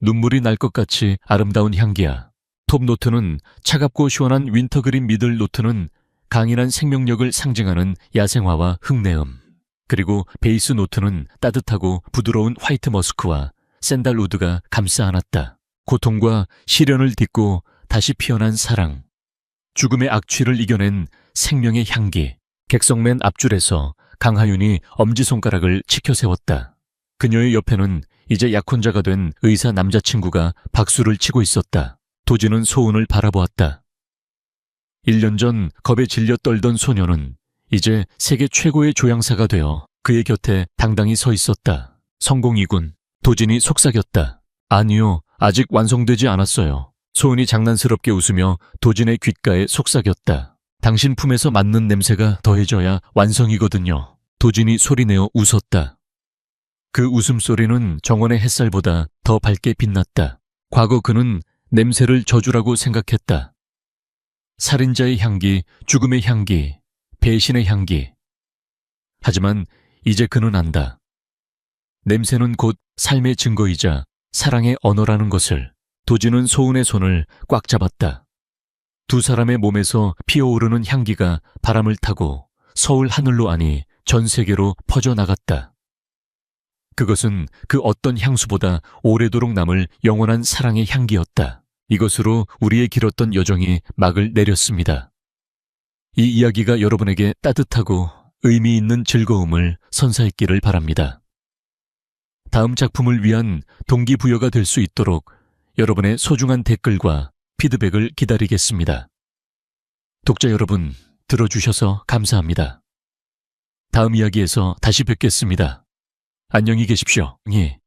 눈물이 날 것 같이 아름다운 향기야. 톱 노트는 차갑고 시원한 윈터그린 미들 노트는 강인한 생명력을 상징하는 야생화와 흙내음. 그리고 베이스 노트는 따뜻하고 부드러운 화이트 머스크와 샌달우드가 감싸 안았다. 고통과 시련을 딛고 다시 피어난 사랑. 죽음의 악취를 이겨낸 생명의 향기. 객석맨 앞줄에서 강하윤이 엄지손가락을 치켜 세웠다. 그녀의 옆에는 이제 약혼자가 된 의사 남자친구가 박수를 치고 있었다. 도진은 소은을 바라보았다. 1년 전 겁에 질려 떨던 소녀는 이제 세계 최고의 조향사가 되어 그의 곁에 당당히 서 있었다. 성공이군. 도진이 속삭였다. 아니요, 아직 완성되지 않았어요. 소은이 장난스럽게 웃으며 도진의 귓가에 속삭였다. 당신 품에서 맡는 냄새가 더해져야 완성이거든요. 도진이 소리내어 웃었다. 그 웃음소리는 정원의 햇살보다 더 밝게 빛났다. 과거 그는 냄새를 저주라고 생각했다. 살인자의 향기, 죽음의 향기, 배신의 향기. 하지만 이제 그는 안다. 냄새는 곧 삶의 증거이자 사랑의 언어라는 것을. 도진은 소은의 손을 꽉 잡았다. 두 사람의 몸에서 피어오르는 향기가 바람을 타고 서울 하늘로 아니 전 세계로 퍼져나갔다. 그것은 그 어떤 향수보다 오래도록 남을 영원한 사랑의 향기였다. 이것으로 우리의 길었던 여정이 막을 내렸습니다. 이 이야기가 여러분에게 따뜻하고 의미 있는 즐거움을 선사했기를 바랍니다. 다음 작품을 위한 동기부여가 될 수 있도록 여러분의 소중한 댓글과 피드백을 기다리겠습니다. 독자 여러분, 들어주셔서 감사합니다. 다음 이야기에서 다시 뵙겠습니다. 안녕히 계십시오. 예.